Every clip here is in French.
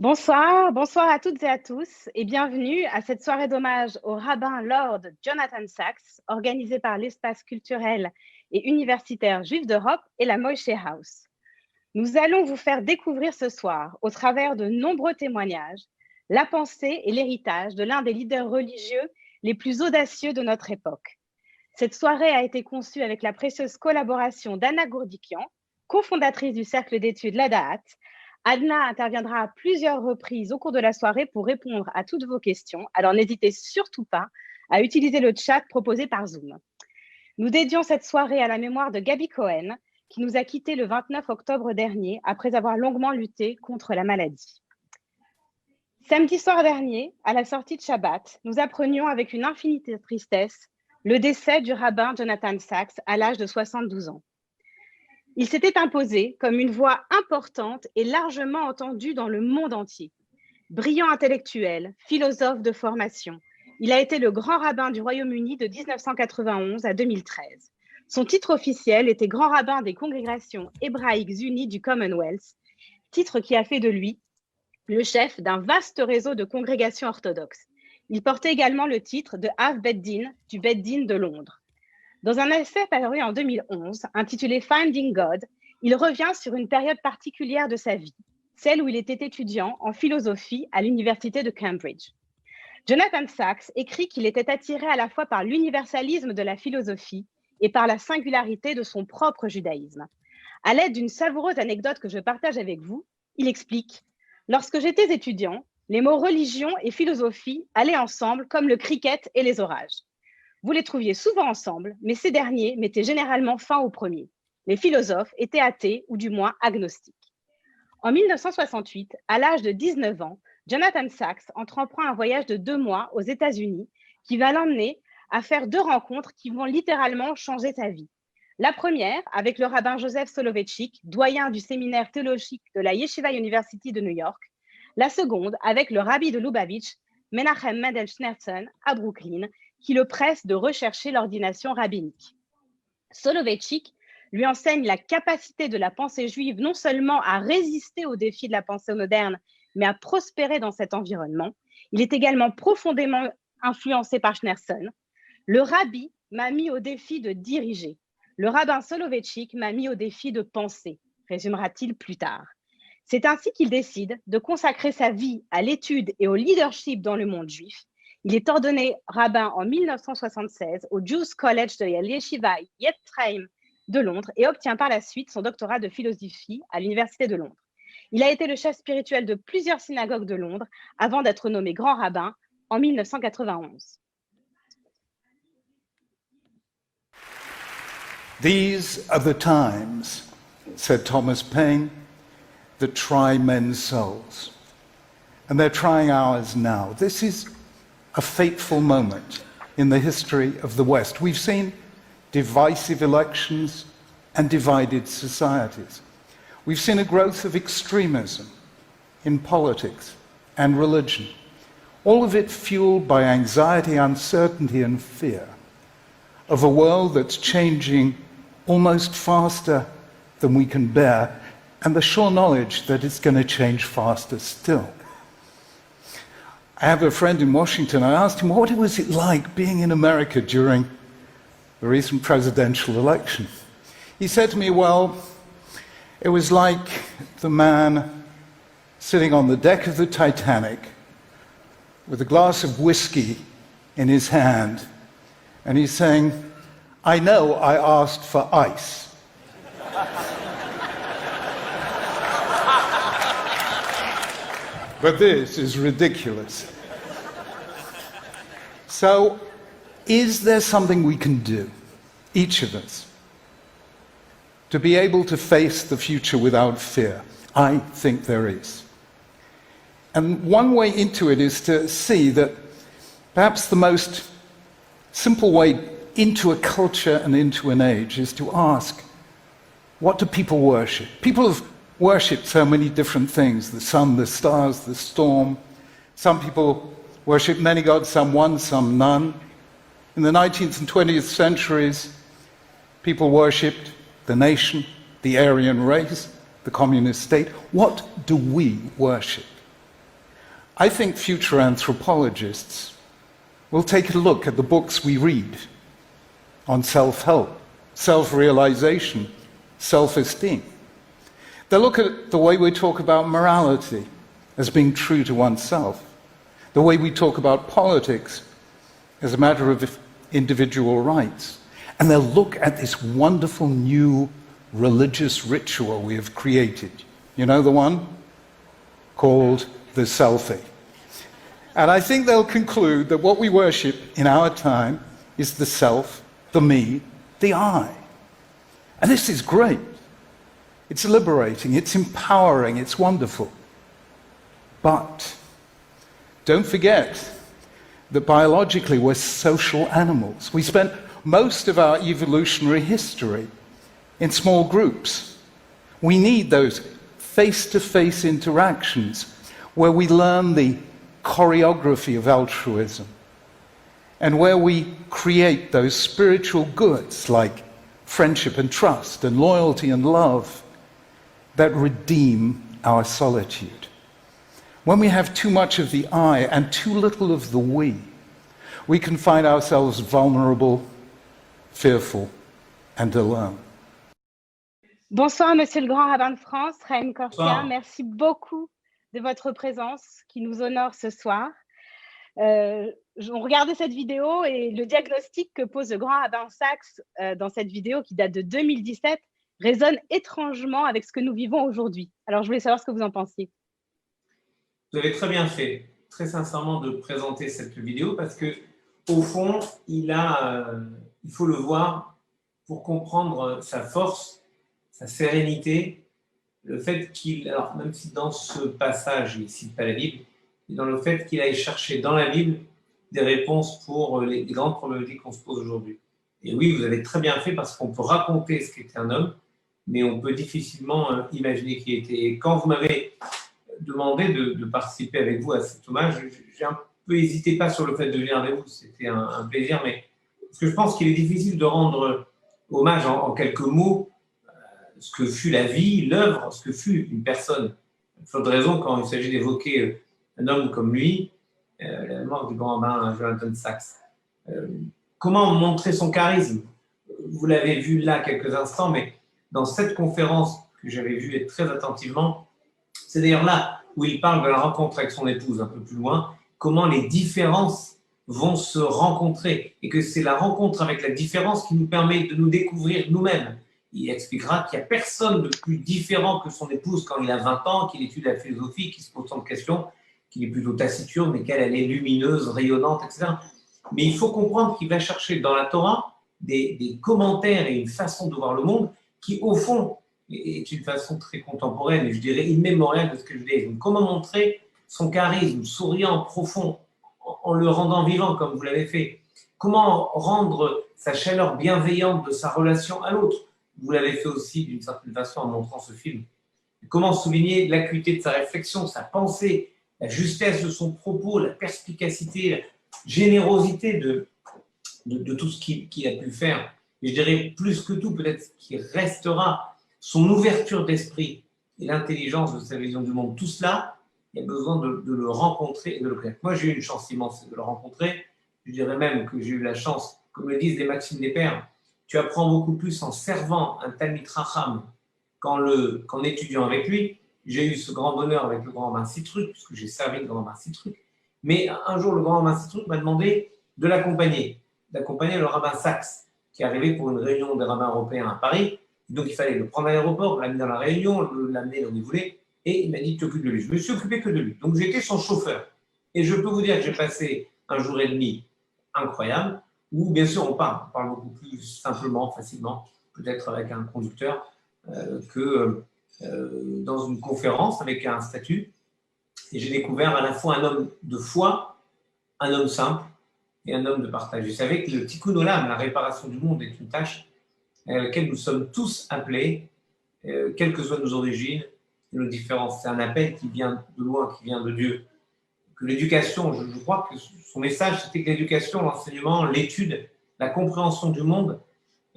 Bonsoir à toutes et à tous et bienvenue à cette soirée d'hommage au rabbin Lord Jonathan Sacks organisée par l'Espace culturel et universitaire juif d'Europe et la Moshe House. Nous allons vous faire découvrir ce soir, au travers de nombreux témoignages, la pensée et l'héritage de l'un des leaders religieux les plus audacieux de notre époque. Cette soirée a été conçue avec la précieuse collaboration d'Anna Gourdikian, cofondatrice du Cercle d'études Ladaat. Anna interviendra à plusieurs reprises au cours de la soirée pour répondre à toutes vos questions, alors n'hésitez surtout pas à utiliser le chat proposé par Zoom. Nous dédions cette soirée à la mémoire de Gaby Cohen, qui nous a quittés le 29 octobre dernier après avoir longuement lutté contre la maladie. Samedi soir dernier, à la sortie de Shabbat, nous apprenions avec une infinité de tristesse le décès du rabbin Jonathan Sacks à l'âge de 72 ans. Il s'était imposé comme une voix importante et largement entendue dans le monde entier. Brillant intellectuel, philosophe de formation, il a été le grand rabbin du Royaume-Uni de 1991 à 2013. Son titre officiel était grand rabbin des congrégations hébraïques unies du Commonwealth, titre qui a fait de lui le chef d'un vaste réseau de congrégations orthodoxes. Il portait également le titre de Av Bet Din du Bet Din de Londres. Dans un essai paru en 2011, intitulé Finding God, il revient sur une période particulière de sa vie, celle où il était étudiant en philosophie à l'université de Cambridge. Jonathan Sacks écrit qu'il était attiré à la fois par l'universalisme de la philosophie et par la singularité de son propre judaïsme. À l'aide d'une savoureuse anecdote que je partage avec vous, il explique « Lorsque j'étais étudiant, les mots religion et philosophie allaient ensemble comme le cricket et les orages. Vous les trouviez souvent ensemble, mais ces derniers mettaient généralement fin au premier. Les philosophes étaient athées ou du moins agnostiques. En 1968, à l'âge de 19 ans, Jonathan Sacks entreprend un voyage de 2 mois aux États-Unis qui va l'emmener à faire 2 rencontres qui vont littéralement changer sa vie. La première, avec le rabbin Joseph Soloveitchik, doyen du séminaire théologique de la Yeshiva University de New York. La seconde, avec le rabbi de Lubavitch, Menachem Mendel Schneerson, à Brooklyn, qui le presse de rechercher l'ordination rabbinique. Soloveitchik lui enseigne la capacité de la pensée juive non seulement à résister aux défis de la pensée moderne, mais à prospérer dans cet environnement. Il est également profondément influencé par Schneerson. Le rabbi m'a mis au défi de diriger. Le rabbin Soloveitchik m'a mis au défi de penser, résumera-t-il plus tard. C'est ainsi qu'il décide de consacrer sa vie à l'étude et au leadership dans le monde juif. Il est ordonné rabbin en 1976 au Jewish College de Yeshiva Yetz-Chaim de Londres et obtient par la suite son doctorat de philosophie à l'Université de Londres. Il a été le chef spirituel de plusieurs synagogues de Londres avant d'être nommé grand rabbin en 1991. These are the times, said Thomas Paine, that try men's souls. And they're trying ours now. This is a fateful moment in the history of the West. We've seen divisive elections and divided societies. We've seen a growth of extremism in politics and religion, all of it fueled by anxiety, uncertainty, and fear of a world that's changing almost faster than we can bear, and the sure knowledge that it's going to change faster still. I have a friend in Washington. I asked him what was it like being in America during the recent presidential election. He said to me, well, it was like the man sitting on the deck of the Titanic with a glass of whiskey in his hand, and he's saying, I know I asked for ice. But this is ridiculous. So, is there something we can do, each of us, to be able to face the future without fear? I think there is. And one way into it is to see that perhaps the most simple way into a culture and into an age is to ask, what do people worship? People have worshipped so many different things, the sun, the stars, the storm. Some people worship many gods, some one, some none. In the 19th and 20th centuries, people worshipped the nation, the Aryan race, the communist state. What do we worship? I think future anthropologists will take a look at the books we read on self-help, self-realization, self-esteem. They'll look at the way we talk about morality as being true to oneself, the way we talk about politics as a matter of individual rights. And they'll look at this wonderful new religious ritual we have created. You know the one? Called the selfie. And I think they'll conclude that what we worship in our time is the self, the me, the I. And this is great. It's liberating, it's empowering, it's wonderful. But don't forget that biologically we're social animals. We spent most of our evolutionary history in small groups. We need those face-to-face interactions where we learn the choreography of altruism and where we create those spiritual goods like friendship and trust and loyalty and love that redeem our solitude. When we have too much of the I and too little of the we can find ourselves vulnerable, fearful, and alone. Bonsoir, Monsieur le Grand Rabbin de France, Chaim Korsia. Bonsoir. Merci beaucoup de votre présence qui nous honore ce soir. On regardait cette vidéo et le diagnostic que pose le Grand Rabbin Sachs dans cette vidéo qui date de 2017 résonne étrangement avec ce que nous vivons aujourd'hui. Alors, je voulais savoir ce que vous en pensiez. Vous avez très bien fait, très sincèrement, de présenter cette vidéo parce que, au fond, il faut le voir pour comprendre sa force, sa sérénité, le fait qu'il, alors même si dans ce passage, il ne cite pas la Bible, mais dans le fait qu'il aille chercher dans la Bible des réponses pour les grandes problématiques qu'on se pose aujourd'hui. Et oui, vous avez très bien fait parce qu'on peut raconter ce qu'était un homme, mais on peut difficilement imaginer qui était. Et quand vous m'avez demandé de participer avec vous à cet hommage, j'ai un peu hésité, pas sur le fait de venir avec vous, c'était un plaisir, mais parce que je pense qu'il est difficile de rendre hommage en quelques mots ce que fut la vie, l'œuvre, ce que fut une personne. Faute de raison, quand il s'agit d'évoquer un homme comme lui, la mort du grand rabbin Jonathan Sachs. Comment montrer son charisme? Vous l'avez vu là quelques instants, mais dans cette conférence que j'avais vue très attentivement, c'est d'ailleurs là où il parle de la rencontre avec son épouse, un peu plus loin, comment les différences vont se rencontrer et que c'est la rencontre avec la différence qui nous permet de nous découvrir nous-mêmes. Il expliquera qu'il n'y a personne de plus différent que son épouse quand il a 20 ans, qu'il étudie la philosophie, qu'il se pose tant de questions, qu'il est plutôt taciturne, mais qu'elle est lumineuse, rayonnante, etc. Mais il faut comprendre qu'il va chercher dans la Torah des commentaires et une façon de voir le monde qui, au fond, est une façon très contemporaine et je dirais immémoriale de ce que je dis. Donc, comment montrer son charisme souriant, profond, en le rendant vivant comme vous l'avez fait? Comment rendre sa chaleur bienveillante de sa relation à l'autre? Vous l'avez fait aussi d'une certaine façon en montrant ce film. Comment souligner l'acuité de sa réflexion, sa pensée, la justesse de son propos, la perspicacité, la générosité de tout ce qu'il a pu faire. Et je dirais plus que tout, peut-être ce qui restera, son ouverture d'esprit et l'intelligence de sa vision du monde. Tout cela, il y a besoin de le rencontrer et de le connaître. Moi, j'ai eu une chance immense de le rencontrer. Je dirais même que j'ai eu la chance, comme le disent les maximes des pères, tu apprends beaucoup plus en servant un Talmid Racham qu'en étudiant avec lui. J'ai eu ce grand bonheur avec le grand rabbin Sitruk, puisque j'ai servi le grand rabbin Sitruk. Mais un jour, le grand rabbin Sitruk m'a demandé de l'accompagner le rabbin Sachs, qui est arrivé pour une réunion des rabbins européens à Paris. Donc, il fallait le prendre à l'aéroport, l'amener dans la réunion, l'amener là où il voulait. Et il m'a dit, tu t'occupes de lui. Je me suis occupé que de lui. Donc, j'étais son chauffeur. Et je peux vous dire que j'ai passé un jour et demi incroyable, où, bien sûr, on parle beaucoup plus simplement, facilement, peut-être avec un conducteur, que dans une conférence avec un statut. Et j'ai découvert à la fois un homme de foi, un homme simple et un homme de partage. Je savais que le tikkun olam, la réparation du monde, est une tâche à laquelle nous sommes tous appelés, quelles que soient nos origines et nos différences. C'est un appel qui vient de loin, qui vient de Dieu. Que l'éducation, je crois que son message, c'était que l'éducation, l'enseignement, l'étude, la compréhension du monde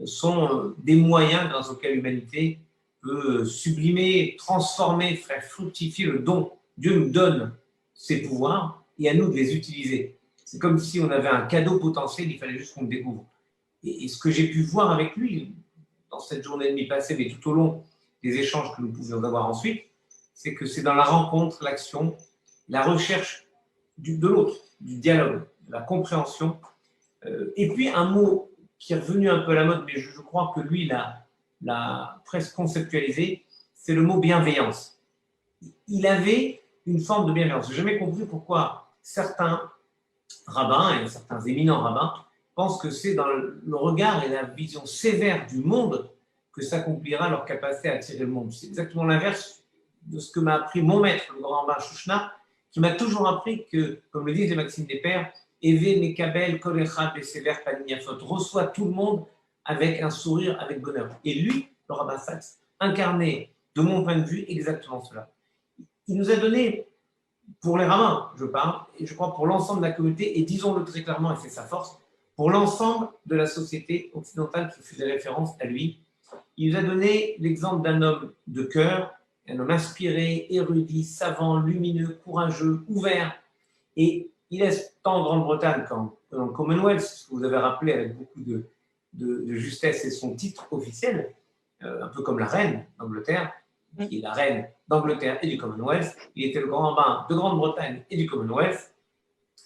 sont des moyens grâce auxquels l'humanité peut sublimer, transformer, faire fructifier le don. Dieu nous donne ces pouvoirs et à nous de les utiliser. C'est comme si on avait un cadeau potentiel, il fallait juste qu'on le découvre. Et ce que j'ai pu voir avec lui dans cette journée et demie passée, mais tout au long des échanges que nous pouvions avoir ensuite, c'est que c'est dans la rencontre, l'action, la recherche de l'autre, du dialogue, de la compréhension. Et puis un mot qui est revenu un peu à la mode, mais je crois que lui l'a presque conceptualisé, c'est le mot bienveillance. Il avait une forme de bienveillance. Je n'ai jamais compris pourquoi certains rabbins et certains éminents rabbins pensent que c'est dans le regard et la vision sévère du monde que s'accomplira leur capacité à attirer le monde. C'est exactement l'inverse de ce que m'a appris mon maître, le grand rabbin Chouchna, qui m'a toujours appris que, comme le disent les Maximes des Pères, Eve Mekabel Kol Echad Besever Paniniafot, reçoit tout le monde avec un sourire, avec bonheur. Et lui, le rabbin Sachs, incarnait, de mon point de vue, exactement cela. Il nous a donné, pour les rabbins, je parle, et je crois pour l'ensemble de la communauté, et disons-le très clairement, et c'est sa force, pour l'ensemble de la société occidentale qui faisait référence à lui, il nous a donné l'exemple d'un homme de cœur, un homme inspiré, érudit, savant, lumineux, courageux, ouvert. Et il est tant en Grande-Bretagne qu'en Commonwealth, ce que vous avez rappelé avec beaucoup de justesse, et son titre officiel, un peu comme la reine d'Angleterre, qui est la reine d'Angleterre et du Commonwealth. Il était le grand rabbin de Grande-Bretagne et du Commonwealth,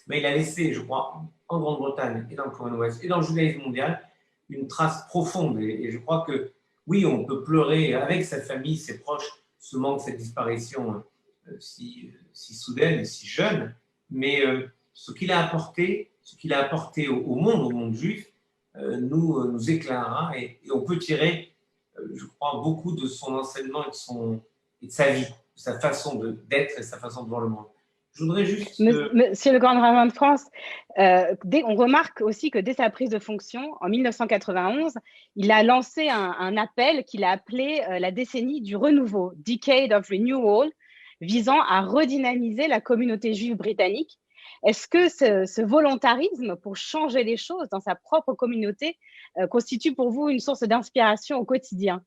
mais il a laissé, je crois, en Grande-Bretagne et dans le Commonwealth et dans le judaïsme mondial, une trace profonde. Et je crois que, oui, on peut pleurer avec sa famille, ses proches, ce manque, cette disparition si soudaine et si jeune, mais ce qu'il a apporté au monde juif, nous éclairera et on peut tirer, je crois, beaucoup de son enseignement et de sa vie, de sa façon d'être et sa façon de voir le monde. Je voudrais juste… Monsieur le Grand Rabbin de France, on remarque aussi que dès sa prise de fonction, en 1991, il a lancé un appel qu'il a appelé la décennie du renouveau, Decade of Renewal, visant à redynamiser la communauté juive britannique. Est-ce que ce volontarisme pour changer les choses dans sa propre communauté constitue pour vous une source d'inspiration au quotidien?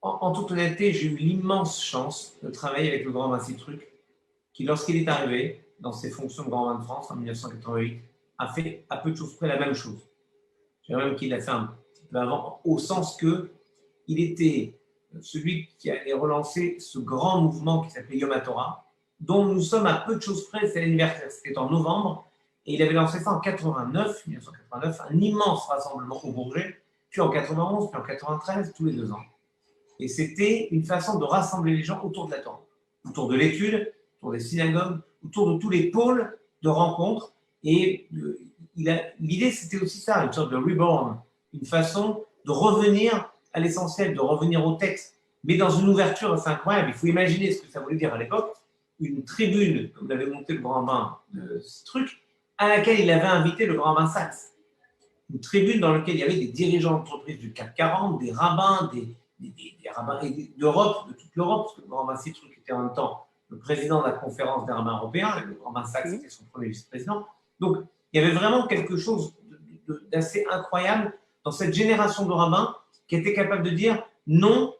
En toute honnêteté, j'ai eu l'immense chance de travailler avec le grand Vinci Truc, qui, lorsqu'il est arrivé dans ses fonctions de grand rabbin de France en 1988, a fait à peu de choses près la même chose. Je dirais même qu'il l'a fait un petit peu avant, au sens qu'il était celui qui allait relancer ce grand mouvement qui s'appelait Yom HaTorah, dont nous sommes à peu de choses près, c'est l'anniversaire, c'était en novembre, et il avait lancé ça en 1989, un immense rassemblement au Bourget, puis en 91, puis en 93, tous les 2 ans. Et c'était une façon de rassembler les gens autour de la Torah, autour de l'étude, autour des synagogues, autour de tous les pôles de rencontres. Et l'idée, c'était aussi ça, une sorte de reborn, une façon de revenir à l'essentiel, de revenir au texte, mais dans une ouverture assez incroyable. Il faut imaginer ce que ça voulait dire à l'époque, une tribune, comme l'avait monté le grand rabbin de ce truc, à laquelle il avait invité le grand rabbin Sachs. Une tribune dans laquelle il y avait des dirigeants d'entreprises du CAC 40, des rabbins, des rabbins d'Europe, de toute l'Europe, parce que le grand rabbin Truc était en même temps le président de la conférence des rabbins européens, et le grand rabbin Sachs était son premier vice-président. Donc, il y avait vraiment quelque chose d'assez incroyable dans cette génération de rabbins qui était capable de dire non,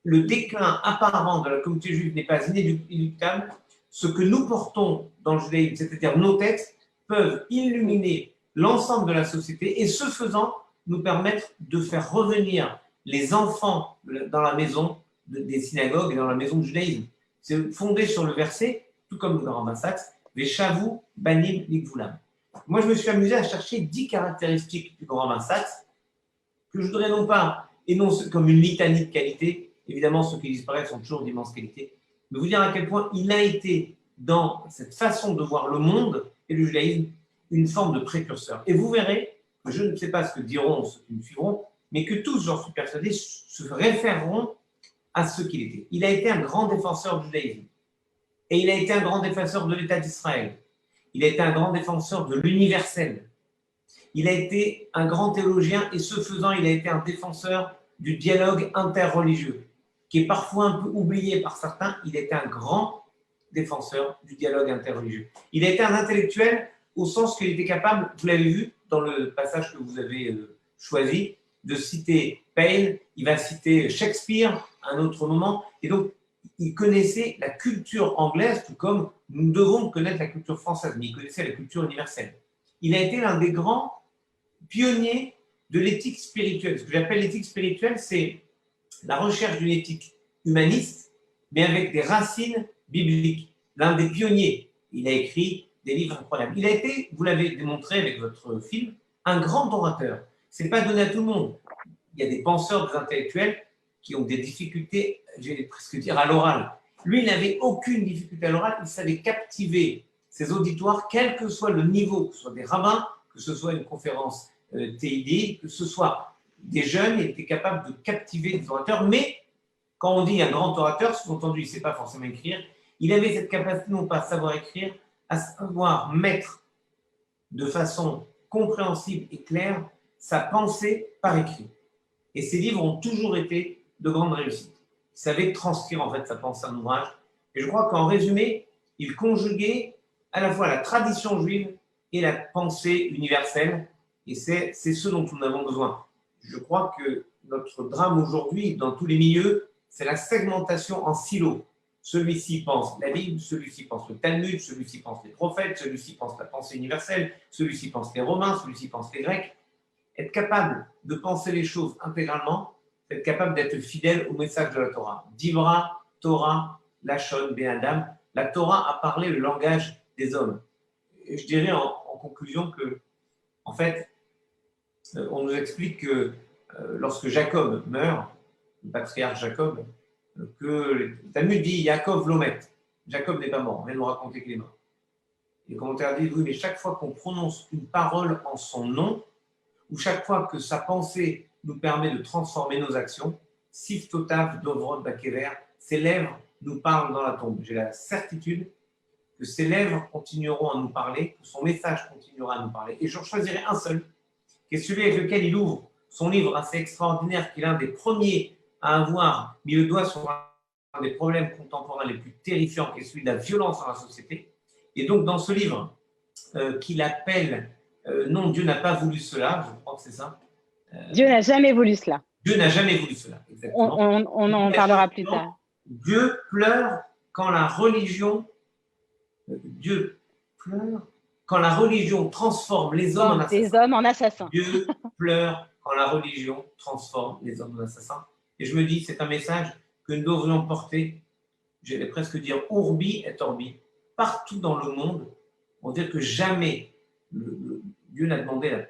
le déclin apparent de la communauté juive n'est pas inéluctable. Ce que nous portons dans le judaïsme, c'est-à-dire nos textes, peuvent illuminer l'ensemble de la société et ce faisant, nous permettre de faire revenir les enfants dans la maison des synagogues et dans la maison du judaïsme. C'est fondé sur le verset, tout comme le grand rabbin Sachs, Veshavu banim likvulam. Moi, je me suis amusé à chercher 10 caractéristiques du grand rabbin Sachs que je voudrais non pas énoncer comme une litanie de qualité. Évidemment, ceux qui disparaissent sont toujours d'immense qualité. Mais vous dire à quel point il a été, dans cette façon de voir le monde et le judaïsme, une forme de précurseur. Et vous verrez que je ne sais pas ce que diront ceux qui me suivront, mais que tous, j'en suis persuadé, se référeront à ce qu'il était. Il a été un grand défenseur du judaïsme. Et il a été un grand défenseur de l'État d'Israël. Il a été un grand défenseur de l'universel. Il a été un grand théologien et ce faisant, il a été un défenseur du dialogue interreligieux, qui est parfois un peu oublié par certains. Il était un grand défenseur du dialogue interreligieux. Il a été un intellectuel au sens qu'il était capable, vous l'avez vu dans le passage que vous avez choisi, de citer Paine, il va citer Shakespeare à un autre moment. Et donc, il connaissait la culture anglaise, tout comme nous devons connaître la culture française, mais il connaissait la culture universelle. Il a été l'un des grands pionniers de l'éthique spirituelle. Ce que j'appelle l'éthique spirituelle, c'est la recherche d'une éthique humaniste, mais avec des racines bibliques. L'un des pionniers, il a écrit des livres incroyables. Il a été, vous l'avez démontré avec votre film, un grand orateur. Ce n'est pas donné à tout le monde. Il y a des penseurs, des intellectuels qui ont des difficultés, je vais presque dire, à l'oral. Lui, il n'avait aucune difficulté à l'oral, il savait captiver ses auditoires, quel que soit le niveau, que ce soit des rabbins, que ce soit une conférence TID, que ce soit des jeunes, il était capable de captiver des orateurs, mais quand on dit un grand orateur, sous-entendu, il ne sait pas forcément écrire, il avait cette capacité non pas à savoir écrire, à savoir mettre de façon compréhensible et claire sa pensée par écrit. Et ses livres ont toujours été de grandes réussites. Il savait transcrire en fait sa pensée en ouvrage. Et je crois qu'en résumé, il conjuguait à la fois la tradition juive et la pensée universelle. Et c'est ce dont nous avons besoin. Je crois que notre drame aujourd'hui, dans tous les milieux, c'est la segmentation en silos. Celui-ci pense la Bible, celui-ci pense le Talmud, celui-ci pense les prophètes, celui-ci pense la pensée universelle, celui-ci pense les Romains, celui-ci pense les Grecs. Être capable de penser les choses intégralement, être capable d'être fidèle au message de la Torah. Divra, Torah, Lachon, Ben Adam. La Torah a parlé le langage des hommes. Et je dirais en conclusion que, en fait, on nous explique que lorsque Jacob meurt, le patriarche Jacob, que le Talmud dit Yaakov Lomet. Jacob n'est pas mort, on vient nous raconter qu'il est mort. Les commentaires disent oui, mais chaque fois qu'on prononce une parole en son nom, ou chaque fois que sa pensée nous permet de transformer nos actions, Sif Totav Dovrod Bakever, ses lèvres nous parlent dans la tombe. J'ai la certitude que ses lèvres continueront à nous parler, que son message continuera à nous parler. Et je choisirai un seul, qui est celui avec lequel il ouvre son livre assez extraordinaire, qui est l'un des premiers à avoir mis le doigt sur un des problèmes contemporains les plus terrifiants, qui est celui de la violence dans la société. Et donc, dans ce livre qu'il appelle non, Dieu n'a pas voulu cela, je crois que c'est ça. Dieu n'a jamais voulu cela. Dieu n'a jamais voulu cela, exactement. On en parlera plus tard. Dieu pleure quand la religion, Dieu pleure quand la religion transforme les hommes en assassins. Les hommes en assassins. Dieu pleure quand la religion transforme les hommes en assassins. Et je me dis, c'est un message que nous devrions porter, j'allais presque dire urbi et orbi, partout dans le monde, pour dire que jamais Dieu n'a demandé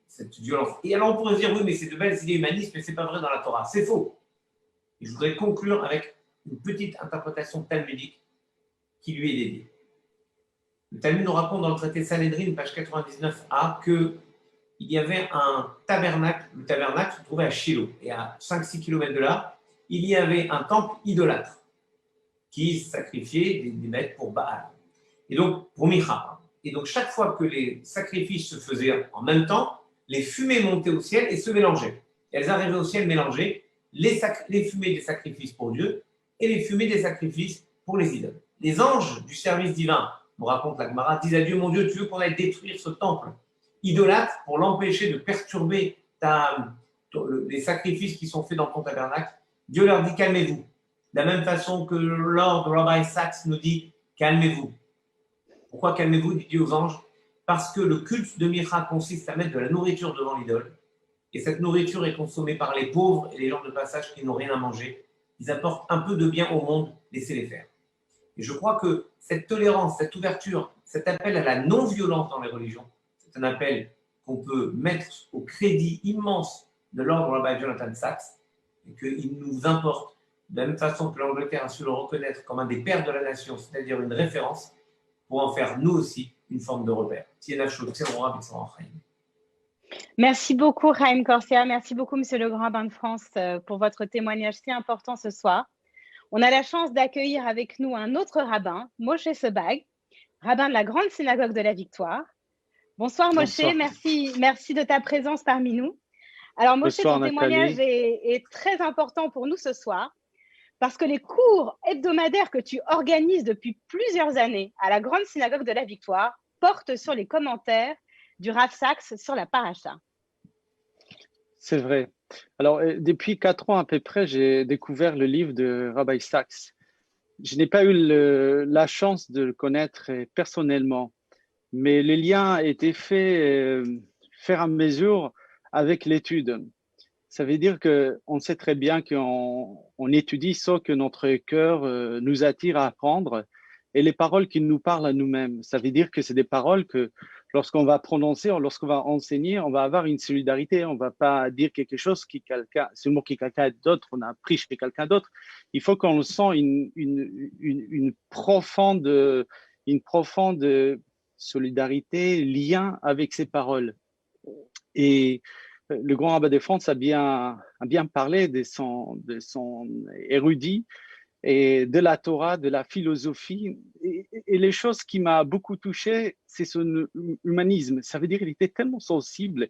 cette violence. Et alors on pourrait se dire, oui, mais c'est de belles idées humanistes, mais ce n'est pas vrai dans la Torah. C'est faux. Et je voudrais conclure avec une petite interprétation talmudique qui lui est dédiée. Le Talmud nous raconte dans le traité Sanhedrin, page 99a, qu'il y avait un tabernacle. Le tabernacle se trouvait à Shiloh. Et à 5-6 km de là, il y avait un temple idolâtre qui sacrifiait des bêtes pour Baal. Et donc, pour Micha. Et donc, chaque fois que les sacrifices se faisaient en même temps, les fumées montaient au ciel et se mélangeaient. Elles arrivaient au ciel mélangées, les fumées des sacrifices pour Dieu et les fumées des sacrifices pour les idoles. Les anges du service divin, nous raconte la Gemara, disent à Dieu, mon Dieu, tu veux qu'on aille détruire ce temple idolâtre pour l'empêcher de perturber les sacrifices qui sont faits dans ton tabernacle. Dieu leur dit, calmez-vous. De la même façon que Lord Rabbi Sachs nous dit, calmez-vous. Pourquoi calmez-vous, dit Dieu aux anges? Parce que le culte de Micha consiste à mettre de la nourriture devant l'idole. Et cette nourriture est consommée par les pauvres et les gens de passage qui n'ont rien à manger. Ils apportent un peu de bien au monde, laissez-les faire. Et je crois que cette tolérance, cette ouverture, cet appel à la non-violence dans les religions, c'est un appel qu'on peut mettre au crédit immense de Lord Rabbi Jonathan Sachs, et qu'il nous importe, de la même façon que l'Angleterre a su le reconnaître comme un des pères de la nation, c'est-à-dire une référence, pour en faire nous aussi une forme de repère. Merci beaucoup, Chaim Corsia. Merci beaucoup, Monsieur le Grand Rabbin de France, pour votre témoignage si important ce soir. On a la chance d'accueillir avec nous un autre rabbin, Moshe Sebag, rabbin de la Grande Synagogue de la Victoire. Bonsoir, Moshe. Merci de ta présence parmi nous. Alors, Moshe, ton témoignage est très important pour nous ce soir, parce que les cours hebdomadaires que tu organises depuis plusieurs années à la Grande Synagogue de la Victoire portent sur les commentaires du Rav Sachs sur la paracha. C'est vrai. Alors, depuis 4 ans à peu près, j'ai découvert le livre de Rabbi Sachs. je n'ai pas eu la chance de le connaître personnellement, mais le lien a été fait faire à mesure avec l'étude. Ça veut dire qu'on sait très bien qu'on étudie ce que notre cœur nous attire à apprendre et les paroles qui nous parlent à nous-mêmes. Ça veut dire que c'est des paroles que lorsqu'on va prononcer, lorsqu'on va enseigner, on va avoir une solidarité. On ne va pas dire quelque chose qui seulement qui quelqu'un d'autre, on a appris chez quelqu'un d'autre. Il faut qu'on sent une profonde solidarité, lien avec ces paroles. Et le grand rabbin de France a bien parlé de son érudit et de la Torah, de la philosophie. Et les choses qui m'ont beaucoup touché, c'est son humanisme. Ça veut dire qu'il était tellement sensible,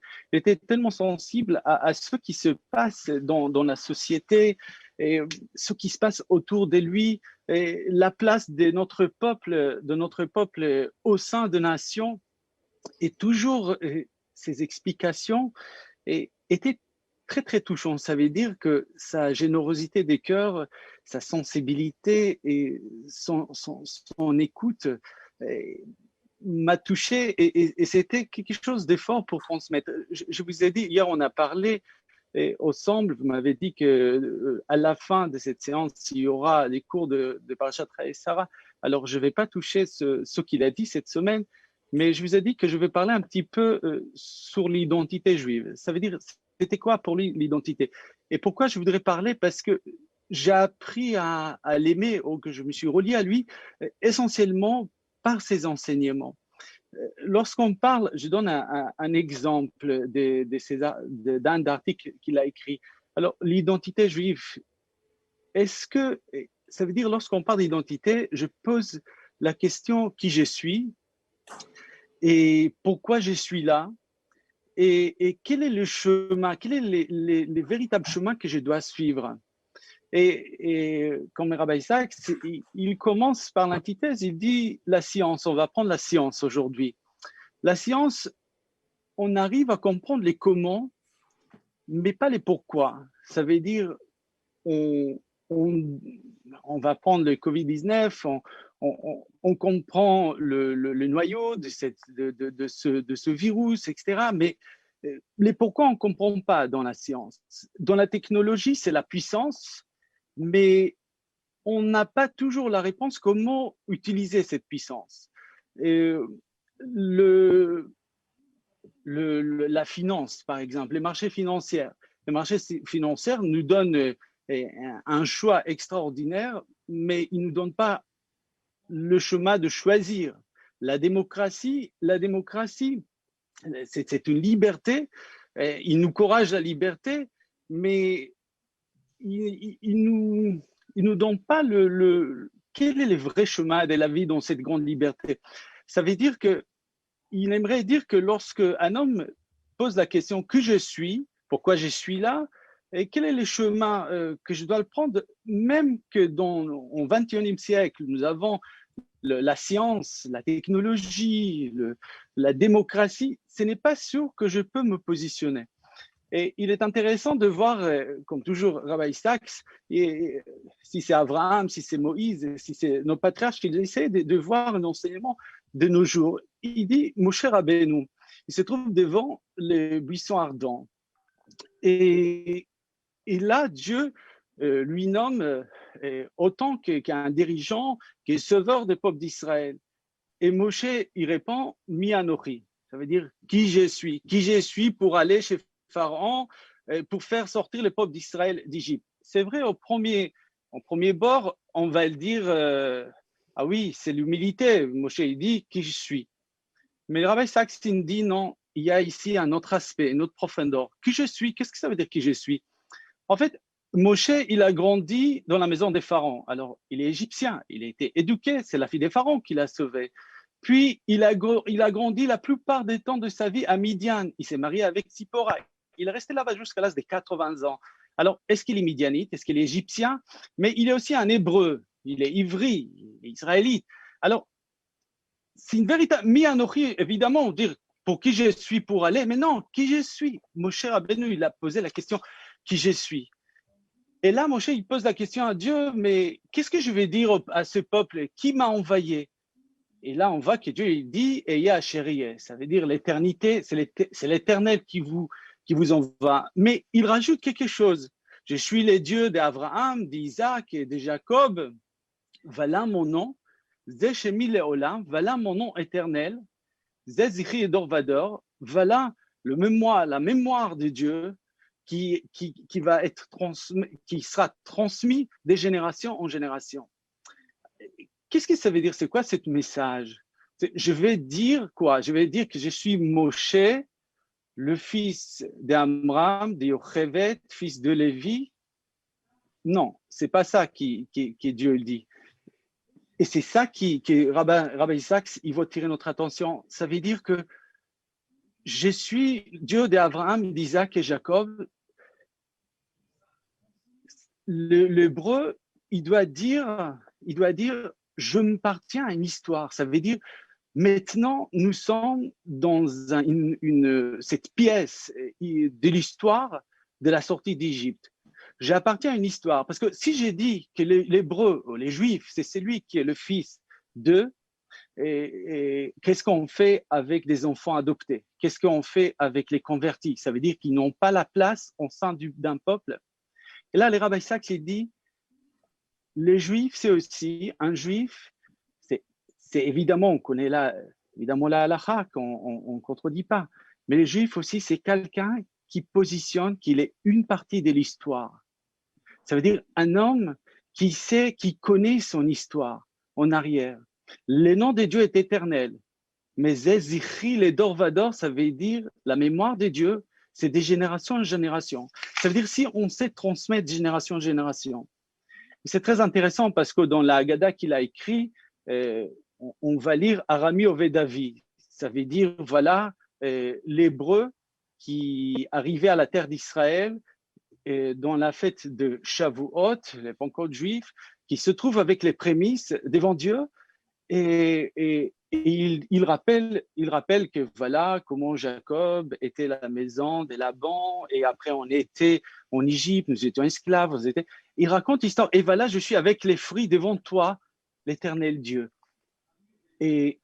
à ce qui se passe dans la société et ce qui se passe autour de lui, et la place de notre peuple au sein de nations. Et toujours, ces explications étaient très, très touchantes. Ça veut dire que sa générosité des cœurs, sa sensibilité et son écoute m'a touché et c'était quelque chose de fort pour transmettre. Je vous ai dit, hier, on a parlé ensemble, vous m'avez dit qu'à la fin de cette séance, il y aura les cours de Parashat et Sarah. Alors, je ne vais pas toucher ce qu'il a dit cette semaine, mais je vous ai dit que je vais parler un petit peu sur l'identité juive. Ça veut dire, c'était quoi pour lui l'identité? Et pourquoi je voudrais parler? Parce que j'ai appris à l'aimer, ou que je me suis relié à lui, essentiellement par ses enseignements. Lorsqu'on parle, je donne un exemple d'un article qu'il a écrit. Alors, l'identité juive, est-ce que, ça veut dire, lorsqu'on parle d'identité, je pose la question qui je suis et pourquoi je suis là et quel est le chemin, quels sont les véritables chemins que je dois suivre. Et comme Rabbi Isaac, il commence par l'antithèse, il dit la science, on va prendre la science aujourd'hui. La science, on arrive à comprendre les comment, mais pas les pourquoi. Ça veut dire, on va prendre le Covid-19, on comprend le noyau de ce virus, etc. Mais les pourquoi, on ne comprend pas dans la science. Dans la technologie, c'est la puissance, mais on n'a pas toujours la réponse comment utiliser cette puissance. La finance, par exemple, les marchés financiers. Les marchés financiers nous donnent un choix extraordinaire, mais ils ne nous donnent pas le chemin de choisir. La démocratie, c'est une liberté. Il nous encourage la liberté, mais il nous donne pas quel est le vrai chemin de la vie dans cette grande liberté. Ça veut dire qu'il aimerait dire que lorsque un homme pose la question que je suis, pourquoi je suis là, et quel est le chemin que je dois le prendre, même que au XXIe siècle, nous avons la science, la technologie, la démocratie, ce n'est pas sûr que je peux me positionner. Et il est intéressant de voir, comme toujours, Rabbi Isaac, si c'est Abraham, si c'est Moïse, si c'est nos patriarches, ils essaient de voir un enseignement de nos jours. Il dit, Moshe Rabbeinu, il se trouve devant les buissons ardents. Et là, Dieu lui nomme autant qu'un dirigeant, qu'un sauveur des peuples d'Israël. Et Moshe, il répond, Mi Anochi. Ça veut dire qui je suis pour aller chez Pharaon pour faire sortir le peuple d'Israël d'Égypte. C'est vrai, au premier bord, on va le dire, ah oui, c'est l'humilité. Moshe, il dit qui je suis. Mais le Rabbi Saxton dit non, il y a ici un autre aspect, une autre profondeur. Qui je suis, qu'est-ce que ça veut dire qui je suis? En fait, Moshe, il a grandi dans la maison des pharaons. Alors, il est égyptien, il a été éduqué, c'est la fille des pharaons qui l'a sauvé. Puis, il a grandi la plupart des temps de sa vie à Midian. Il s'est marié avec Tsipora. Il est resté là-bas jusqu'à l'âge de 80 ans. Alors, est-ce qu'il est midianite? Est-ce qu'il est égyptien? Mais il est aussi un hébreu. Il est ivri, il est israélite. Alors, c'est une véritable mi-anochi, évidemment, dire pour qui je suis pour aller, mais non, qui je suis? Moshe Rabbeinu, il a posé la question qui je suis. Et là, Moshe, il pose la question à Dieu, mais qu'est-ce que je vais dire à ce peuple? Qui m'a envoyé? Et là, on voit que Dieu il dit « Eya Asheriye », ça veut dire l'éternité, c'est l'Éternel qui vous envoie. Mais il rajoute quelque chose. « Je suis le Dieu d'Abraham, d'Isaac et de Jacob. Voilà mon nom. Zeshemi Leolam, voilà mon nom éternel. Zezikhi et Dorvador, voilà la mémoire de Dieu qui va être qui sera transmis de génération en génération. » Qu'est-ce que ça veut dire? C'est quoi ce message? Je vais dire quoi? Je vais dire que je suis Moshe, le fils d'Amram, de Yochevet, fils de Lévi? Non, c'est pas ça que Dieu dit. Et c'est ça que Rabbi Isaac, il va tirer notre attention. Ça veut dire que je suis Dieu d'Abraham, d'Isaac et Jacob. L'hébreu, il doit dire, je m'appartiens à une histoire. Ça veut dire, maintenant, nous sommes dans cette pièce de l'histoire de la sortie d'Égypte. J'appartiens à une histoire. Parce que si j'ai dit que l'hébreu, les juifs, c'est celui qui est le fils d'eux, et qu'est-ce qu'on fait avec des enfants adoptés? Qu'est-ce qu'on fait avec les convertis? Ça veut dire qu'ils n'ont pas la place au sein d'un peuple. Et là, le Rabbi Isaac dit, les juifs, c'est aussi un juif, c'est évidemment, on connaît évidemment la halakha, qu'on ne contredit pas, mais les juifs aussi, c'est quelqu'un qui positionne qu'il est une partie de l'histoire. Ça veut dire un homme qui sait, qui connaît son histoire en arrière. Le nom de Dieu est éternel, mais Zezikhi le Dorvador, ça veut dire la mémoire de Dieu, c'est de génération en génération. Ça veut dire si on sait transmettre de génération en génération. C'est très intéressant parce que dans la Haggadah qu'il a écrit, on va lire Arami Ovedavi. Ça veut dire, voilà, l'hébreu qui arrivait à la terre d'Israël dans la fête de Shavuot, les Pentecôtes juifs, qui se trouve avec les prémices devant Dieu et il rappelle que voilà comment Jacob était la maison de Laban et après on était en Égypte, nous étions esclaves, il raconte l'histoire et voilà je suis avec les fruits devant toi, l'Éternel Dieu. Et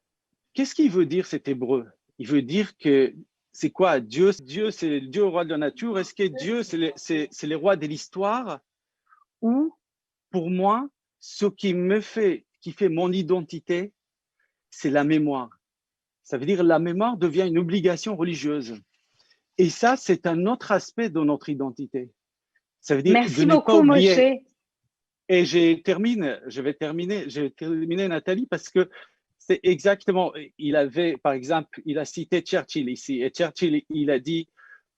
qu'est-ce qu'il veut dire cet hébreu? Il veut dire que c'est quoi Dieu, c'est le Dieu roi de la nature. Est-ce que Dieu c'est le roi de l'histoire? Ou pour moi, ce qui fait mon identité, c'est la mémoire. Ça veut dire la mémoire devient une obligation religieuse. Et ça, c'est un autre aspect de notre identité. Ça veut dire Merci beaucoup, Moshe. Et je vais terminer, Nathalie, parce que c'est exactement, par exemple, il a cité Churchill ici, et Churchill, il a dit,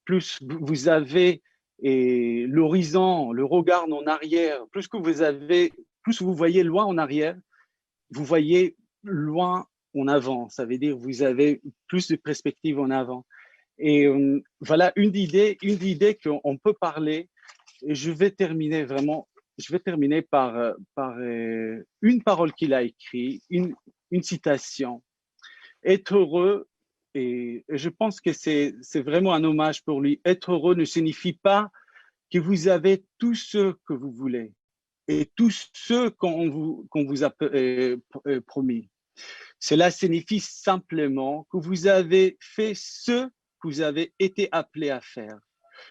plus vous avez l'horizon, le regard en arrière, plus vous voyez loin en arrière, vous voyez loin en avant. Ça veut dire vous avez plus de perspectives en avant. Et voilà une idée qu'on peut parler. Et je vais terminer par une parole qu'il a écrite, une citation. Être heureux, et je pense que c'est vraiment un hommage pour lui. Être heureux ne signifie pas que vous avez tout ce que vous voulez et tout ce qu'on vous a promis. Cela signifie simplement que vous avez fait ce que vous avez été appelé à faire,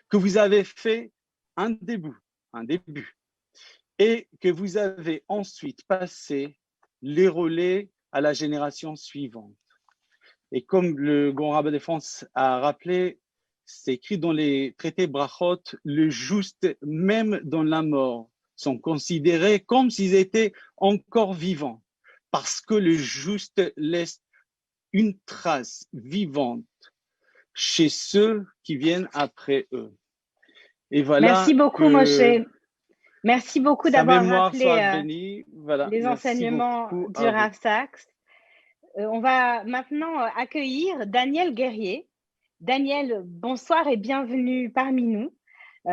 que vous avez fait un début, et que vous avez ensuite passé les relais à la génération suivante. Et comme le grand rabbin de France a rappelé, c'est écrit dans les traités Brachot, le juste, même dans la mort, sont considérés comme s'ils étaient encore vivants, parce que le juste laisse une trace vivante chez ceux qui viennent après eux. Et voilà. Merci beaucoup, Moshe. Merci beaucoup d'avoir rappelé les enseignements du Rav Sachs. On va maintenant accueillir Daniel Guerrier. Daniel, bonsoir et bienvenue parmi nous.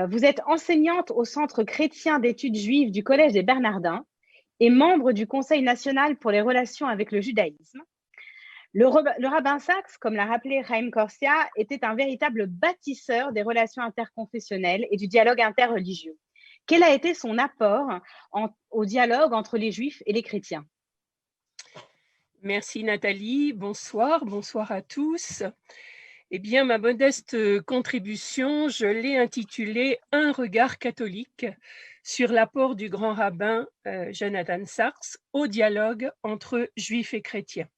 Vous êtes enseignante au Centre chrétien d'études juives du Collège des Bernardins et membre du Conseil national pour les relations avec le judaïsme. Le rabbin Sachs, comme l'a rappelé Chaim Korsia, était un véritable bâtisseur des relations interconfessionnelles et du dialogue interreligieux, Quel a été son apport au dialogue entre les Juifs et les chrétiens? Merci Nathalie, bonsoir à tous. Eh bien, ma modeste contribution, je l'ai intitulée « Un regard catholique » sur l'apport du grand rabbin Jonathan Sacks au dialogue entre Juifs et chrétiens.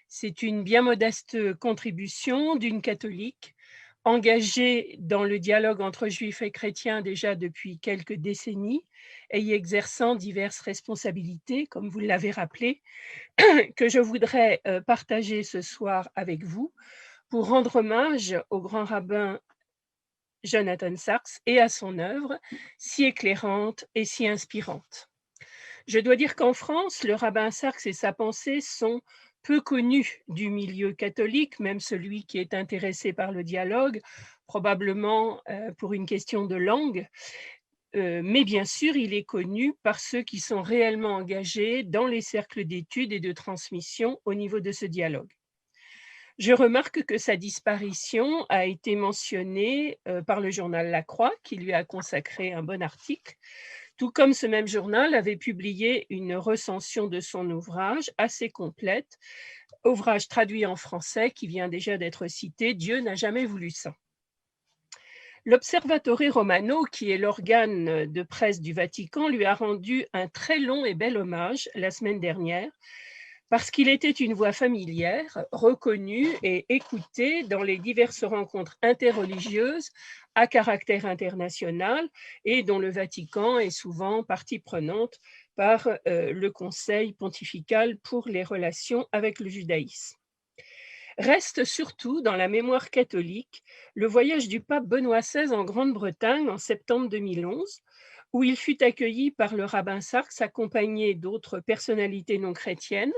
C'est une bien modeste contribution d'une catholique engagée dans le dialogue entre Juifs et chrétiens déjà depuis quelques décennies et y exerçant diverses responsabilités, comme vous l'avez rappelé, que je voudrais partager ce soir avec vous pour rendre hommage au grand rabbin Jonathan Sacks et à son œuvre si éclairante et si inspirante. Je dois dire qu'en France, le rabbin Sacks et sa pensée sont peu connus du milieu catholique, même celui qui est intéressé par le dialogue, probablement pour une question de langue, mais bien sûr, il est connu par ceux qui sont réellement engagés dans les cercles d'études et de transmission au niveau de ce dialogue. Je remarque que sa disparition a été mentionnée par le journal La Croix, qui lui a consacré un bon article, tout comme ce même journal avait publié une recension de son ouvrage assez complète, ouvrage traduit en français qui vient déjà d'être cité, « Dieu n'a jamais voulu ça ». L'Observatore Romano, qui est l'organe de presse du Vatican, lui a rendu un très long et bel hommage la semaine dernière, parce qu'il était une voix familière, reconnue et écoutée dans les diverses rencontres interreligieuses à caractère international et dont le Vatican est souvent partie prenante par le Conseil pontifical pour les relations avec le judaïsme. Reste surtout dans la mémoire catholique le voyage du pape Benoît XVI en Grande-Bretagne en septembre 2011, où il fut accueilli par le rabbin Sacks accompagné d'autres personnalités non chrétiennes.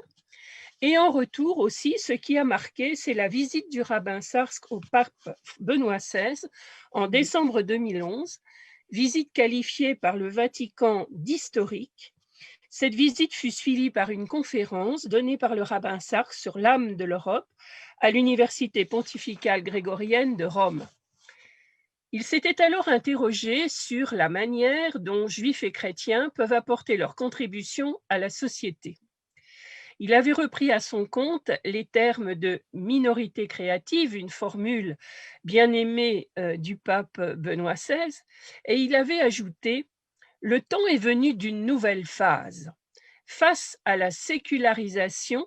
Et en retour aussi, ce qui a marqué, c'est la visite du rabbin Sacks au pape Benoît XVI en décembre 2011, visite qualifiée par le Vatican d'historique. Cette visite fut suivie par une conférence donnée par le rabbin Sacks sur l'âme de l'Europe à l'Université pontificale grégorienne de Rome. Il s'était alors interrogé sur la manière dont Juifs et chrétiens peuvent apporter leur contribution à la société. Il avait repris à son compte les termes de minorité créative, une formule bien aimée du pape Benoît XVI, et il avait ajouté « Le temps est venu d'une nouvelle phase. Face à la sécularisation,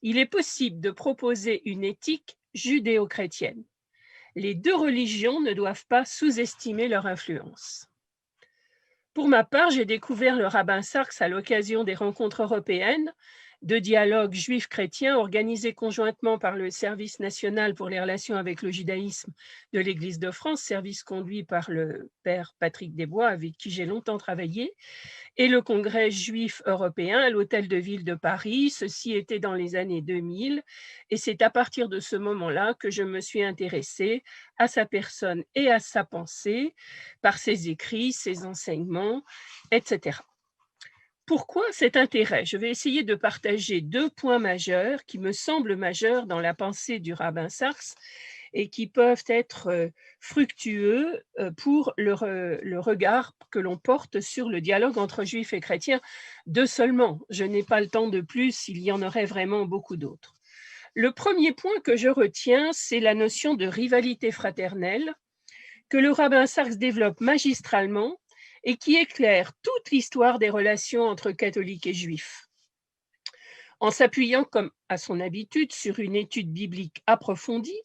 il est possible de proposer une éthique judéo-chrétienne. Les deux religions ne doivent pas sous-estimer leur influence. » Pour ma part, j'ai découvert le rabbin Sacks à l'occasion des rencontres européennes de dialogue juif-chrétien organisé conjointement par le Service national pour les relations avec le judaïsme de l'Église de France, service conduit par le père Patrick Desbois, avec qui j'ai longtemps travaillé, et le Congrès juif européen à l'Hôtel de Ville de Paris. Ceci était dans les années 2000, et c'est à partir de ce moment-là que je me suis intéressée à sa personne et à sa pensée, par ses écrits, ses enseignements, etc. Pourquoi cet intérêt? Je vais essayer de partager deux points majeurs qui me semblent majeurs dans la pensée du rabbin Sacks et qui peuvent être fructueux pour le regard que l'on porte sur le dialogue entre juifs et chrétiens. Deux seulement, je n'ai pas le temps de plus, il y en aurait vraiment beaucoup d'autres. Le premier point que je retiens, c'est la notion de rivalité fraternelle que le rabbin Sacks développe magistralement et qui éclaire toute l'histoire des relations entre catholiques et juifs. En s'appuyant, comme à son habitude, sur une étude biblique approfondie,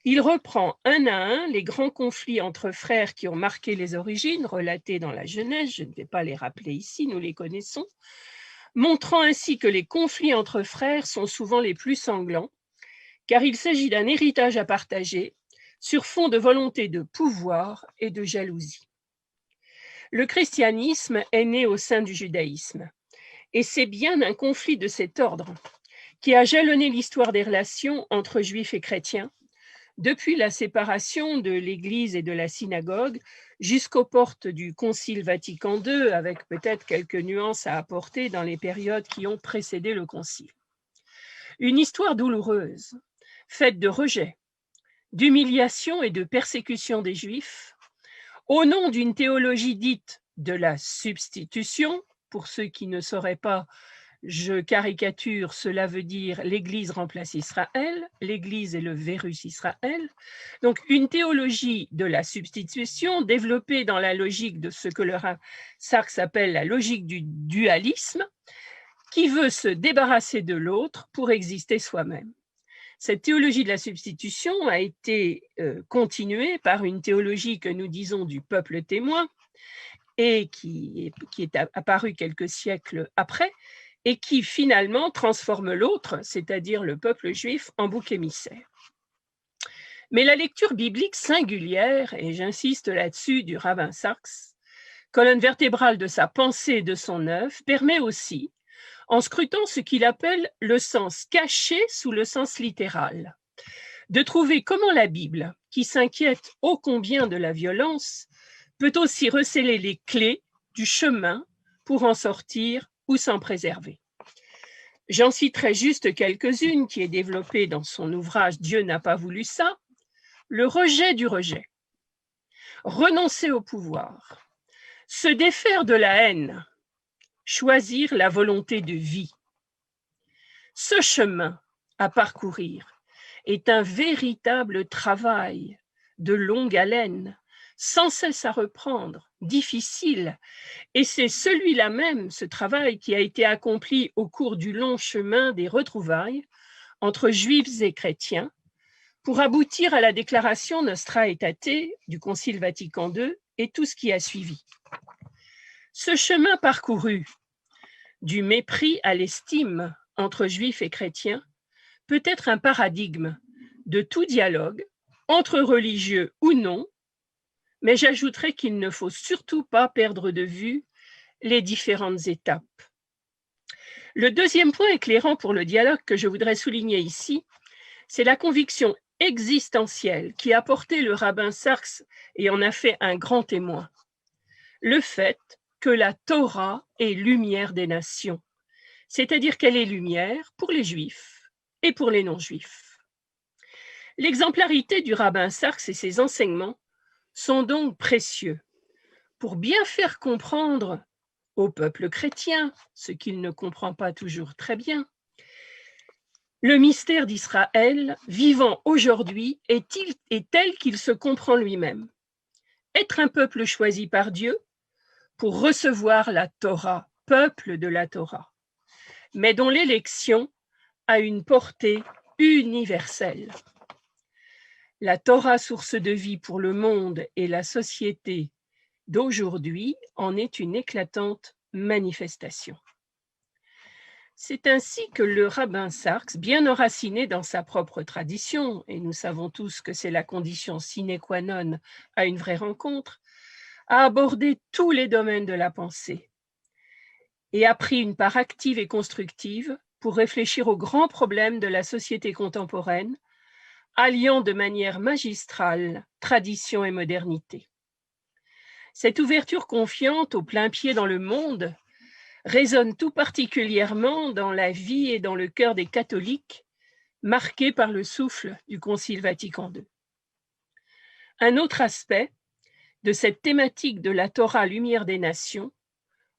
il reprend un à un les grands conflits entre frères qui ont marqué les origines, relatés dans la Genèse, je ne vais pas les rappeler ici, nous les connaissons, montrant ainsi que les conflits entre frères sont souvent les plus sanglants, car il s'agit d'un héritage à partager sur fond de volonté de pouvoir et de jalousie. Le christianisme est né au sein du judaïsme, et c'est bien un conflit de cet ordre qui a jalonné l'histoire des relations entre juifs et chrétiens, depuis la séparation de l'Église et de la synagogue jusqu'aux portes du Concile Vatican II, avec peut-être quelques nuances à apporter dans les périodes qui ont précédé le Concile. Une histoire douloureuse, faite de rejet, d'humiliation et de persécution des Juifs, au nom d'une théologie dite de la substitution. Pour ceux qui ne sauraient pas, je caricature, cela veut dire l'Église remplace Israël, l'Église est le Vérus Israël. Donc une théologie de la substitution développée dans la logique de ce que le Rav Sachs appelle la logique du dualisme, qui veut se débarrasser de l'autre pour exister soi-même. Cette théologie de la substitution a été continuée par une théologie que nous disons du peuple témoin et qui est apparue quelques siècles après et qui finalement transforme l'autre, c'est-à-dire le peuple juif, en bouc émissaire. Mais la lecture biblique singulière, et j'insiste là-dessus, du rabbin Sachs, colonne vertébrale de sa pensée et de son œuvre, permet aussi, en scrutant ce qu'il appelle le sens caché sous le sens littéral, de trouver comment la Bible, qui s'inquiète ô combien de la violence, peut aussi recéler les clés du chemin pour en sortir ou s'en préserver. J'en citerai juste quelques-unes qui est développée dans son ouvrage « Dieu n'a pas voulu ça », le rejet du rejet, renoncer au pouvoir, se défaire de la haine, choisir la volonté de vie. Ce chemin à parcourir est un véritable travail de longue haleine, sans cesse à reprendre, difficile, et c'est celui-là même, ce travail qui a été accompli au cours du long chemin des retrouvailles entre juifs et chrétiens, pour aboutir à la déclaration Nostra Aetate du Concile Vatican II et tout ce qui a suivi. Ce chemin parcouru, du mépris à l'estime entre juifs et chrétiens, peut être un paradigme de tout dialogue, entre religieux ou non, mais j'ajouterai qu'il ne faut surtout pas perdre de vue les différentes étapes. Le deuxième point éclairant pour le dialogue que je voudrais souligner ici, c'est la conviction existentielle qui a porté le rabbin Sachs et en a fait un grand témoin. Le fait que la Torah est lumière des nations, c'est-à-dire qu'elle est lumière pour les juifs et pour les non-juifs. L'exemplarité du rabbin Sachs et ses enseignements sont donc précieux pour bien faire comprendre au peuple chrétien, ce qu'il ne comprend pas toujours très bien, le mystère d'Israël vivant aujourd'hui est tel qu'il se comprend lui-même. Être un peuple choisi par Dieu pour recevoir la Torah, peuple de la Torah, mais dont l'élection a une portée universelle. La Torah, source de vie pour le monde et la société d'aujourd'hui, en est une éclatante manifestation. C'est ainsi que le rabbin Sachs, bien enraciné dans sa propre tradition, et nous savons tous que c'est la condition sine qua non à une vraie rencontre, a abordé tous les domaines de la pensée et a pris une part active et constructive pour réfléchir aux grands problèmes de la société contemporaine, alliant de manière magistrale tradition et modernité. Cette ouverture confiante au plein pied dans le monde résonne tout particulièrement dans la vie et dans le cœur des catholiques, marqués par le souffle du Concile Vatican II. Un autre aspect de cette thématique de la Torah, lumière des nations,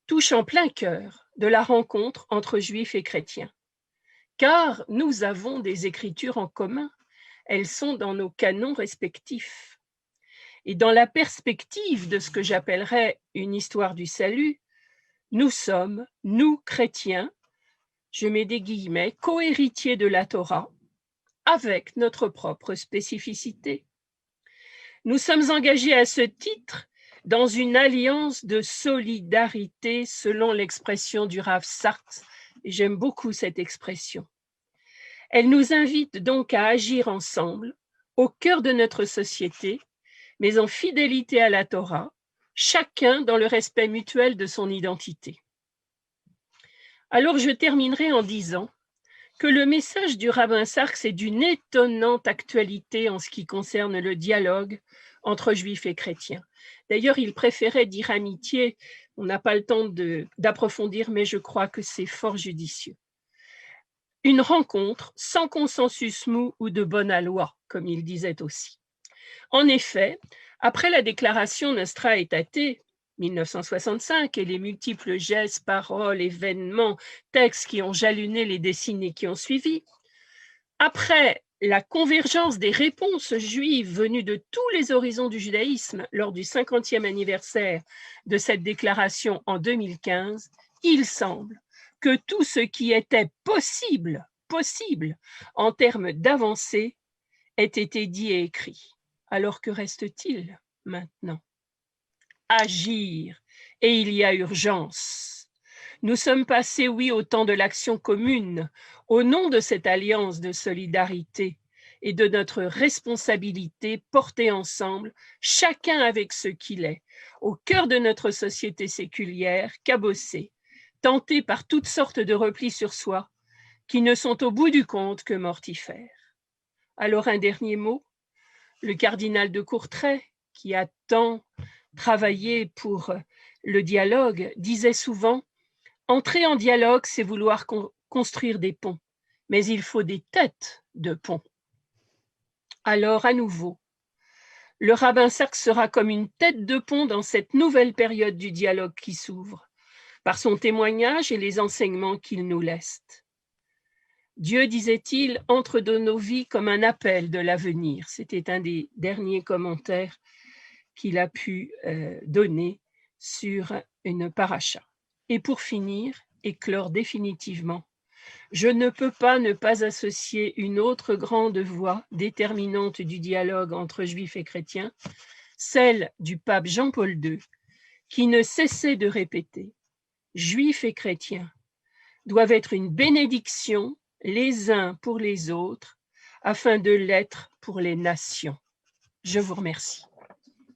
touche en plein cœur de la rencontre entre juifs et chrétiens. Car nous avons des écritures en commun, elles sont dans nos canons respectifs. Et dans la perspective de ce que j'appellerais une histoire du salut, nous sommes, nous chrétiens, je mets des guillemets, co-héritiers de la Torah, avec notre propre spécificité. Nous sommes engagés à ce titre dans une alliance de solidarité selon l'expression du Rav Sachs, et j'aime beaucoup cette expression. Elle nous invite donc à agir ensemble, au cœur de notre société, mais en fidélité à la Torah, chacun dans le respect mutuel de son identité. Alors je terminerai en disant que le message du rabbin Sachs est d'une étonnante actualité en ce qui concerne le dialogue entre juifs et chrétiens. D'ailleurs, il préférait dire amitié, on n'a pas le temps d'approfondir, mais je crois que c'est fort judicieux. Une rencontre sans consensus mou ou de bonne aloi, comme il disait aussi. En effet, après la déclaration Nostra Aetate, 1965 et les multiples gestes, paroles, événements, textes qui ont jalonné les décennies qui ont suivi. Après la convergence des réponses juives venues de tous les horizons du judaïsme lors du 50e anniversaire de cette déclaration en 2015, il semble que tout ce qui était possible en termes d'avancée ait été dit et écrit. Alors que reste-t-il maintenant? Agir, et il y a urgence. Nous sommes passés, oui, au temps de l'action commune, au nom de cette alliance de solidarité et de notre responsabilité portée ensemble, chacun avec ce qu'il est, au cœur de notre société séculière, cabossée, tentée par toutes sortes de replis sur soi, qui ne sont au bout du compte que mortifères. Alors un dernier mot, le cardinal de Courtrai, qui a tant travaillé pour le dialogue, disait souvent « Entrer en dialogue, c'est vouloir construire des ponts, mais il faut des têtes de ponts. » Alors, à nouveau, le rabbin Sacks sera comme une tête de pont dans cette nouvelle période du dialogue qui s'ouvre, par son témoignage et les enseignements qu'il nous laisse. Dieu, disait-il, entre dans nos vies comme un appel de l'avenir. C'était un des derniers commentaires qu'il a pu donner sur une paracha. Et pour finir et clore définitivement, je ne peux pas ne pas associer une autre grande voix déterminante du dialogue entre juifs et chrétiens, celle du pape Jean-Paul II, qui ne cessait de répéter « Juifs et chrétiens doivent être une bénédiction les uns pour les autres, afin de l'être pour les nations. » Je vous remercie.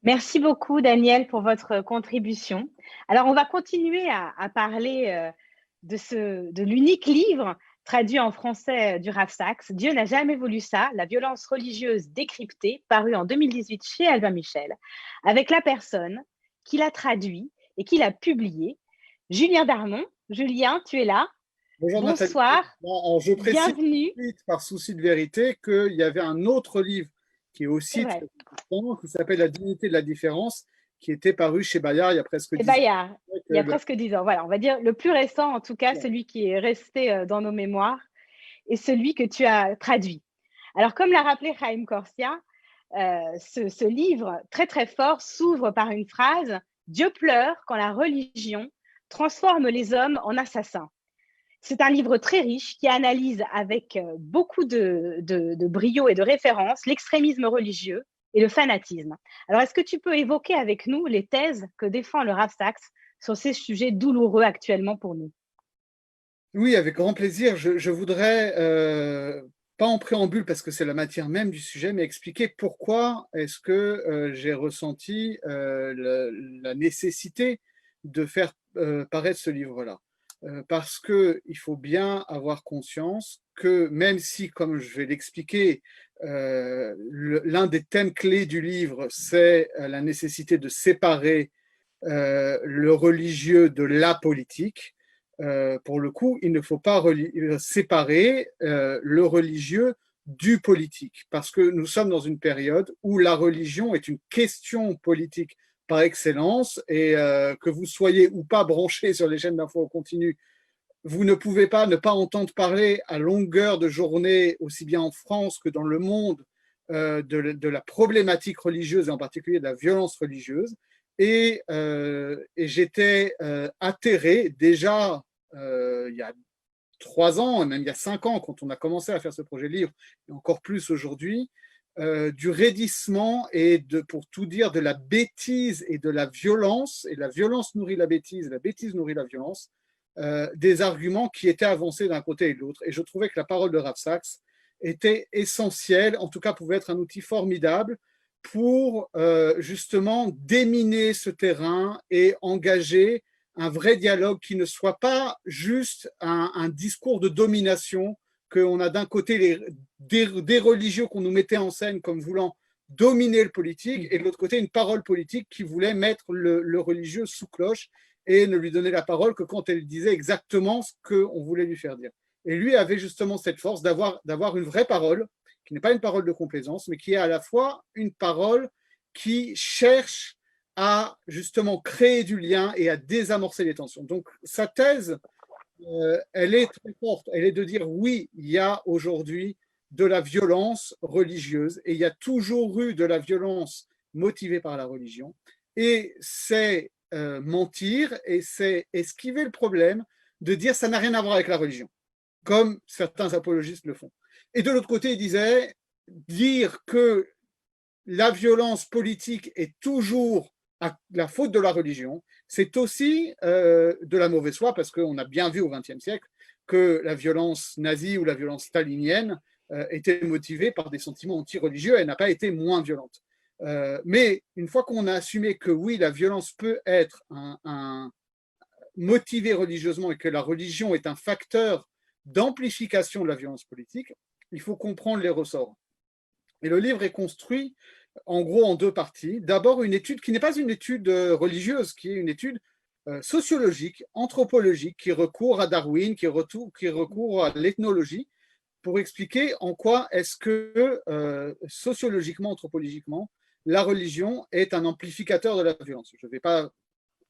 Merci beaucoup, Daniel, pour votre contribution. Alors, on va continuer à parler de l'unique livre traduit en français du Rav Sacks, Dieu n'a jamais voulu ça, la violence religieuse décryptée, paru en 2018 chez Albin Michel, avec la personne qui l'a traduit et qui l'a publié, Julien Darmon. Julien, tu es là? Bonjour, bonsoir, Nathalie. Alors, je précise bienvenue. Par souci de vérité qu'il y avait un autre livre qui est aussi très important, qui s'appelle La dignité de la différence, qui était paru chez Bayard il y a presque 10 ans. Bayard, il y a presque 10 ans. Voilà, on va dire le plus récent, en tout cas, celui qui est resté dans nos mémoires et celui que tu as traduit. Alors, comme l'a rappelé Chaim Corsia, ce livre très très fort s'ouvre par une phrase « Dieu pleure quand la religion transforme les hommes en assassins ». C'est un livre très riche qui analyse avec beaucoup de brio et de référence l'extrémisme religieux et le fanatisme. Alors, est-ce que tu peux évoquer avec nous les thèses que défend le Rav Sacks sur ces sujets douloureux actuellement pour nous? Oui, avec grand plaisir. Je voudrais, pas en préambule parce que c'est la matière même du sujet, mais expliquer pourquoi est-ce que j'ai ressenti la nécessité de faire paraître ce livre-là. Parce qu'il faut bien avoir conscience que même si, comme je vais l'expliquer, l'un des thèmes clés du livre, c'est la nécessité de séparer le religieux de la politique, pour le coup, il ne faut pas séparer le religieux du politique, parce que nous sommes dans une période où la religion est une question politique par excellence, et que vous soyez ou pas branché sur les chaînes d'infos en continu, vous ne pouvez pas ne pas entendre parler à longueur de journée, aussi bien en France que dans le monde, de la problématique religieuse, et en particulier de la violence religieuse. Et j'étais atterré déjà il y a 3 ans, même il y a 5 ans, quand on a commencé à faire ce projet de livre, et encore plus aujourd'hui, du raidissement et pour tout dire, de la bêtise et de la violence, et la violence nourrit la bêtise nourrit la violence, des arguments qui étaient avancés d'un côté et de l'autre. Et je trouvais que la parole de Rav Sacks était essentielle, en tout cas pouvait être un outil formidable pour justement déminer ce terrain et engager un vrai dialogue qui ne soit pas juste un discours de domination, qu'on a d'un côté des religieux qu'on nous mettait en scène comme voulant dominer le politique, et de l'autre côté une parole politique qui voulait mettre le religieux sous cloche et ne lui donner la parole que quand elle disait exactement ce qu'on voulait lui faire dire. Et lui avait justement cette force d'avoir une vraie parole, qui n'est pas une parole de complaisance, mais qui est à la fois une parole qui cherche à justement créer du lien et à désamorcer les tensions. Donc sa thèse, elle est très forte. Elle est de dire oui, il y a aujourd'hui de la violence religieuse et il y a toujours eu de la violence motivée par la religion. Et c'est mentir et c'est esquiver le problème de dire ça n'a rien à voir avec la religion, comme certains apologistes le font. Et de l'autre côté, il disait dire que la violence politique est toujours la faute de la religion, c'est aussi de la mauvaise foi, parce qu'on a bien vu au XXe siècle que la violence nazie ou la violence stalinienne était motivée par des sentiments anti-religieux, elle n'a pas été moins violente. Mais une fois qu'on a assumé que oui, la violence peut être motivée religieusement et que la religion est un facteur d'amplification de la violence politique, il faut comprendre les ressorts. Et le livre est construit en gros en deux parties. D'abord, une étude qui n'est pas une étude religieuse, qui est une étude sociologique, anthropologique, qui recourt à Darwin, qui recourt à l'ethnologie, pour expliquer en quoi est-ce que sociologiquement, anthropologiquement, la religion est un amplificateur de la violence. Je ne vais pas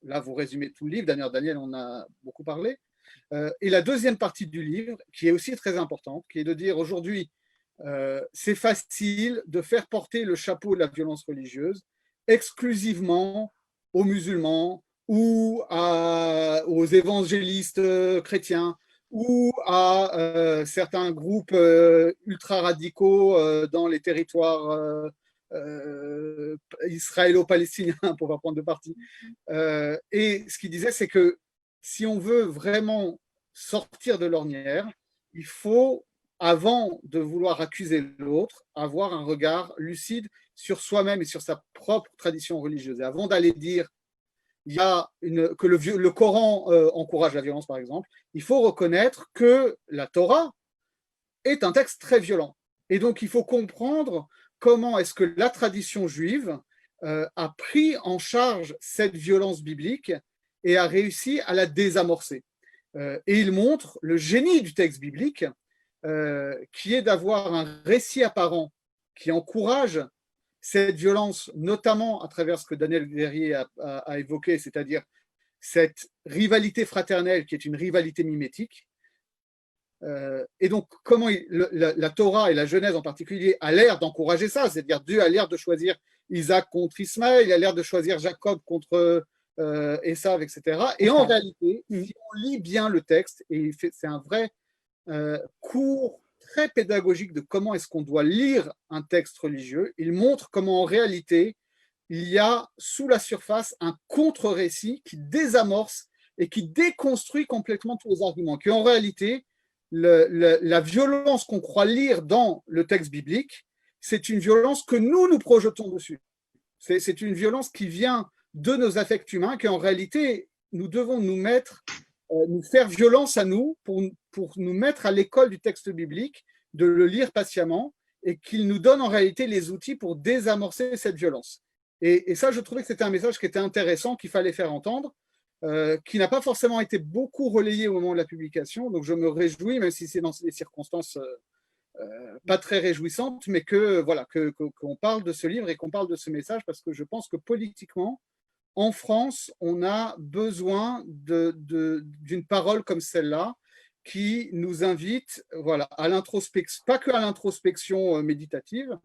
là vous résumer tout le livre, d'ailleurs Daniel en a beaucoup parlé. Et la deuxième partie du livre, qui est aussi très importante, qui est de dire aujourd'hui, c'est facile de faire porter le chapeau de la violence religieuse exclusivement aux musulmans ou aux évangélistes chrétiens ou à certains groupes ultra-radicaux dans les territoires israélo-palestiniens, pour pas prendre de parti. Et ce qu'il disait, c'est que si on veut vraiment sortir de l'ornière, il faut, avant de vouloir accuser l'autre, avoir un regard lucide sur soi-même et sur sa propre tradition religieuse. Et avant d'aller dire que le Coran encourage la violence, par exemple, il faut reconnaître que la Torah est un texte très violent. Et donc, il faut comprendre comment est-ce que la tradition juive a pris en charge cette violence biblique et a réussi à la désamorcer. Et il montre le génie du texte biblique, qui est d'avoir un récit apparent qui encourage cette violence, notamment à travers ce que Daniel Verrier a évoqué, c'est-à-dire cette rivalité fraternelle qui est une rivalité mimétique. Et donc, comment la Torah et la Genèse en particulier a l'air d'encourager ça, c'est-à-dire Dieu a l'air de choisir Isaac contre Ismaël, il a l'air de choisir Jacob contre Ésav, etc. Et en réalité, si on lit bien le texte, et c'est un vrai cours très pédagogique de comment est-ce qu'on doit lire un texte religieux, il montre comment en réalité, il y a sous la surface un contre-récit qui désamorce et qui déconstruit complètement tous les arguments, qui en réalité, la violence qu'on croit lire dans le texte biblique, c'est une violence que nous projetons dessus. C'est une violence qui vient de nos affects humains, qu'en réalité, nous devons nous faire violence à nous pour nous mettre à l'école du texte biblique, de le lire patiemment et qu'il nous donne en réalité les outils pour désamorcer cette violence. Et ça, je trouvais que c'était un message qui était intéressant, qu'il fallait faire entendre, qui n'a pas forcément été beaucoup relayé au moment de la publication. Donc je me réjouis, même si c'est dans des circonstances pas très réjouissantes, mais qu'on parle de ce livre et qu'on parle de ce message, parce que je pense que politiquement, en France, on a besoin d'une parole comme celle-là qui nous invite à l'introspection, pas que à l'introspection méditative,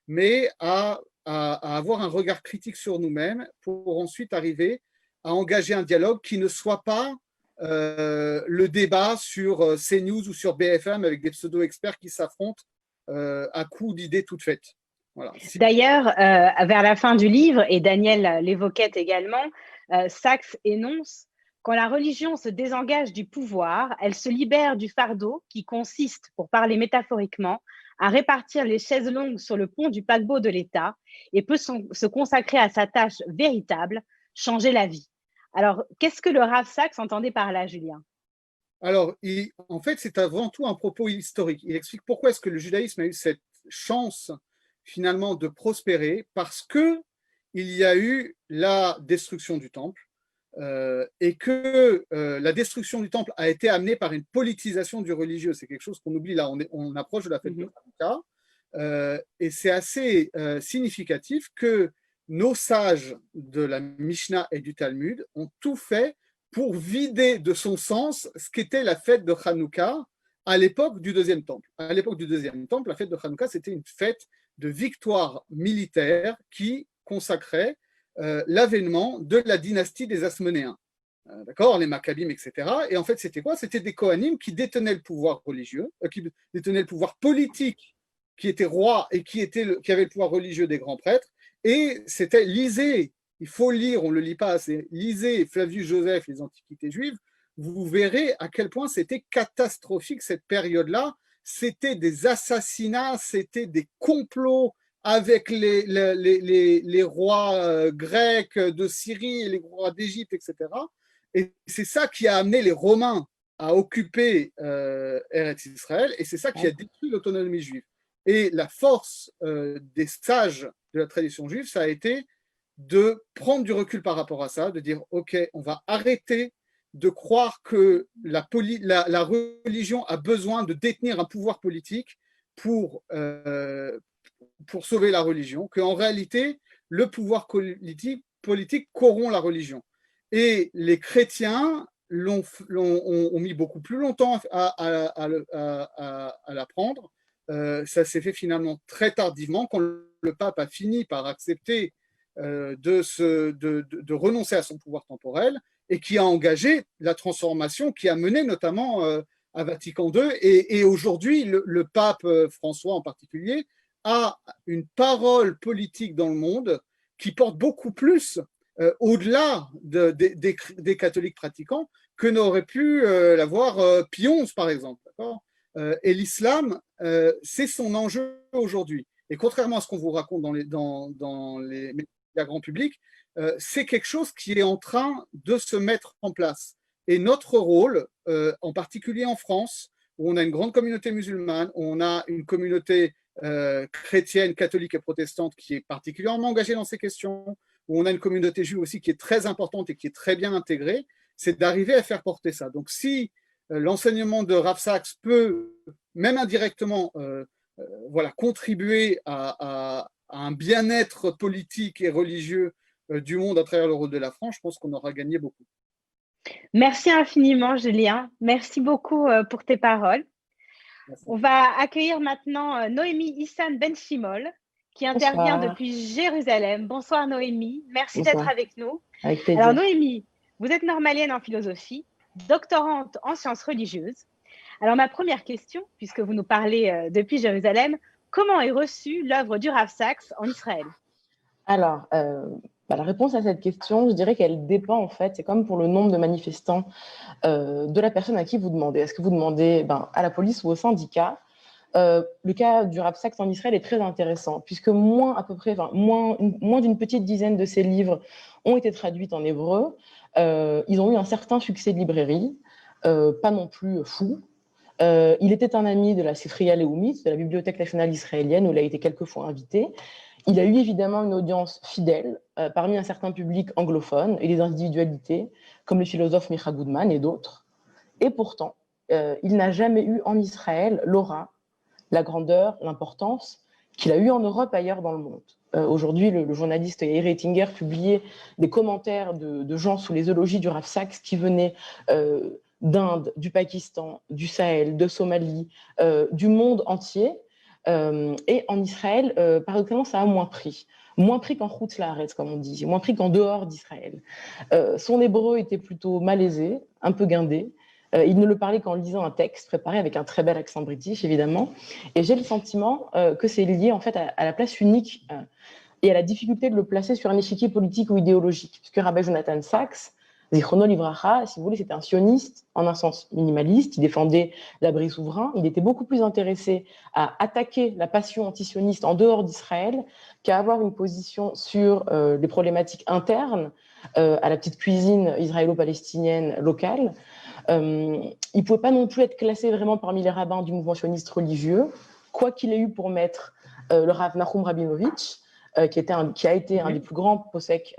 mais à avoir un regard critique sur nous-mêmes pour ensuite arriver à engager un dialogue qui ne soit pas le débat sur CNews ou sur BFM avec des pseudo-experts qui s'affrontent à coups d'idées toutes faites. Voilà. D'ailleurs, vers la fin du livre, et Daniel l'évoquait également, Sachs énonce: quand la religion se désengage du pouvoir, elle se libère du fardeau qui consiste, pour parler métaphoriquement, à répartir les chaises longues sur le pont du paquebot de l'État et peut se consacrer à sa tâche véritable, changer la vie. Alors, qu'est-ce que le Rav Sachs entendait par là, Julien? Alors, en fait, c'est avant tout un propos historique. Il explique pourquoi est-ce que le judaïsme a eu cette chance finalement de prospérer, parce qu'il y a eu la destruction du temple et que la destruction du temple a été amenée par une politisation du religieux. C'est quelque chose qu'on oublie là, on approche de la fête de Hanouka, et c'est assez significatif que nos sages de la Mishnah et du Talmud ont tout fait pour vider de son sens ce qu'était la fête de Hanouka à l'époque du Deuxième Temple. À l'époque du Deuxième Temple, la fête de Hanouka, c'était une fête de victoire militaire qui consacrait l'avènement de la dynastie des Asmonéens. D'accord, les Maccabim, etc. Et en fait, c'était quoi? C'était des Kohanim qui détenaient le pouvoir religieux, qui détenaient le pouvoir politique, qui étaient rois et qui avaient le pouvoir religieux des grands prêtres. Et c'était, lisez, il faut lire, on ne le lit pas assez, lisez Flavius Joseph, les Antiquités juives, vous verrez à quel point c'était catastrophique cette période-là. C'était des assassinats, c'était des complots avec les rois grecs de Syrie, les rois d'Égypte, etc. Et c'est ça qui a amené les Romains à occuper Eretz Israël, et c'est ça qui a détruit l'autonomie juive. Et la force des sages de la tradition juive, ça a été de prendre du recul par rapport à ça, de dire, OK, on va arrêter de croire que la religion a besoin de détenir un pouvoir politique pour sauver la religion, qu'en réalité, le pouvoir politique corrompt la religion. Et les chrétiens ont mis beaucoup plus longtemps à l'apprendre. Ça s'est fait finalement très tardivement, quand le pape a fini par accepter de renoncer à son pouvoir temporel, et qui a engagé la transformation qui a mené notamment à Vatican II. Et aujourd'hui, le pape François en particulier a une parole politique dans le monde qui porte beaucoup plus au-delà des catholiques pratiquants que n'aurait pu l'avoir Pie XI, par exemple. Et l'islam, c'est son enjeu aujourd'hui. Et contrairement à ce qu'on vous raconte dans les médias grand public, c'est quelque chose qui est en train de se mettre en place. Et notre rôle, en particulier en France, où on a une grande communauté musulmane, où on a une communauté chrétienne, catholique et protestante qui est particulièrement engagée dans ces questions, où on a une communauté juive aussi qui est très importante et qui est très bien intégrée, c'est d'arriver à faire porter ça. Donc si l'enseignement de Rav Sachs peut, même indirectement, contribuer à un bien-être politique et religieux du monde à travers le rôle de la France, je pense qu'on aura gagné beaucoup. Merci infiniment, Julien. Merci beaucoup pour tes paroles. Merci. On va accueillir maintenant Noémie Issan Ben-Shimol, qui intervient depuis Jérusalem. Bonsoir Noémie, merci d'être avec nous. Avec plaisir. Alors Noémie, vous êtes normalienne en philosophie, doctorante en sciences religieuses. Alors ma première question, puisque vous nous parlez depuis Jérusalem, comment est reçue l'œuvre du Rav Sachs en Israël? Alors, la réponse à cette question, je dirais qu'elle dépend en fait, c'est comme pour le nombre de manifestants de la personne à qui vous demandez. Est-ce que vous demandez à la police ou au syndicat? Le cas du Rav Sachs en Israël est très intéressant, puisque moins d'une petite dizaine de ses livres ont été traduits en hébreu. Ils ont eu un certain succès de librairie, pas non plus fou. Il était un ami de la Sifriya Leumit, de la Bibliothèque nationale israélienne, où il a été quelques fois invité. Il a eu évidemment une audience fidèle parmi un certain public anglophone et des individualités comme le philosophe Micha Goodman et d'autres. Et pourtant, il n'a jamais eu en Israël l'aura, la grandeur, l'importance qu'il a eu en Europe et ailleurs dans le monde. Aujourd'hui, le journaliste Yair Ettinger publiait des commentaires de gens sous les élogies du Rav Sachs qui venaient d'Inde, du Pakistan, du Sahel, de Somalie, du monde entier. Et en Israël, paradoxalement, ça a moins pris qu'en Chutz La'aretz, comme on dit, moins pris qu'en dehors d'Israël. Son hébreu était plutôt malaisé, un peu guindé. Il ne le parlait qu'en lisant un texte préparé avec un très bel accent british, évidemment. Et j'ai le sentiment que c'est lié en fait à la place unique et à la difficulté de le placer sur un échiquier politique ou idéologique. Puisque Rabbi Jonathan Sachs, Zichrono Livracha, si vous voulez, c'était un sioniste en un sens minimaliste. Il défendait l'abri souverain. Il était beaucoup plus intéressé à attaquer la passion antisioniste en dehors d'Israël qu'à avoir une position sur les problématiques internes à la petite cuisine israélo-palestinienne locale. Il ne pouvait pas non plus être classé vraiment parmi les rabbins du mouvement sioniste religieux, quoi qu'il ait eu pour maître le Rav Nahum Rabinovitch, qui a été un des plus grands posek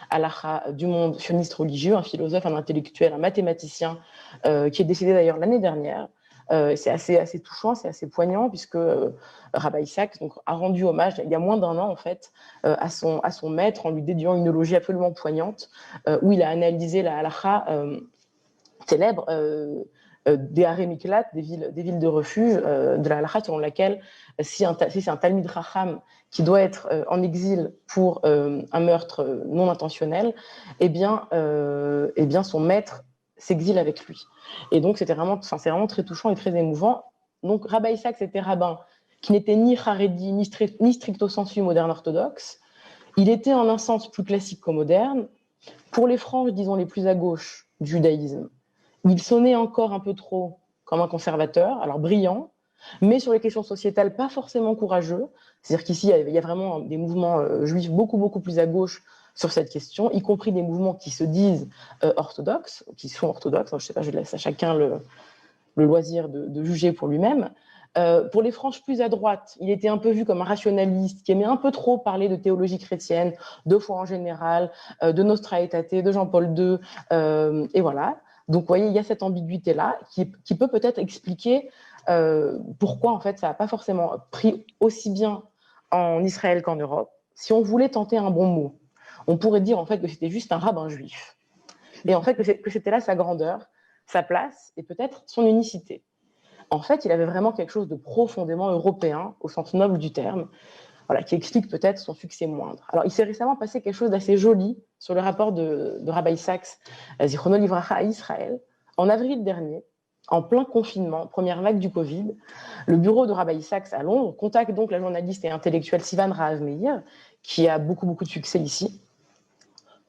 halakha du monde sioniste religieux, un philosophe, un intellectuel, un mathématicien, qui est décédé d'ailleurs l'année dernière, C'est assez touchant, c'est assez poignant, puisque Rabbi Isaac donc, a rendu hommage, il y a moins d'1 an, en fait, à son maître, en lui dédiant une élogie absolument poignante, où il a analysé la halakha célèbre des haré miklat, des villes de refuge, de la halakha selon laquelle si c'est un Talmid Racham qui doit être en exil pour un meurtre non intentionnel, eh bien son maître s'exile avec lui. Et donc c'est vraiment très touchant et très émouvant. Donc Rabbi Isaac, c'était rabbin qui n'était ni haredi ni stricto sensu moderne orthodoxe. Il était en un sens plus classique qu'au moderne. Pour les franges, disons les plus à gauche du judaïsme, il sonnait encore un peu trop comme un conservateur, alors brillant, mais sur les questions sociétales, pas forcément courageux. C'est-à-dire qu'ici, il y a vraiment des mouvements juifs beaucoup plus à gauche sur cette question, y compris des mouvements qui se disent orthodoxes, qui sont orthodoxes. Je ne sais pas, je laisse à chacun le loisir de juger pour lui-même. Pour les franges plus à droite, il était un peu vu comme un rationaliste qui aimait un peu trop parler de théologie chrétienne, de foi en général, de Nostra Aetate, de Jean-Paul II, et voilà. Donc, vous voyez, il y a cette ambiguïté-là qui peut peut-être expliquer pourquoi, en fait, ça n'a pas forcément pris aussi bien en Israël qu'en Europe. Si on voulait tenter un bon mot, on pourrait dire, en fait, que c'était juste un rabbin juif. Et en fait, que c'était là sa grandeur, sa place et peut-être son unicité. En fait, il avait vraiment quelque chose de profondément européen, au sens noble du terme, voilà, qui explique peut-être son succès moindre. Alors, il s'est récemment passé quelque chose d'assez joli sur le rapport de Rabbi Sachs, Zichrono Livracha, à Israël. En avril dernier, en plein confinement, première vague du Covid, le bureau de Rabbi Sachs à Londres contacte donc la journaliste et intellectuelle Sivan Rahav Meir, qui a beaucoup de succès ici,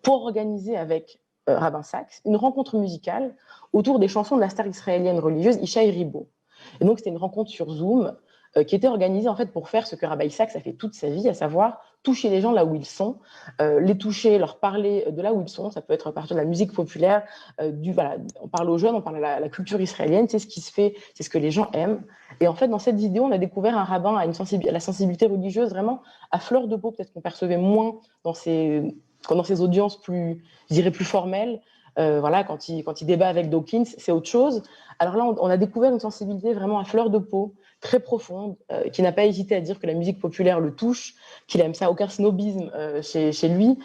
pour organiser avec Rabbi Sachs une rencontre musicale autour des chansons de la star israélienne religieuse Ishaï Ribo. Et donc, c'était une rencontre sur Zoom qui était organisée en fait pour faire ce que Rabbi Sachs a fait toute sa vie, à savoir toucher les gens là où ils sont, les toucher, leur parler de là où ils sont. Ça peut être à partir de la musique populaire, voilà, on parle aux jeunes, on parle à la culture israélienne, c'est ce qui se fait, c'est ce que les gens aiment. Et en fait, dans cette vidéo, on a découvert un rabbin à la sensibilité religieuse vraiment à fleur de peau, peut-être qu'on percevait moins dans ces audiences plus, je dirais, plus formelles. Voilà, quand il débat avec Dawkins, c'est autre chose. Alors là, on a découvert une sensibilité vraiment à fleur de peau, très profonde, qui n'a pas hésité à dire que la musique populaire le touche, qu'il aime ça, aucun snobisme chez lui,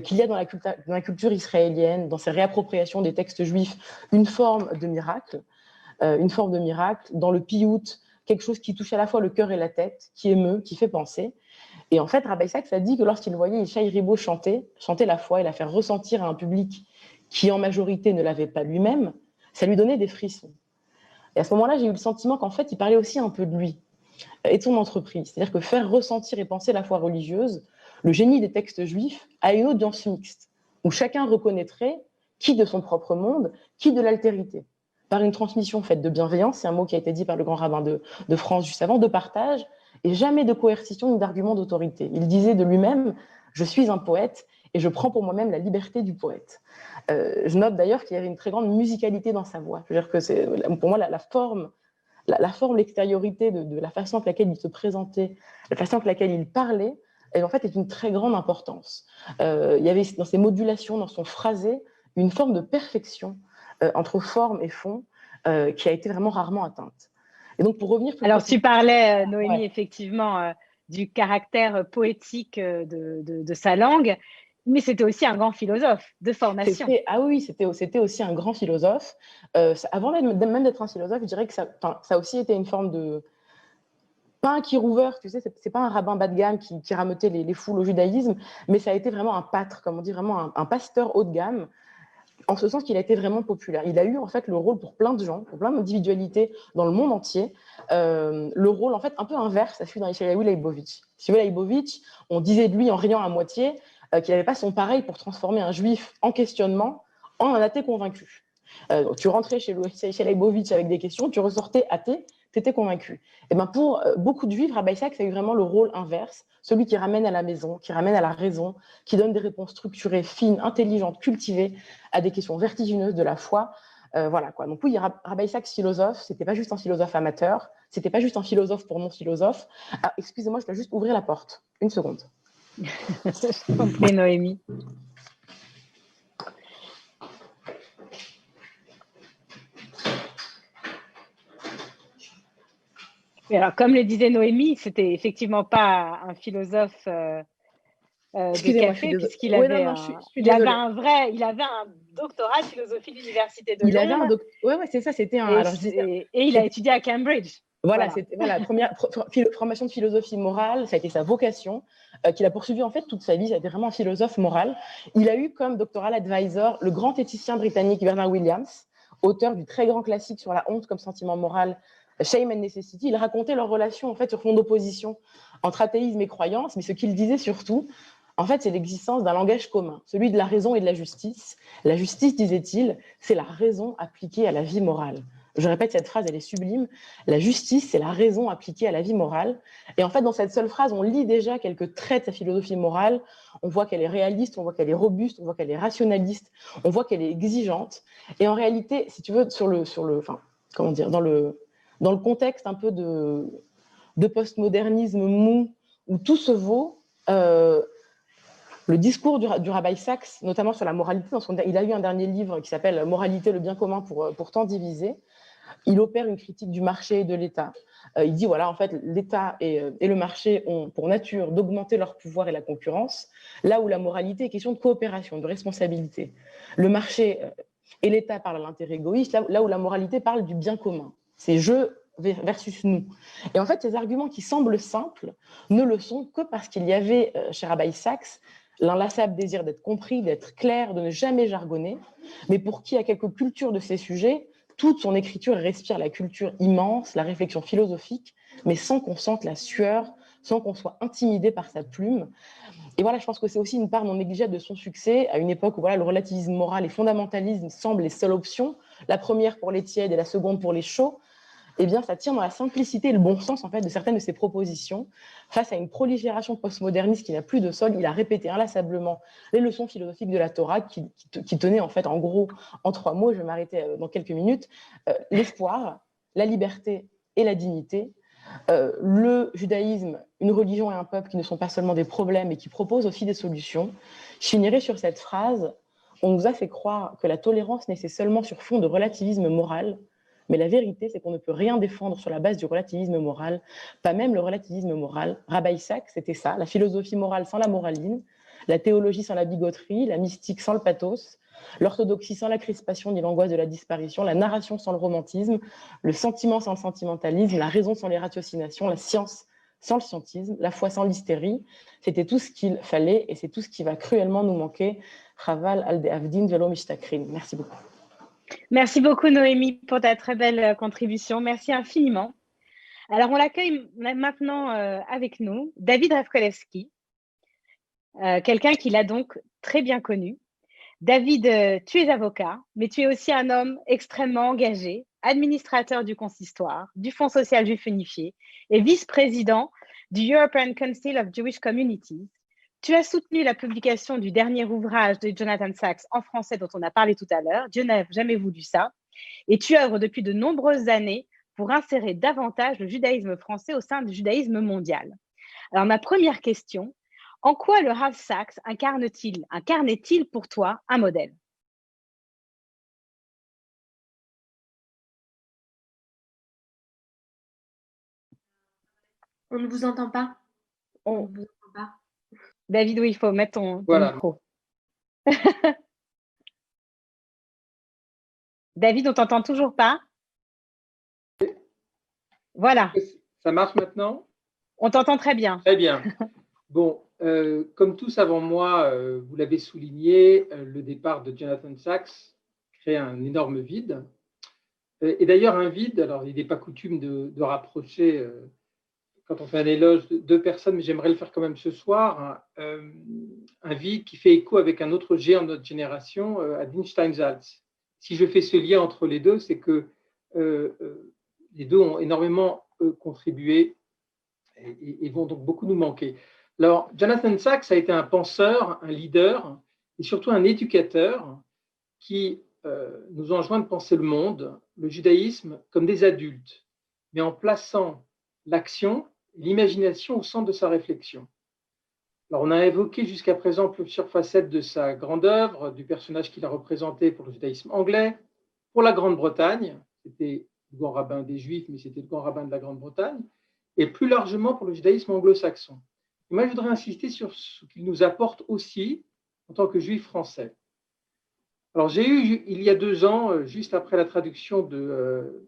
qu'il y a dans la culture israélienne, dans ses réappropriations des textes juifs, une forme de miracle, dans le piout, quelque chose qui touche à la fois le cœur et la tête, qui émeut, qui fait penser. Et en fait, Rabbi Sachs a dit que lorsqu'il voyait Ishaï Ribo chanter la foi et la faire ressentir à un public qui en majorité ne l'avait pas lui-même, ça lui donnait des frissons. Et à ce moment-là, j'ai eu le sentiment qu'en fait, il parlait aussi un peu de lui et de son entreprise. C'est-à-dire que faire ressentir et penser la foi religieuse, le génie des textes juifs, à une audience mixte, où chacun reconnaîtrait qui de son propre monde, qui de l'altérité, par une transmission faite de bienveillance, c'est un mot qui a été dit par le grand rabbin de France juste avant, de partage, et jamais de coercition ni d'argument d'autorité. Il disait de lui-même « Je suis un poète et je prends pour moi-même la liberté du poète ». Je note d'ailleurs qu'il y avait une très grande musicalité dans sa voix. Je veux dire que c'est, pour moi, la forme, l'extériorité de la façon avec laquelle il se présentait, la façon avec laquelle il parlait, et en fait, est une très grande importance. Il y avait dans ses modulations, dans son phrasé, une forme de perfection entre forme et fond qui a été vraiment rarement atteinte. Et donc, pour revenir... Alors, tu parlais, Noémie, effectivement, du caractère poétique de sa langue, mais c'était aussi un grand philosophe de formation. C'était aussi un grand philosophe. Avant même d'être un philosophe, je dirais que ça a aussi été une forme de... Pas un kirouver, tu sais, c'est pas un rabbin bas de gamme qui rameutait les foules au judaïsme, mais ça a été vraiment un pâtre, comme on dit, vraiment un pasteur haut de gamme, en ce sens qu'il a été vraiment populaire. Il a eu en fait le rôle pour plein de gens, pour plein d'individualités dans le monde entier, le rôle en fait un peu inverse à celui d'un Yeshayahu Leibovitch. Si vous voulez, Leibovitch, on disait de lui en riant à moitié qu'il n'avait pas son pareil pour transformer un juif en questionnement en un athée convaincu. Tu rentrais chez Leibovitch avec des questions, tu ressortais athée, tu étais convaincu. Et ben pour beaucoup de juifs, Rabbi Sachs a eu vraiment le rôle inverse, celui qui ramène à la maison, qui ramène à la raison, qui donne des réponses structurées, fines, intelligentes, cultivées à des questions vertigineuses de la foi. Voilà quoi. Donc oui, Rabbi Sachs, philosophe, c'était pas juste un philosophe amateur, c'était pas juste un philosophe pour non-philosophe. Ah, excusez-moi, je dois juste ouvrir la porte. Une seconde. Je t'en prie, Noémie. Et alors, comme le disait Noémie, c'était effectivement pas un philosophe de Excusez-moi, je suis café, désolée. puisqu'il Oui, non, avait non, je suis il avait désolée. il avait un doctorat de philosophie de l'Université de Il avait un Londres doctorat. Ouais, ouais, c'est ça, c'était un. et, Alors, je disais, et il a c'était. étudié à Cambridge. Voilà, Voilà. c'était voilà, première formation de philosophie morale, ça a été sa vocation, qu'il a poursuivi en fait toute sa vie, ça a été vraiment un philosophe moral. Il a eu comme doctoral advisor le grand éthicien britannique Bernard Williams, auteur du très grand classique sur la honte comme sentiment moral, Shame and Necessity. Il racontait leur relation en fait sur fond d'opposition entre athéisme et croyance, mais ce qu'il disait surtout, en fait, c'est l'existence d'un langage commun, celui de la raison et de la justice. La justice, disait-il, c'est la raison appliquée à la vie morale. Je répète, cette phrase, elle est sublime. La justice, c'est la raison appliquée à la vie morale. Et en fait, dans cette seule phrase, on lit déjà quelques traits de sa philosophie morale. On voit qu'elle est réaliste, on voit qu'elle est robuste, on voit qu'elle est rationaliste, on voit qu'elle est exigeante. Et en réalité, si tu veux, enfin, comment dire, dans le contexte un peu de postmodernisme mou, où tout se vaut, le discours du Rabbi Sachs, notamment sur la moralité, il a eu un dernier livre qui s'appelle « Moralité, le bien commun pour tant diviser ». Il opère une critique du marché et de l'État. Il dit, voilà, en fait, l'État et le marché ont pour nature d'augmenter leur pouvoir et la concurrence, là où la moralité est question de coopération, de responsabilité. Le marché et l'État parlent à l'intérêt égoïste, là où la moralité parle du bien commun. C'est je versus nous. Et en fait, ces arguments qui semblent simples ne le sont que parce qu'il y avait, chez Rabbi Sachs, l'inlassable désir d'être compris, d'être clair, de ne jamais jargonner, mais pour qui a quelques cultures de ces sujets, toute son écriture respire la culture immense, la réflexion philosophique, mais sans qu'on sente la sueur, sans qu'on soit intimidé par sa plume. Et voilà, je pense que c'est aussi une part non négligeable de son succès, à une époque où voilà, le relativisme moral et le fondamentalisme semblent les seules options, la première pour les tièdes et la seconde pour les chauds. Eh bien, ça tient dans la simplicité et le bon sens en fait, de certaines de ses propositions. Face à une prolifération postmoderniste qui n'a plus de sol, il a répété inlassablement les leçons philosophiques de la Torah qui tenaient en fait, en gros, en 3 mots, je vais m'arrêter dans quelques minutes, l'espoir, la liberté et la dignité. Le judaïsme, une religion et un peuple qui ne sont pas seulement des problèmes et qui proposent aussi des solutions. Je finirai sur cette phrase. On nous a fait croire que la tolérance naissait seulement sur fond de relativisme moral. Mais la vérité, c'est qu'on ne peut rien défendre sur la base du relativisme moral, pas même le relativisme moral. Rabbi Sachs, c'était ça, la philosophie morale sans la moraline, la théologie sans la bigoterie, la mystique sans le pathos, l'orthodoxie sans la crispation ni l'angoisse de la disparition, la narration sans le romantisme, le sentiment sans le sentimentalisme, la raison sans les ratiocinations, la science sans le scientisme, la foi sans l'hystérie. C'était tout ce qu'il fallait et c'est tout ce qui va cruellement nous manquer. Chaval al-Deavdin velo mishtakrin. Merci beaucoup. Merci beaucoup, Noémie, pour ta très belle contribution. Merci infiniment. Alors, on l'accueille maintenant avec nous, David Revkolevski, quelqu'un qu'il a donc très bien connu. David, tu es avocat, mais tu es aussi un homme extrêmement engagé, administrateur du consistoire, du Fonds social juif unifié et vice-président du European Council of Jewish Communities. Tu as soutenu la publication du dernier ouvrage de Jonathan Sachs en français dont on a parlé tout à l'heure, Dieu n'a jamais voulu ça, et tu œuvres depuis de nombreuses années pour insérer davantage le judaïsme français au sein du judaïsme mondial. Alors ma première question, en quoi le Rav Sachs incarnait-il pour toi un modèle? On ne vous entend pas. On ne vous entend pas. David, oui, il faut mettre ton micro. David, on t'entend toujours pas? Voilà. Ça marche maintenant? On t'entend très bien. Très bien. Bon, comme tous avant moi, vous l'avez souligné, le départ de Jonathan Sachs crée un énorme vide. Et d'ailleurs, un vide, alors il n'est pas coutume de rapprocher, quand on fait un éloge, de 2 personnes, mais j'aimerais le faire quand même ce soir, un vide qui fait écho avec un autre géant de notre génération, Adin Steinsaltz. Si je fais ce lien entre les deux, c'est que les deux ont énormément contribué et vont donc beaucoup nous manquer. Alors, Jonathan Sachs a été un penseur, un leader et surtout un éducateur qui nous enjoint de penser le monde, le judaïsme, comme des adultes, mais en plaçant l'action et l'imagination au centre de sa réflexion. Alors, on a évoqué jusqu'à présent plusieurs facettes de sa grande œuvre, du personnage qu'il a représenté pour le judaïsme anglais, pour la Grande-Bretagne, c'était le grand rabbin des Juifs, mais c'était le grand rabbin de la Grande-Bretagne, et plus largement pour le judaïsme anglo-saxon. Et moi, je voudrais insister sur ce qu'il nous apporte aussi en tant que juif français. Alors, j'ai eu, il y a 2 ans, juste après la traduction de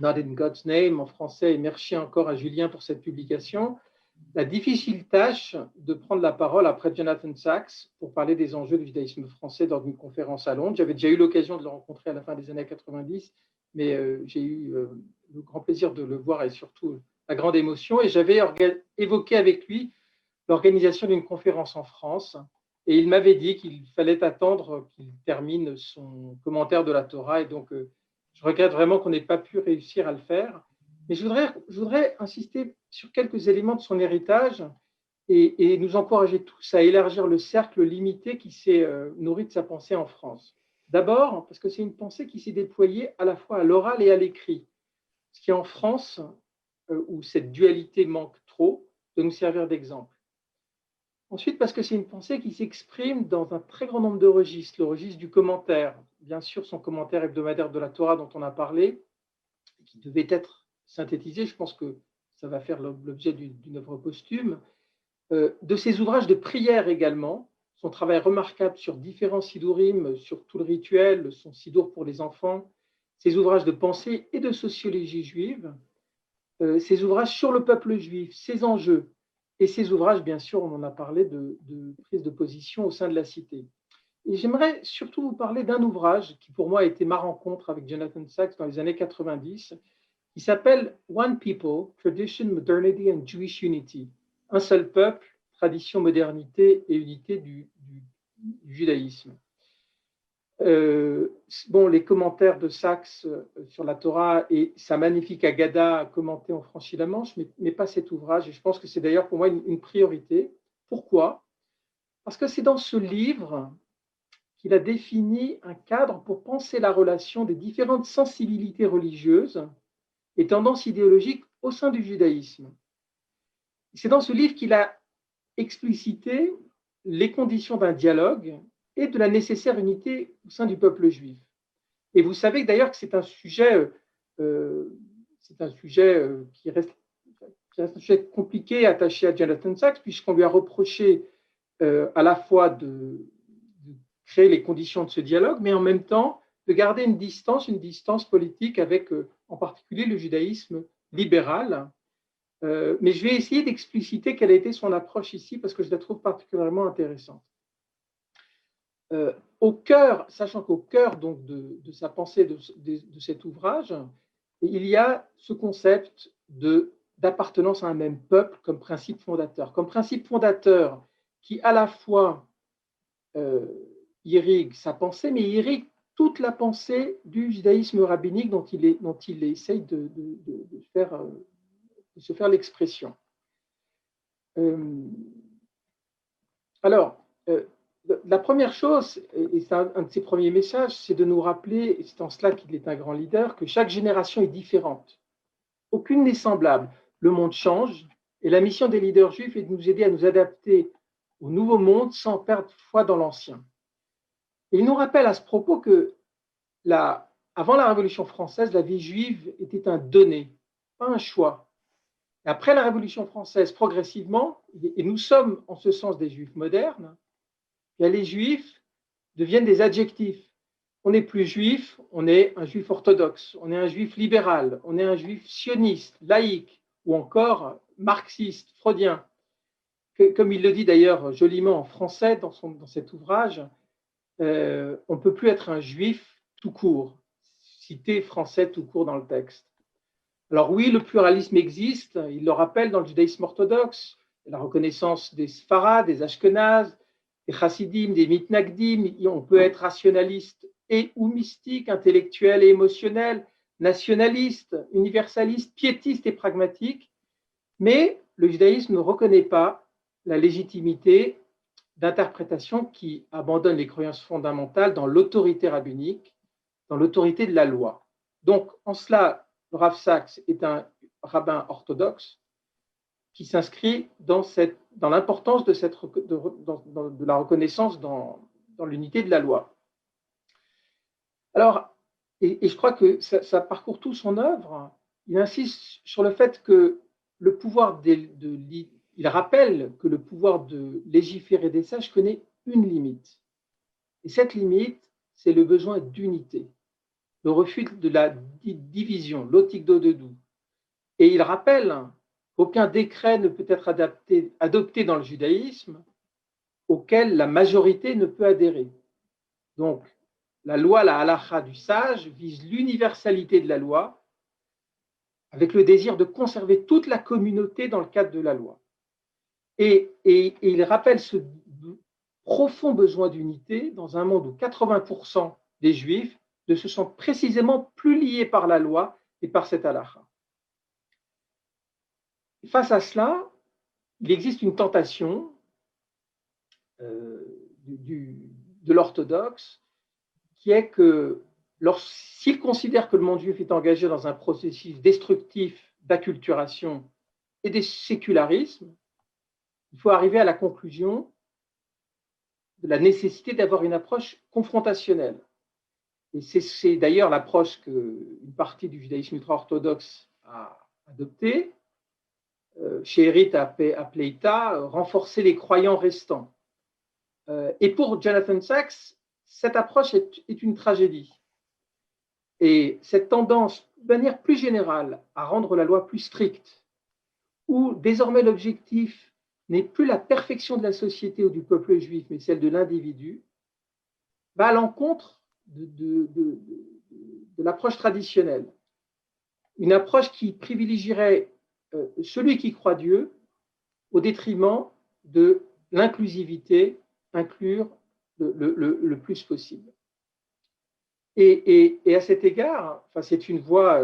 Not in God's Name en français, et merci encore à Julien pour cette publication, la difficile tâche de prendre la parole après Jonathan Sacks pour parler des enjeux du judaïsme français lors d'une conférence à Londres. J'avais déjà eu l'occasion de le rencontrer à la fin des années 90, mais j'ai eu le grand plaisir de le voir et surtout la grande émotion. Et j'avais évoqué avec lui l'organisation d'une conférence en France. Et il m'avait dit qu'il fallait attendre qu'il termine son commentaire de la Torah. Et donc, je regrette vraiment qu'on n'ait pas pu réussir à le faire. Mais je voudrais insister sur quelques éléments de son héritage et nous encourager tous à élargir le cercle limité qui s'est nourri de sa pensée en France. D'abord, parce que c'est une pensée qui s'est déployée à la fois à l'oral et à l'écrit, ce qui en France, où cette dualité manque trop, de nous servir d'exemple. Ensuite, parce que c'est une pensée qui s'exprime dans un très grand nombre de registres, le registre du commentaire, bien sûr son commentaire hebdomadaire de la Torah dont on a parlé, qui devait être synthétisé, je pense que ça va faire l'objet d'une œuvre posthume, de ses ouvrages de prière également, son travail remarquable sur différents sidourim, sur tout le rituel, son sidour pour les enfants, ses ouvrages de pensée et de sociologie juive, ses ouvrages sur le peuple juif, ses enjeux, et ses ouvrages, bien sûr, on en a parlé, de prise de position au sein de la cité. Et j'aimerais surtout vous parler d'un ouvrage qui, pour moi, a été ma rencontre avec Jonathan Sacks dans les années 90, qui s'appelle One People, Tradition, Modernity and Jewish Unity. Un seul peuple, tradition, modernité et unité du judaïsme. Les commentaires de Sacks sur la Torah et sa magnifique Agada commenté On franchit la Manche, mais pas cet ouvrage. Et je pense que c'est d'ailleurs pour moi une priorité. Pourquoi? Parce que c'est dans ce livre qu'il a défini un cadre pour penser la relation des différentes sensibilités religieuses et tendances idéologiques au sein du judaïsme. C'est dans ce livre qu'il a explicité les conditions d'un dialogue et de la nécessaire unité au sein du peuple juif. Et vous savez d'ailleurs que c'est un sujet qui reste un sujet compliqué attaché à Jonathan Sacks, puisqu'on lui a reproché à la fois de créer les conditions de ce dialogue, mais en même temps de garder une distance politique avec en particulier le judaïsme libéral. Mais je vais essayer d'expliciter quelle a été son approche ici, parce que je la trouve particulièrement intéressante. Sachant qu'au cœur donc, de sa pensée de cet ouvrage, il y a ce concept d'appartenance à un même peuple comme principe fondateur qui à la fois irrigue sa pensée, mais irrigue toute la pensée du judaïsme rabbinique dont il essaye de se faire l'expression. La première chose, et c'est un de ses premiers messages, c'est de nous rappeler, et c'est en cela qu'il est un grand leader, que chaque génération est différente. Aucune n'est semblable. Le monde change, et la mission des leaders juifs est de nous aider à nous adapter au nouveau monde sans perdre foi dans l'ancien. Et il nous rappelle à ce propos que avant la Révolution française, la vie juive était un donné, pas un choix. Et après la Révolution française, progressivement, et nous sommes en ce sens des juifs modernes, les juifs deviennent des adjectifs. On n'est plus juif, on est un juif orthodoxe, on est un juif libéral, on est un juif sioniste, laïque, ou encore marxiste, freudien. Comme il le dit d'ailleurs joliment en français dans cet ouvrage, on ne peut plus être un juif tout court, cité français tout court dans le texte. Alors oui, le pluralisme existe, il le rappelle dans le judaïsme orthodoxe, la reconnaissance des Sfarades, des Ashkenazes, des Chassidim, des Mitnagdim, on peut être rationaliste et ou mystique, intellectuel et émotionnel, nationaliste, universaliste, piétiste et pragmatique, mais le judaïsme ne reconnaît pas la légitimité d'interprétations qui abandonnent les croyances fondamentales dans l'autorité rabbinique, dans l'autorité de la loi. Donc, en cela, le Rav Sacks est un rabbin orthodoxe qui s'inscrit dans l'importance de la reconnaissance dans l'unité de la loi. Alors, et je crois que ça parcourt tout son œuvre, il insiste sur le fait que le pouvoir il rappelle que le pouvoir de légiférer des sages connaît une limite. Et cette limite, c'est le besoin d'unité, le refus de la division, l'otique d'Odedou. Et il rappelle qu'aucun décret ne peut être adopté dans le judaïsme auquel la majorité ne peut adhérer. Donc, la loi, la halakha du sage, vise l'universalité de la loi avec le désir de conserver toute la communauté dans le cadre de la loi. Et il rappelle ce profond besoin d'unité dans un monde où 80% des Juifs ne se sentent précisément plus liés par la loi et par cette halakha. Face à cela, il existe une tentation de l'orthodoxe qui est que s'il considère que le monde juif est engagé dans un processus destructif d'acculturation et de sécularisme, il faut arriver à la conclusion de la nécessité d'avoir une approche confrontationnelle. Et c'est d'ailleurs l'approche qu'une partie du judaïsme ultra-orthodoxe a adoptée. She'erit a appelé Ita renforcer les croyants restants. Et pour Jonathan Sacks, cette approche est une tragédie. Et cette tendance, de manière plus générale, à rendre la loi plus stricte, où désormais l'objectif n'est plus la perfection de la société ou du peuple juif, mais celle de l'individu, va à l'encontre de l'approche traditionnelle. Une approche qui privilégierait celui qui croit Dieu au détriment de l'inclusivité, inclure le plus possible. Et à cet égard, c'est une voie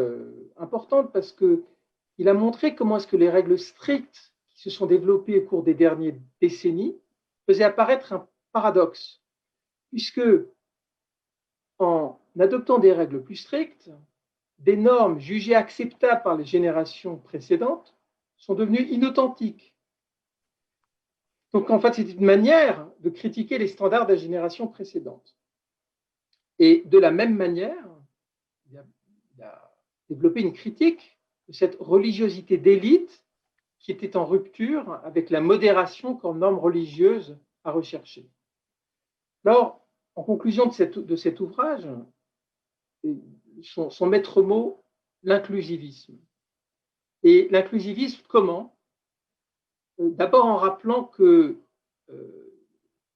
importante parce qu'il a montré comment est-ce que les règles strictes qui se sont développées au cours des dernières décennies faisaient apparaître un paradoxe, puisque en adoptant des règles plus strictes, des normes jugées acceptables par les générations précédentes sont devenues inauthentiques. Donc en fait, c'est une manière de critiquer les standards des générations précédentes. Et de la même manière, il a développé une critique de cette religiosité d'élite qui était en rupture avec la modération comme norme religieuse à rechercher. Alors, en conclusion de cet ouvrage, son maître mot, l'inclusivisme. Et l'inclusivisme, comment ? D'abord en rappelant que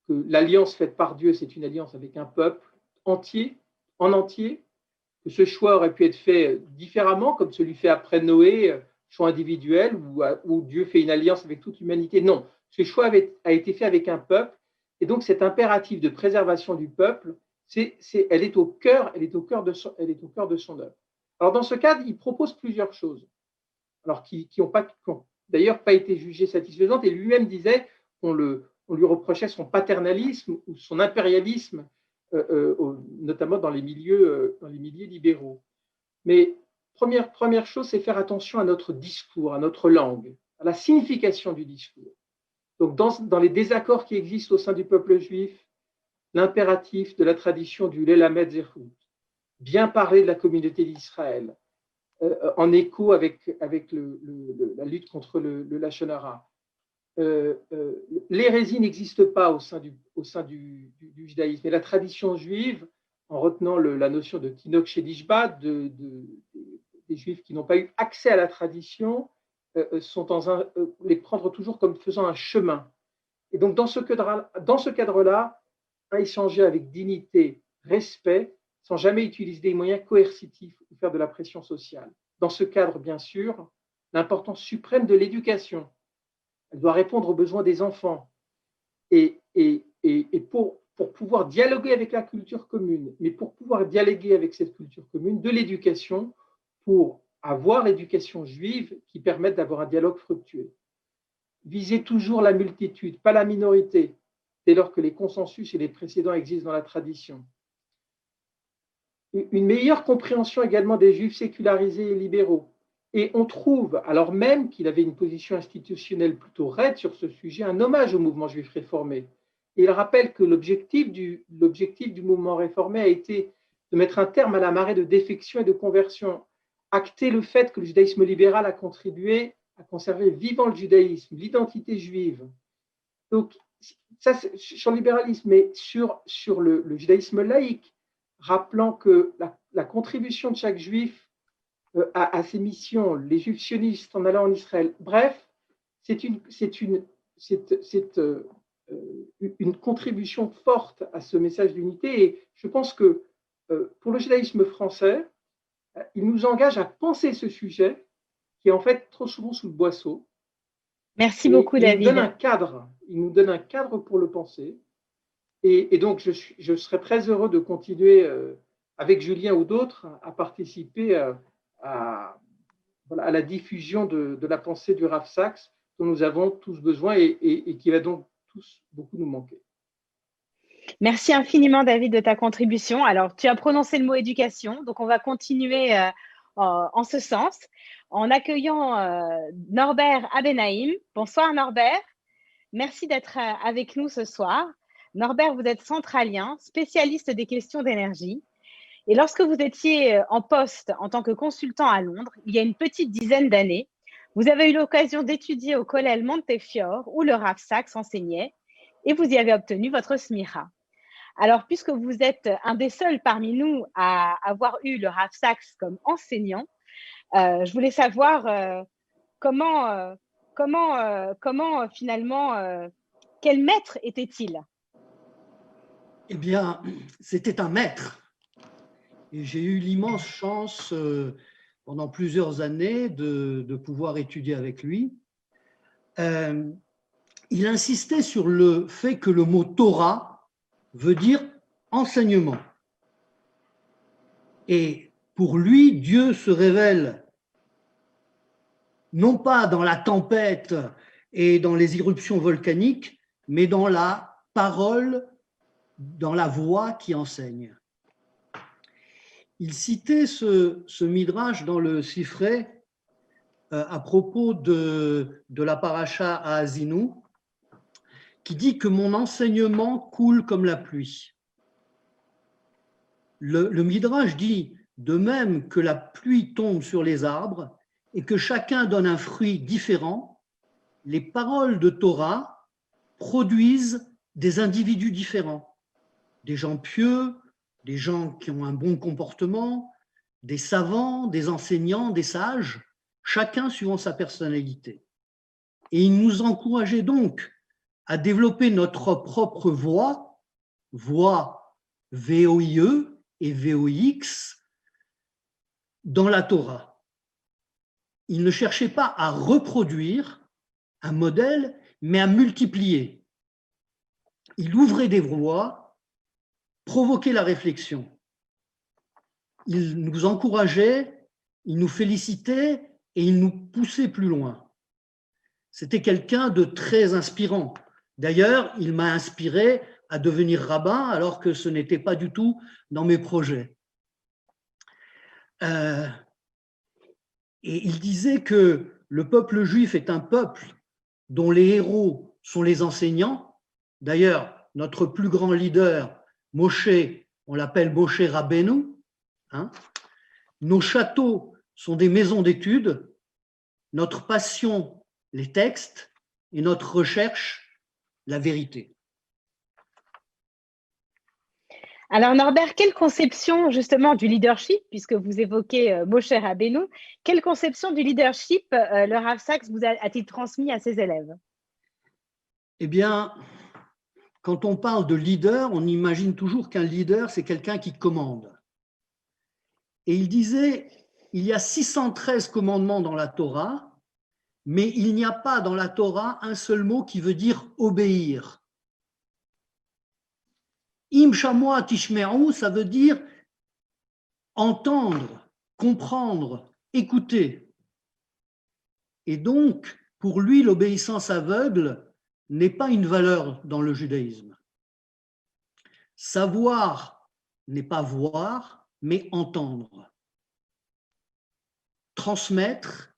l'alliance faite par Dieu, c'est une alliance avec un peuple entier, que ce choix aurait pu être fait différemment, comme celui fait après Noé, choix individuel, où Dieu fait une alliance avec toute l'humanité. Non, ce choix a été fait avec un peuple, et donc cet impératif de préservation du peuple, elle est au cœur de son œuvre. Alors dans ce cadre, il propose plusieurs choses, alors qui n'ont d'ailleurs pas été jugées satisfaisantes, et lui-même disait qu'on lui reprochait son paternalisme ou son impérialisme, notamment dans les milieux libéraux. Mais première chose, c'est faire attention à notre discours, à notre langue, à la signification du discours. Donc dans les désaccords qui existent au sein du peuple juif, l'impératif de la tradition du Lelamed Zechut, bien parler de la communauté d'Israël, en écho avec la lutte contre le Lachon Hara. L'hérésie n'existe pas au sein du judaïsme. Et la tradition juive, en retenant la notion de Tinok Shedishba, des juifs qui n'ont pas eu accès à la tradition, les prendre toujours comme faisant un chemin. Et donc, dans ce cadre-là, échanger avec dignité, respect, sans jamais utiliser des moyens coercitifs ou faire de la pression sociale. Dans ce cadre, bien sûr, l'importance suprême de l'éducation. Elle doit répondre aux besoins des enfants. Et pour pouvoir dialoguer avec la culture commune, mais pour pouvoir dialoguer avec cette culture commune, de l'éducation, pour avoir l'éducation juive qui permette d'avoir un dialogue fructueux. Visez toujours la multitude, pas la minorité, dès lors que les consensus et les précédents existent dans la tradition. Une meilleure compréhension également des juifs sécularisés et libéraux. Et on trouve, alors même qu'il avait une position institutionnelle plutôt raide sur ce sujet, un hommage au mouvement juif réformé. Et il rappelle que l'objectif du mouvement réformé a été de mettre un terme à la marée de défection et de conversion, acter le fait que le judaïsme libéral a contribué à conserver vivant le judaïsme, l'identité juive. Donc, ça, c'est sur le libéralisme, mais sur le judaïsme laïque, rappelant que la contribution de chaque juif à ses missions, les juifs sionistes en allant en Israël, bref, c'est une contribution forte à ce message d'unité. Et je pense que pour le judaïsme français, il nous engage à penser ce sujet qui est en fait trop souvent sous le boisseau. Merci beaucoup, David. Il nous donne un cadre pour le penser. Et donc, je serais très heureux de continuer avec Julien ou d'autres à participer à la diffusion de la pensée du Rav Sachs dont nous avons tous besoin et qui va donc tous beaucoup nous manquer. Merci infiniment, David, de ta contribution. Alors, tu as prononcé le mot éducation, donc on va continuer en ce sens en accueillant Norbert Abenaïm. Bonsoir, Norbert. Merci d'être avec nous ce soir. Norbert, vous êtes centralien, spécialiste des questions d'énergie. Et lorsque vous étiez en poste en tant que consultant à Londres, il y a une petite dizaine d'années, vous avez eu l'occasion d'étudier au Kollel Montefiore, où le Rav Sachs enseignait, et vous y avez obtenu votre smicha. Alors, puisque vous êtes un des seuls parmi nous à avoir eu le Rav Sachs comme enseignant, je voulais savoir comment finalement, quel maître était-il? Eh bien, c'était un maître. Et j'ai eu l'immense chance pendant plusieurs années de pouvoir étudier avec lui. Il insistait sur le fait que le mot Torah veut dire enseignement. Et pour lui, Dieu se révèle non pas dans la tempête et dans les éruptions volcaniques, mais dans la parole, dans la voix qui enseigne. Il citait ce midrash dans le Sifrei à propos de la paracha à Azinu, qui dit que mon enseignement coule comme la pluie. Le midrash dit de même que la pluie tombe sur les arbres et que chacun donne un fruit différent, les paroles de Torah produisent des individus différents, des gens pieux, des gens qui ont un bon comportement, des savants, des enseignants, des sages, chacun suivant sa personnalité. Et il nous encourageait donc à développer notre propre voix, voix VOIE et VOIX, dans la Torah. Il ne cherchait pas à reproduire un modèle, mais à multiplier. Il ouvrait des voies, provoquait la réflexion. Il nous encourageait, il nous félicitait et il nous poussait plus loin. C'était quelqu'un de très inspirant. D'ailleurs, il m'a inspiré à devenir rabbin alors que ce n'était pas du tout dans mes projets. Et il disait que le peuple juif est un peuple dont les héros sont les enseignants. D'ailleurs, notre plus grand leader, Moshe, on l'appelle Moshe Rabbeinu. Nos châteaux sont des maisons d'études, notre passion, les textes, et notre recherche, la vérité. Alors Norbert, quelle conception justement du leadership, puisque vous évoquez Moshe Rabbeinu, quelle conception du leadership le Rav Sachs vous a-t-il transmis à ses élèves? Eh bien, quand on parle de leader, on imagine toujours qu'un leader, c'est quelqu'un qui commande. Et il disait, il y a 613 commandements dans la Torah, mais il n'y a pas dans la Torah un seul mot qui veut dire obéir. Im shamoa tishme'u, ça veut dire entendre, comprendre, écouter. Et donc, pour lui, l'obéissance aveugle n'est pas une valeur dans le judaïsme. Savoir n'est pas voir, mais entendre. Transmettre,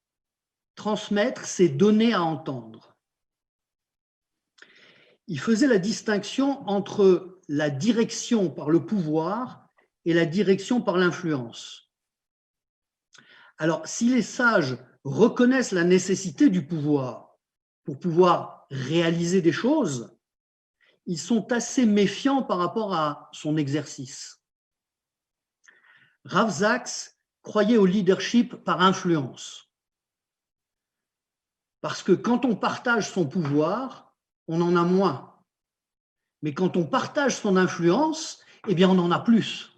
c'est donner à entendre. Il faisait la distinction entre la direction par le pouvoir et la direction par l'influence. Alors, si les sages reconnaissent la nécessité du pouvoir pour pouvoir réaliser des choses, ils sont assez méfiants par rapport à son exercice. Rav Sachs croyait au leadership par influence. Parce que quand on partage son pouvoir, on en a moins. Mais quand on partage son influence, eh bien on en a plus.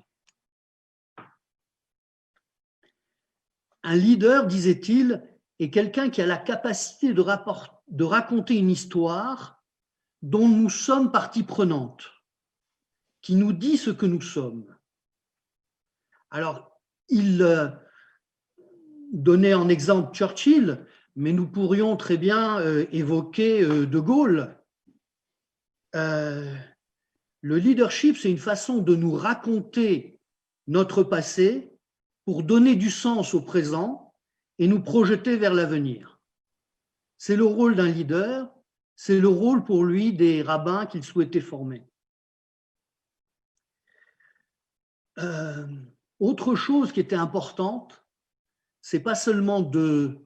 Un leader, disait-il, est quelqu'un qui a la capacité de raconter une histoire dont nous sommes partie prenante, qui nous dit ce que nous sommes. Alors, il donnait en exemple Churchill, mais nous pourrions très bien évoquer De Gaulle. Le leadership, c'est une façon de nous raconter notre passé pour donner du sens au présent et nous projeter vers l'avenir. C'est le rôle d'un leader, c'est le rôle pour lui des rabbins qu'il souhaitait former. Autre chose qui était importante, c'est pas seulement de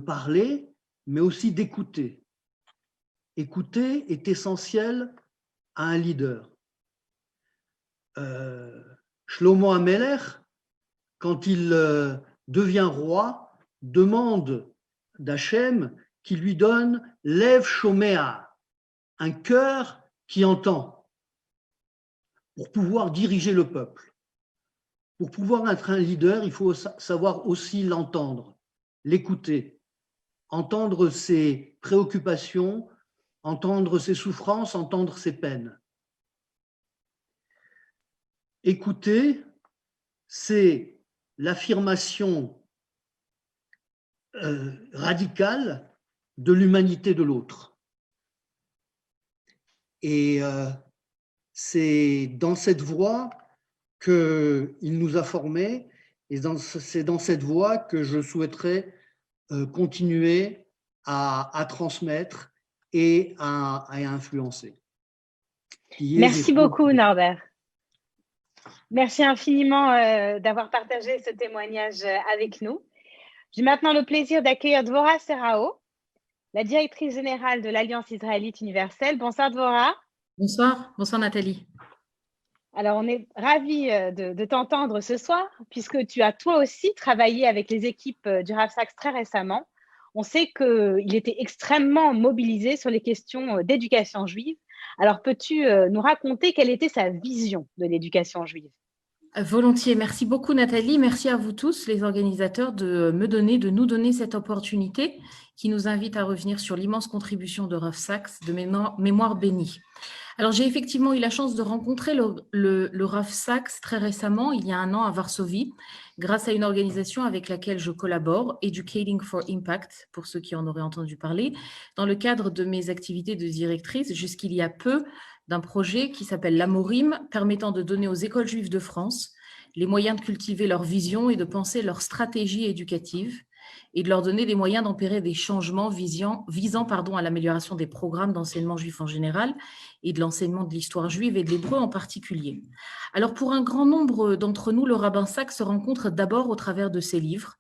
parler, mais aussi d'écouter. Écouter est essentiel à un leader. Shlomo HaMelech, quand il devient roi, demande d'Hachem qui lui donne Lev Shomea, un cœur qui entend, pour pouvoir diriger le peuple. Pour pouvoir être un leader, il faut savoir aussi l'entendre, l'écouter, entendre ses préoccupations, entendre ses souffrances, entendre ses peines. Écouter, c'est l'affirmation radicale de l'humanité de l'autre. Et c'est dans cette voie qu'il nous a formés, et c'est dans cette voie que je souhaiterais continuer à transmettre et à influencer. Merci beaucoup, Norbert. Merci infiniment d'avoir partagé ce témoignage avec nous. J'ai maintenant le plaisir d'accueillir Dvorah Serao, la directrice générale de l'Alliance israélite universelle. Bonsoir Dvorah. Bonsoir, bonsoir Nathalie. Alors, on est ravis de t'entendre ce soir, puisque tu as toi aussi travaillé avec les équipes du Rav Sachs très récemment. On sait qu'il était extrêmement mobilisé sur les questions d'éducation juive. Alors, peux-tu nous raconter quelle était sa vision de l'éducation juive ? Volontiers. Merci beaucoup Nathalie. Merci à vous tous, les organisateurs, de nous donner cette opportunité qui nous invite à revenir sur l'immense contribution de Rav Sachs de Mémoire bénie. Alors, j'ai effectivement eu la chance de rencontrer le Rav Sachs très récemment, il y a 1 an à Varsovie, grâce à une organisation avec laquelle je collabore, Educating for Impact, pour ceux qui en auraient entendu parler, dans le cadre de mes activités de directrice jusqu'il y a peu d'un projet qui s'appelle l'Amorim, permettant de donner aux écoles juives de France les moyens de cultiver leur vision et de penser leur stratégie éducative, et de leur donner des moyens d'opérer des changements visant à l'amélioration des programmes d'enseignement juif en général et de l'enseignement de l'histoire juive et de l'hébreu en particulier. Alors pour un grand nombre d'entre nous, le rabbin Sachs se rencontre d'abord au travers de ses livres.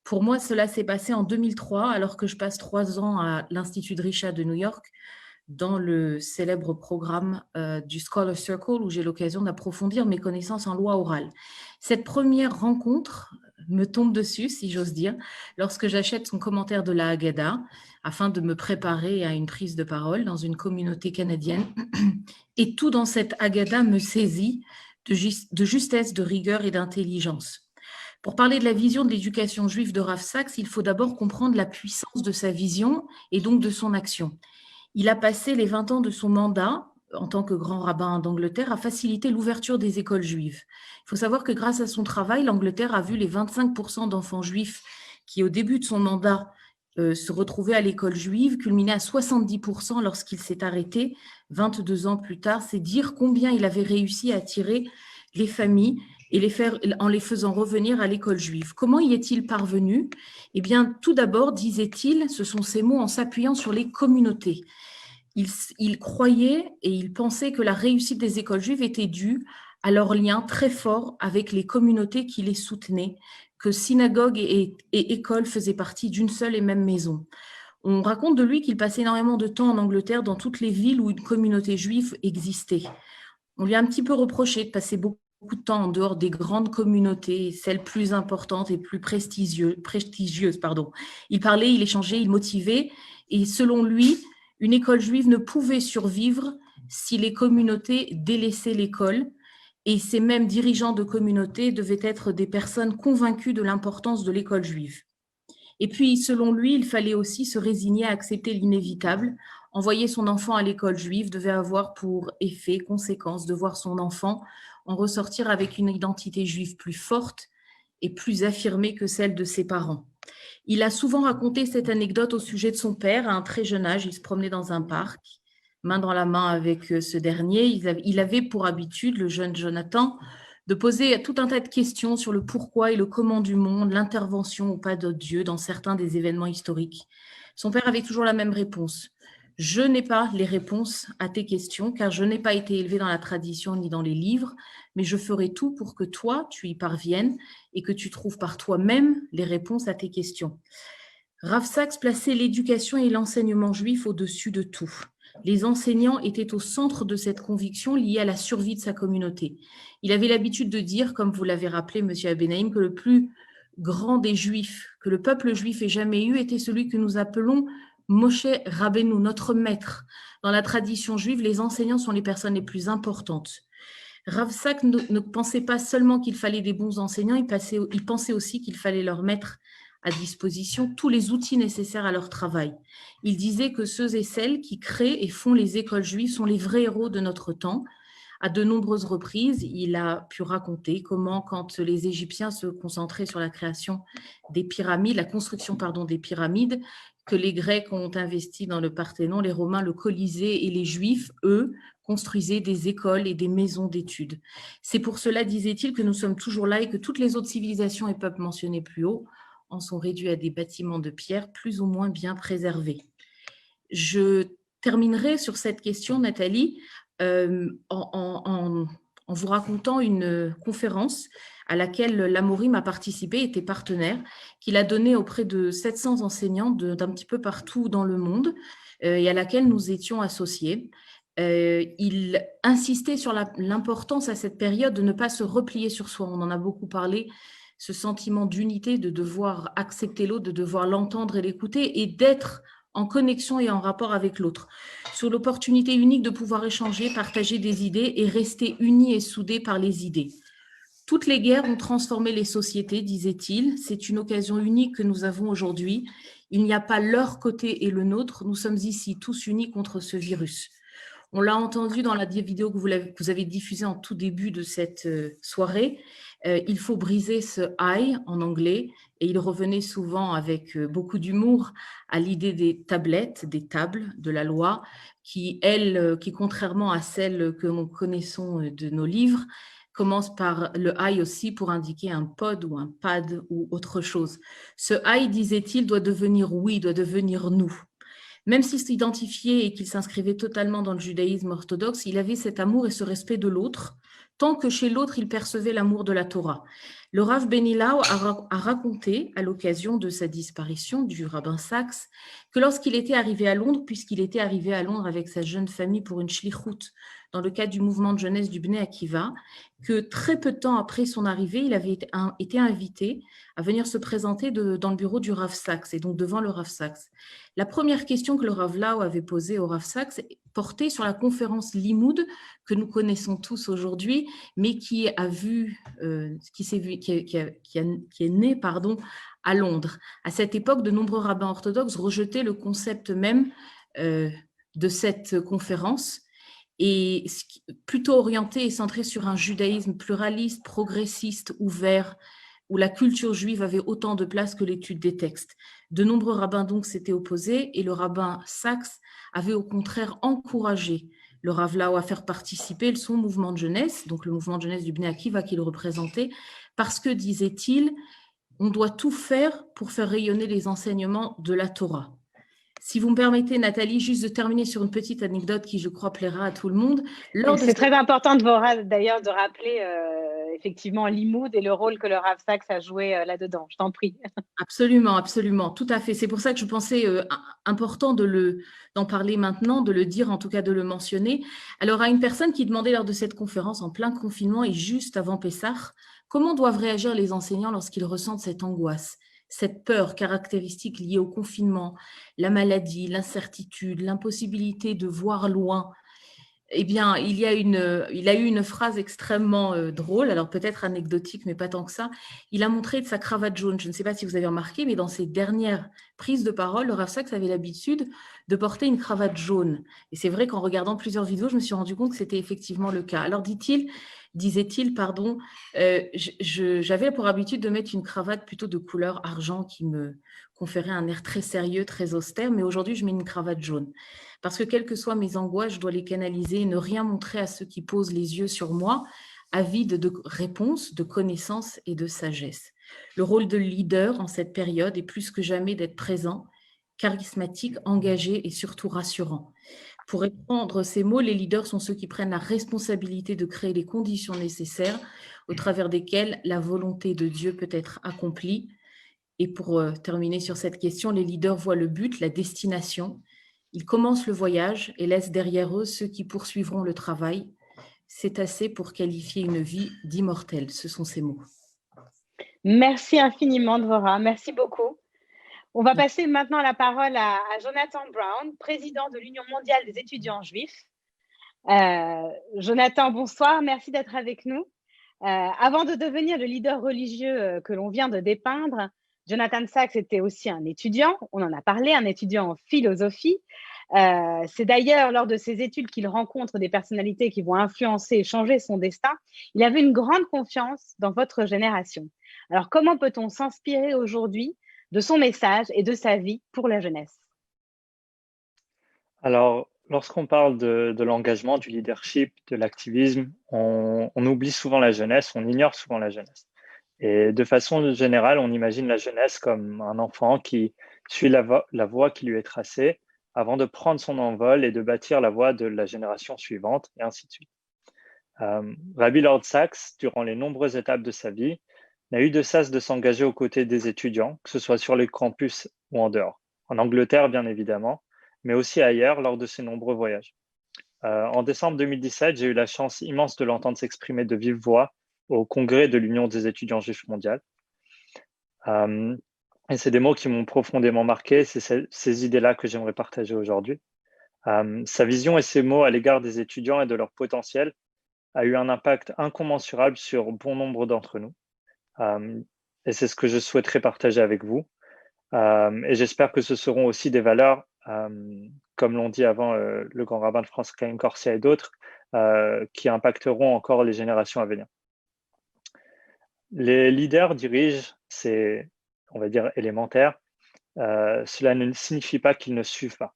Pour moi, cela s'est passé en 2003, alors que je passe 3 ans à l'Institut Drisha de New York, dans le célèbre programme du Scholar Circle, où j'ai l'occasion d'approfondir mes connaissances en loi orale. Cette première rencontre me tombe dessus, si j'ose dire, lorsque j'achète son commentaire de la Haggadah, afin de me préparer à une prise de parole dans une communauté canadienne. Et tout dans cette Haggadah me saisit de justesse, de rigueur et d'intelligence. Pour parler de la vision de l'éducation juive de Rav Sachs, il faut d'abord comprendre la puissance de sa vision et donc de son action. Il a passé les 20 ans de son mandat en tant que grand rabbin d'Angleterre à faciliter l'ouverture des écoles juives. Il faut savoir que grâce à son travail, l'Angleterre a vu les 25% d'enfants juifs qui, au début de son mandat, se retrouvaient à l'école juive, culminer à 70% lorsqu'il s'est arrêté 22 ans plus tard. C'est dire combien il avait réussi à attirer les familles et en les faisant revenir à l'école juive. Comment y est-il parvenu ? Eh bien, tout d'abord, disait-il, ce sont ces mots en s'appuyant sur les communautés. Il croyait et il pensait que la réussite des écoles juives était due à leur lien très fort avec les communautés qui les soutenaient, que synagogue et école faisaient partie d'une seule et même maison. On raconte de lui qu'il passait énormément de temps en Angleterre, dans toutes les villes où une communauté juive existait. On lui a un petit peu reproché de passer beaucoup de temps en dehors des grandes communautés, celles plus importantes et plus prestigieuses. Il parlait, il échangeait, il motivait. Et selon lui, une école juive ne pouvait survivre si les communautés délaissaient l'école. Et ces mêmes dirigeants de communautés devaient être des personnes convaincues de l'importance de l'école juive. Et puis, selon lui, il fallait aussi se résigner à accepter l'inévitable. Envoyer son enfant à l'école juive devait avoir pour effet, conséquence, de voir son enfant en ressortir avec une identité juive plus forte et plus affirmée que celle de ses parents. Il a souvent raconté cette anecdote au sujet de son père. À un très jeune âge, il se promenait dans un parc, main dans la main avec ce dernier. Il avait pour habitude, le jeune Jonathan, de poser tout un tas de questions sur le pourquoi et le comment du monde, l'intervention ou pas de Dieu dans certains des événements historiques. Son père avait toujours la même réponse. Je n'ai pas les réponses à tes questions, car je n'ai pas été élevé dans la tradition ni dans les livres, mais je ferai tout pour que toi, tu y parviennes et que tu trouves par toi-même les réponses à tes questions. Rav Sachs plaçait l'éducation et l'enseignement juif au-dessus de tout. Les enseignants étaient au centre de cette conviction liée à la survie de sa communauté. Il avait l'habitude de dire, comme vous l'avez rappelé, M. Abenaïm, que le plus grand des Juifs, que le peuple juif ait jamais eu, était celui que nous appelons Moshe Rabbeinu, notre maître. Dans la tradition juive, les enseignants sont les personnes les plus importantes. Rav Sachs ne pensait pas seulement qu'il fallait des bons enseignants, il pensait aussi qu'il fallait leur mettre à disposition tous les outils nécessaires à leur travail. Il disait que ceux et celles qui créent et font les écoles juives sont les vrais héros de notre temps. À de nombreuses reprises, il a pu raconter comment, quand les Égyptiens se concentraient sur la création des pyramides, la construction des pyramides, que les Grecs ont investi dans le Parthénon, les Romains le Colisée et les Juifs, eux, construisaient des écoles et des maisons d'études. C'est pour cela, disait-il, que nous sommes toujours là et que toutes les autres civilisations et peuples mentionnés plus haut en sont réduits à des bâtiments de pierre plus ou moins bien préservés. Je terminerai sur cette question, Nathalie, en vous racontant une conférence à laquelle l'Amorim a participé, était partenaire, qu'il a donnée auprès de 700 enseignants d'un petit peu partout dans le monde et à laquelle nous étions associés. Il insistait sur l'importance à cette période de ne pas se replier sur soi. On en a beaucoup parlé, ce sentiment d'unité, de devoir accepter l'autre, de devoir l'entendre et l'écouter et d'être en connexion et en rapport avec l'autre, sur l'opportunité unique de pouvoir échanger, partager des idées et rester unis et soudés par les idées. Toutes les guerres ont transformé les sociétés, disait-il. C'est une occasion unique que nous avons aujourd'hui. Il n'y a pas leur côté et le nôtre. Nous sommes ici tous unis contre ce virus. On l'a entendu dans la vidéo que vous avez diffusée en tout début de cette soirée. Il faut briser ce « I » en anglais, et il revenait souvent avec beaucoup d'humour à l'idée des tablettes, des tables de la loi, qui contrairement à celles que nous connaissons de nos livres, commencent par le « I » aussi pour indiquer un pod ou un pad ou autre chose. Ce « I », disait-il, doit devenir « oui », doit devenir « nous ». Même s'il s'identifiait et qu'il s'inscrivait totalement dans le judaïsme orthodoxe, il avait cet amour et ce respect de l'autre, tant que chez l'autre, il percevait l'amour de la Torah. Le Rav Benilau a raconté, à l'occasion de sa disparition du rabbin Sachs, que lorsqu'il était arrivé à Londres, puisqu'il était arrivé à Londres avec sa jeune famille pour une shlichut, dans le cadre du mouvement de jeunesse du Bnei Akiva, que très peu de temps après son arrivée, il avait été invité à venir se présenter dans le bureau du Rav Sachs, et donc devant le Rav Sachs. La première question que le Rav Lau avait posée au Rav Sachs portait sur la conférence Limoud, que nous connaissons tous aujourd'hui, mais qui est née à Londres. À cette époque, de nombreux rabbins orthodoxes rejetaient le concept même de cette conférence, et plutôt orienté et centré sur un judaïsme pluraliste, progressiste, ouvert, où la culture juive avait autant de place que l'étude des textes. De nombreux rabbins donc s'étaient opposés, et le rabbin Sachs avait au contraire encouragé le Rav Lau à faire participer son mouvement de jeunesse, donc le mouvement de jeunesse du Bnei Akiva qu'il représentait, parce que, disait-il, on doit tout faire pour faire rayonner les enseignements de la Torah. Si vous me permettez, Nathalie, juste de terminer sur une petite anecdote qui, je crois, plaira à tout le monde. C'est très important d'ailleurs de rappeler effectivement l'imoud et le rôle que le Rav Sachs a joué là-dedans. Je t'en prie. Absolument, absolument, tout à fait. C'est pour ça que je pensais important d'en parler maintenant, de le dire, en tout cas de le mentionner. Alors, à une personne qui demandait lors de cette conférence, en plein confinement et juste avant Pessah, comment doivent réagir les enseignants lorsqu'ils ressentent cette angoisse, cette peur caractéristique liée au confinement, la maladie, l'incertitude, l'impossibilité de voir loin. Eh bien, il a eu une phrase extrêmement drôle, alors peut-être anecdotique, mais pas tant que ça. Il a montré de sa cravate jaune. Je ne sais pas si vous avez remarqué, mais dans ses dernières prises de parole, le Rav Sachs avait l'habitude de porter une cravate jaune. Et c'est vrai qu'en regardant plusieurs vidéos, je me suis rendu compte que c'était effectivement le cas. Alors disait-il, j'avais pour habitude de mettre une cravate plutôt de couleur argent qui me conférait un air très sérieux, très austère, mais aujourd'hui, je mets une cravate jaune. Parce que quelles que soient mes angoisses, je dois les canaliser et ne rien montrer à ceux qui posent les yeux sur moi, avides de réponses, de connaissances et de sagesse. Le rôle de leader en cette période est plus que jamais d'être présent, charismatique, engagé et surtout rassurant. Pour reprendre ces mots, les leaders sont ceux qui prennent la responsabilité de créer les conditions nécessaires au travers desquelles la volonté de Dieu peut être accomplie. Et pour terminer sur cette question, les leaders voient le but, la destination. Ils commencent le voyage et laissent derrière eux ceux qui poursuivront le travail. C'est assez pour qualifier une vie d'immortel. Ce sont ces mots. Merci infiniment, Dvorah. Merci beaucoup. On va passer maintenant la parole à Jonathan Brown, président de l'Union mondiale des étudiants juifs. Jonathan, bonsoir. Merci d'être avec nous. Avant de devenir le leader religieux que l'on vient de dépeindre, Jonathan Sachs était aussi un étudiant, on en a parlé, un étudiant en philosophie. C'est d'ailleurs lors de ses études qu'il rencontre des personnalités qui vont influencer et changer son destin. Il avait une grande confiance dans votre génération. Alors, comment peut-on s'inspirer aujourd'hui de son message et de sa vie pour la jeunesse? Alors, lorsqu'on parle de l'engagement, du leadership, de l'activisme, on oublie souvent la jeunesse, on ignore souvent la jeunesse. Et de façon générale, on imagine la jeunesse comme un enfant qui suit la voie qui lui est tracée avant de prendre son envol et de bâtir la voie de la génération suivante, et ainsi de suite. Rabbi Lord Sachs, durant les nombreuses étapes de sa vie, n'a eu de cesse de s'engager aux côtés des étudiants, que ce soit sur les campus ou en dehors. En Angleterre, bien évidemment, mais aussi ailleurs lors de ses nombreux voyages. En décembre 2017, j'ai eu la chance immense de l'entendre s'exprimer de vive voix au congrès de l'Union des étudiants juifs mondiale. Et c'est des mots qui m'ont profondément marqué, c'est ces idées-là que j'aimerais partager aujourd'hui. Sa vision et ses mots à l'égard des étudiants et de leur potentiel a eu un impact incommensurable sur bon nombre d'entre nous. Et c'est ce que je souhaiterais partager avec vous. Et j'espère que ce seront aussi des valeurs, comme l'ont dit avant le grand rabbin de France, Chaim Corsia et d'autres, qui impacteront encore les générations à venir. Les leaders dirigent, c'est, on va dire, élémentaire. Cela ne signifie pas qu'ils ne suivent pas.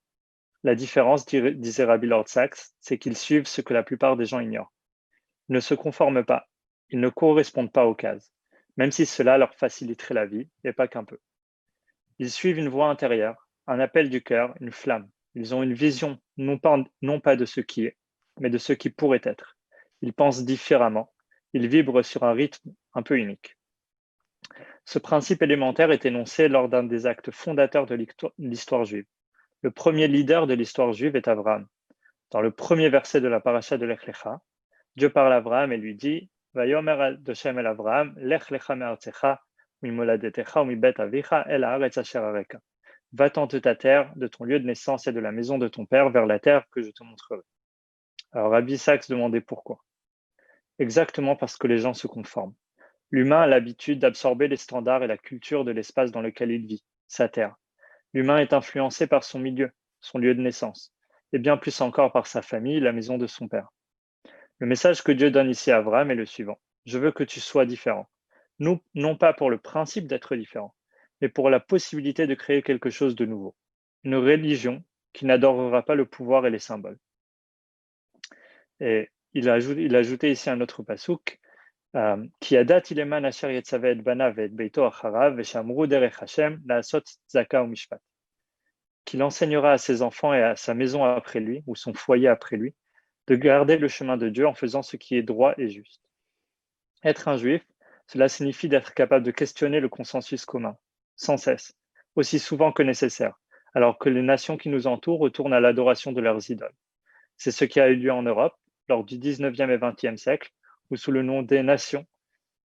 La différence, disait Rabbi Lord Sachs, c'est qu'ils suivent ce que la plupart des gens ignorent. Ils ne se conforment pas, ils ne correspondent pas aux cases, même si cela leur faciliterait la vie, et pas qu'un peu. Ils suivent une voie intérieure, un appel du cœur, une flamme. Ils ont une vision, non pas de ce qui est, mais de ce qui pourrait être. Ils pensent différemment, ils vibrent sur un rythme un peu unique. Ce principe élémentaire est énoncé lors d'un des actes fondateurs de l'histoire juive. Le premier leader de l'histoire juive est Abraham. Dans le premier verset de la paracha de Lech Lecha, Dieu parle à Abraham et lui dit « Vayomer Hashem el Abraham, Lech Lecha me'artzecha, mimoladetecha ou mibet avicha el haaretz asher areka. » Va-t'en de ta terre, de ton lieu de naissance et de la maison de ton père vers la terre que je te montrerai. Alors Rabbi Sachs demandait pourquoi. Exactement parce que les gens se conforment. L'humain a l'habitude d'absorber les standards et la culture de l'espace dans lequel il vit, sa terre. L'humain est influencé par son milieu, son lieu de naissance, et bien plus encore par sa famille, la maison de son père. Le message que Dieu donne ici à Abraham est le suivant. Je veux que tu sois différent. Non pas pour le principe d'être différent, mais pour la possibilité de créer quelque chose de nouveau. Une religion qui n'adorera pas le pouvoir et les symboles. Et il a ajouté ici un autre pasouk, qui adat ileman asher yetzaveh et banav et beito acharav veshamru derech Hashem laasot tzaka ou mishpat. Qu'il enseignera à ses enfants et à sa maison après lui, ou son foyer après lui, de garder le chemin de Dieu en faisant ce qui est droit et juste. Être un juif, cela signifie d'être capable de questionner le consensus commun, sans cesse, aussi souvent que nécessaire, alors que les nations qui nous entourent retournent à l'adoration de leurs idoles. C'est ce qui a eu lieu en Europe lors du 19e et 20e siècle, où sous le nom des nations,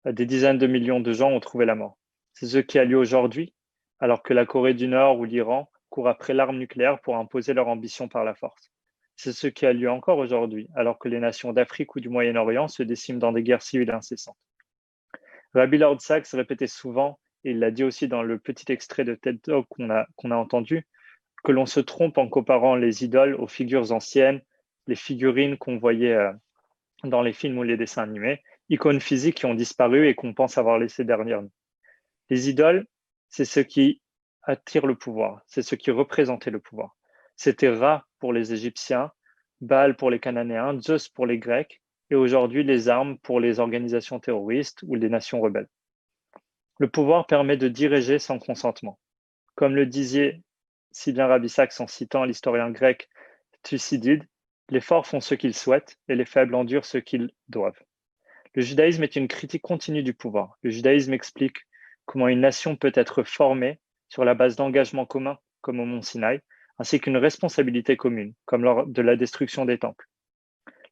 des dizaines de millions de gens ont trouvé la mort. C'est ce qui a lieu aujourd'hui, alors que la Corée du Nord ou l'Iran courent après l'arme nucléaire pour imposer leur ambition par la force. C'est ce qui a lieu encore aujourd'hui, alors que les nations d'Afrique ou du Moyen-Orient se déciment dans des guerres civiles incessantes. Rabbi Lord Sacks répétait souvent, et il l'a dit aussi dans le petit extrait de TED Talk qu'on a entendu, que l'on se trompe en comparant les idoles aux figures anciennes, les figurines qu'on voyait dans les films ou les dessins animés, icônes physiques qui ont disparu et qu'on pense avoir laissé derrière nous. Les idoles, c'est ce qui attire le pouvoir, c'est ce qui représentait le pouvoir. C'était Ra pour les Égyptiens, Baal pour les Cananéens, Zeus pour les Grecs, et aujourd'hui les armes pour les organisations terroristes ou les nations rebelles. Le pouvoir permet de diriger sans consentement. Comme le disait si bien Rabbi Sacks en citant l'historien grec Thucydide, les forts font ce qu'ils souhaitent et les faibles endurent ce qu'ils doivent. Le judaïsme est une critique continue du pouvoir. Le judaïsme explique comment une nation peut être formée sur la base d'engagements communs, comme au mont Sinaï, ainsi qu'une responsabilité commune, comme lors de la destruction des temples.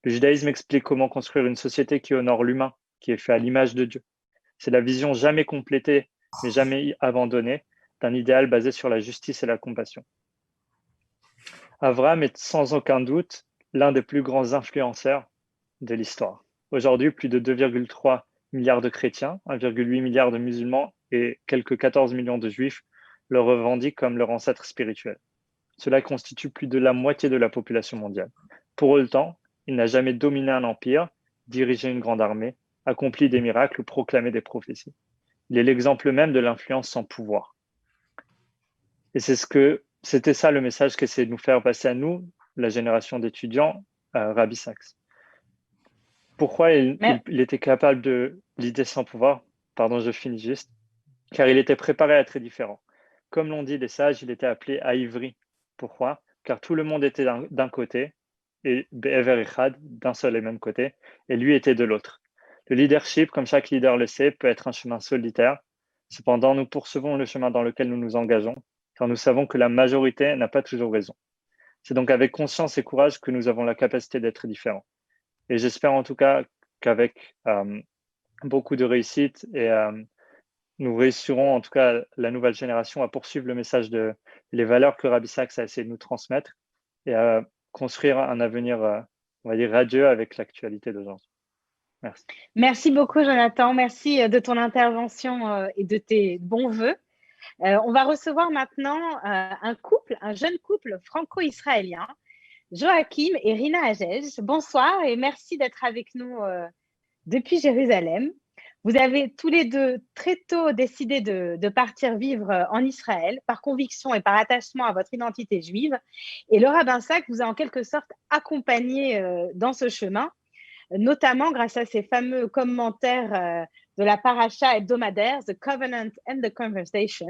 Le judaïsme explique comment construire une société qui honore l'humain, qui est fait à l'image de Dieu. C'est la vision jamais complétée, mais jamais abandonnée, d'un idéal basé sur la justice et la compassion. Abraham est sans aucun doute l'un des plus grands influenceurs de l'histoire. Aujourd'hui, plus de 2,3 milliards de chrétiens, 1,8 milliard de musulmans et quelques 14 millions de juifs le revendiquent comme leur ancêtre spirituel. Cela constitue plus de la moitié de la population mondiale. Pour autant, il n'a jamais dominé un empire, dirigé une grande armée, accompli des miracles ou proclamé des prophéties. Il est l'exemple même de l'influence sans pouvoir. Et c'était ça le message qu'essayait de nous faire passer à nous, la génération d'étudiants, Rabbi Sacks. Pourquoi il était capable de l'idée sans pouvoir? Pardon, je finis juste. Car il était préparé à être différent. Comme l'ont dit les sages, il était appelé à Ivri. Pourquoi? Car tout le monde était d'un côté, et Be'ever Echad, d'un seul et même côté, et lui était de l'autre. Le leadership, comme chaque leader le sait, peut être un chemin solitaire. Cependant, nous poursuivons le chemin dans lequel nous nous engageons, car nous savons que la majorité n'a pas toujours raison. C'est donc avec conscience et courage que nous avons la capacité d'être différents. Et j'espère en tout cas qu'avec beaucoup de réussite, nous réussirons en tout cas la nouvelle génération à poursuivre le message de les valeurs que Rabbi Sacks a essayé de nous transmettre et à construire un avenir, on va dire, radieux avec l'actualité d'aujourd'hui. Merci. Merci beaucoup, Jonathan. Merci de ton intervention et de tes bons vœux. On va recevoir maintenant un jeune couple franco-israélien, Joachim et Rina Hagej. Bonsoir et merci d'être avec nous depuis Jérusalem. Vous avez tous les deux très tôt décidé de partir vivre en Israël par conviction et par attachement à votre identité juive. Et le rabbin Sacks vous a en quelque sorte accompagné dans ce chemin, notamment grâce à ces fameux commentaires de la paracha hebdomadaire, The Covenant and the Conversation.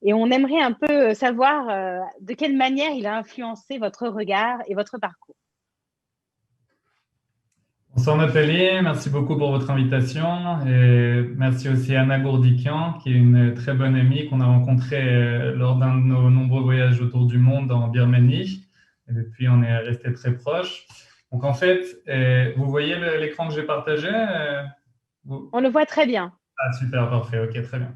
Et on aimerait un peu savoir de quelle manière il a influencé votre regard et votre parcours. Bonsoir Nathalie, merci beaucoup pour votre invitation et merci aussi à Anna Gourdikian qui est une très bonne amie qu'on a rencontrée lors d'un de nos nombreux voyages autour du monde en Birmanie et depuis on est restés très proches. Donc en fait, vous voyez l'écran que j'ai partagé On le voit très bien. Ah super, parfait, ok, très bien.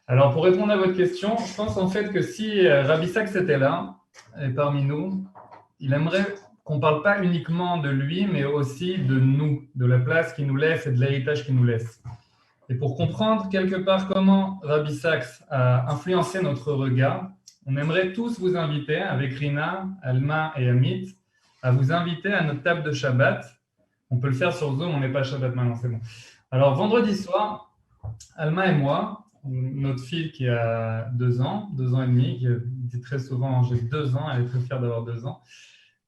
Alors pour répondre à votre question, je pense en fait que si Rabbi Sacks était là et parmi nous, il aimerait qu'on ne parle pas uniquement de lui, mais aussi de nous, de la place qu'il nous laisse et de l'héritage qu'il nous laisse. Et pour comprendre quelque part comment Rabbi Sacks a influencé notre regard, on aimerait tous vous inviter, avec Rina, Alma et Amit, à vous inviter à notre table de Shabbat. On peut le faire sur Zoom, on n'est pas Shabbat maintenant, c'est bon. Alors, vendredi soir, Alma et moi, notre fille qui a 2 ans et demi, qui dit très souvent « j'ai 2 ans », elle est très fière d'avoir 2 ans,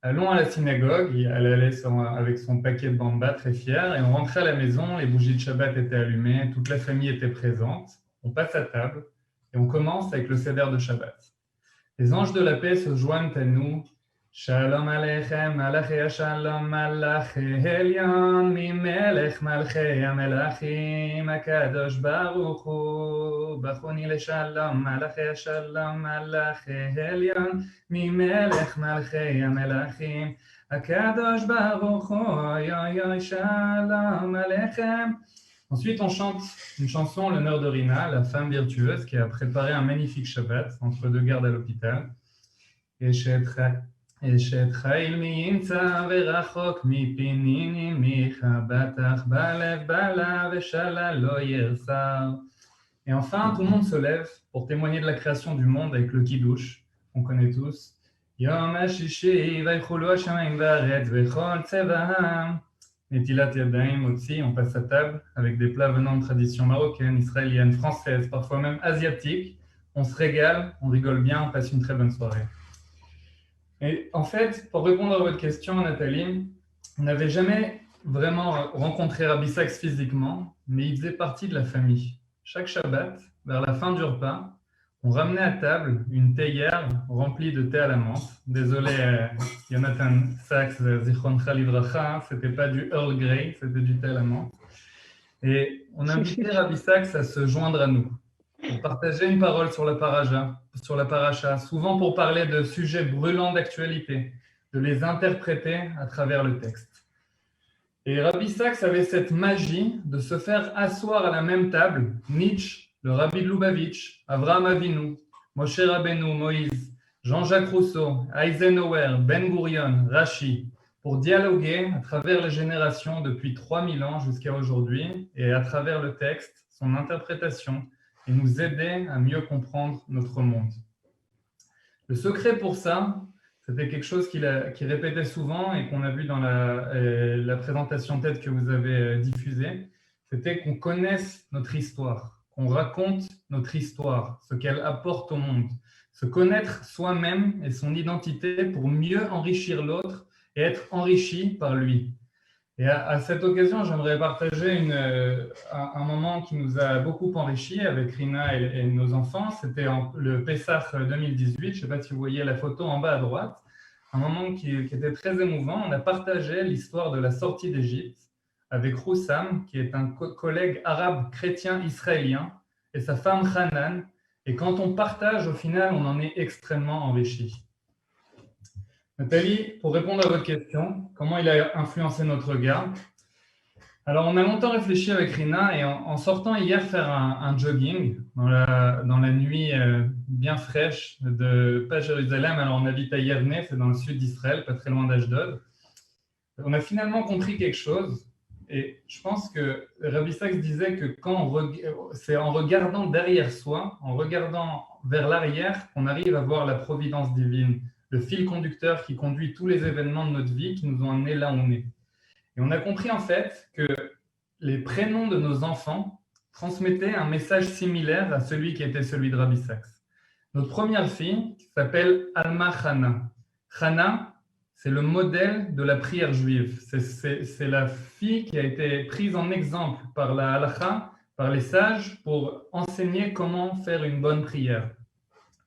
allons à la synagogue, elle allait avec son paquet de bamba très fière, et on rentrait à la maison, les bougies de Shabbat étaient allumées, toute la famille était présente, on passe à table, et on commence avec le seder de Shabbat. Les anges de la paix se joignent à nous, Shalom Aleichem, Malachei Shalom, Malachei Elyon, Mimelech Malchei Amelachim, Akadosh Baruch Hu, Bachoni LeShalom, Malachei Shalom, Malachei Elyon, Mimelech Malchei Amelachim, Akadosh Baruch Hu, Yoy Shalom Aleichem. Ensuite, on chante une chanson en l'honneur de Rina, la femme virtueuse, qui a préparé un magnifique Shabbat entre deux gardes à l'hôpital. אשת חיל מי ימצא ורחוק מפיניני מיך בטח בלב בלה ושלה לא ירסר. Et enfin, tout le monde se lève pour témoigner de la création du monde avec le Kiddush, qu'on connaît tous. Yom HaShishi vaychulu hashamayim va'aretz vechol tzevaam. Netilat yadayim otzi, on passe à table avec des plats venant de tradition marocaine, israélienne, française, parfois même asiatique. On se régale, on rigole bien, on passe une très bonne soirée. Et en fait, pour répondre à votre question, Nathalie, on n'avait jamais vraiment rencontré Rabbi Sacks physiquement, mais il faisait partie de la famille. Chaque Shabbat, vers la fin du repas, on ramenait à table une théière remplie de thé à la menthe. Désolé, Jonathan Sacks, Zichroncha Livracha, c'était pas du Earl Grey, c'était du thé à la menthe. Et on invitait Rabbi Sacks à se joindre à nous, pour partager une parole sur la paracha, souvent pour parler de sujets brûlants d'actualité, de les interpréter à travers le texte. Et Rabbi Sacks avait cette magie de se faire asseoir à la même table, Nietzsche, le Rabbi de Lubavitch, Avraham Avinu, Moshe Rabbeinu, Moïse, Jean-Jacques Rousseau, Eisenhower, Ben Gurion, Rashi, pour dialoguer à travers les générations depuis 3000 ans jusqu'à aujourd'hui et à travers le texte, son interprétation, et nous aider à mieux comprendre notre monde. Le secret pour ça, c'était quelque chose qu'il répétait souvent et qu'on a vu dans la présentation TED que vous avez diffusée, c'était qu'on connaisse notre histoire, qu'on raconte notre histoire, ce qu'elle apporte au monde, se connaître soi-même et son identité pour mieux enrichir l'autre et être enrichi par lui. Et à cette occasion, j'aimerais partager un moment qui nous a beaucoup enrichis avec Rina et nos enfants. C'était le Pessah 2018. Je ne sais pas si vous voyez la photo en bas à droite. Un moment qui était très émouvant. On a partagé l'histoire de la sortie d'Égypte avec Roussam, qui est un collègue arabe chrétien israélien, et sa femme Hanan. Et quand on partage, au final, on en est extrêmement enrichi. Nathalie, pour répondre à votre question, comment il a influencé notre regard? Alors, on a longtemps réfléchi avec Rina et en sortant hier faire un jogging dans la nuit bien fraîche pas Jérusalem, alors on habite à Yavne, c'est dans le sud d'Israël, pas très loin d'Ashdod, on a finalement compris quelque chose et je pense que Rabbi Sacks disait que c'est en regardant derrière soi, en regardant vers l'arrière, qu'on arrive à voir la providence divine, le fil conducteur qui conduit tous les événements de notre vie qui nous ont amenés là où on est. Et on a compris en fait que les prénoms de nos enfants transmettaient un message similaire à celui qui était celui de Rabbi Sacks. Notre première fille s'appelle Alma Chana. Chana, c'est le modèle de la prière juive. C'est la fille qui a été prise en exemple par la halakha, par les sages, pour enseigner comment faire une bonne prière.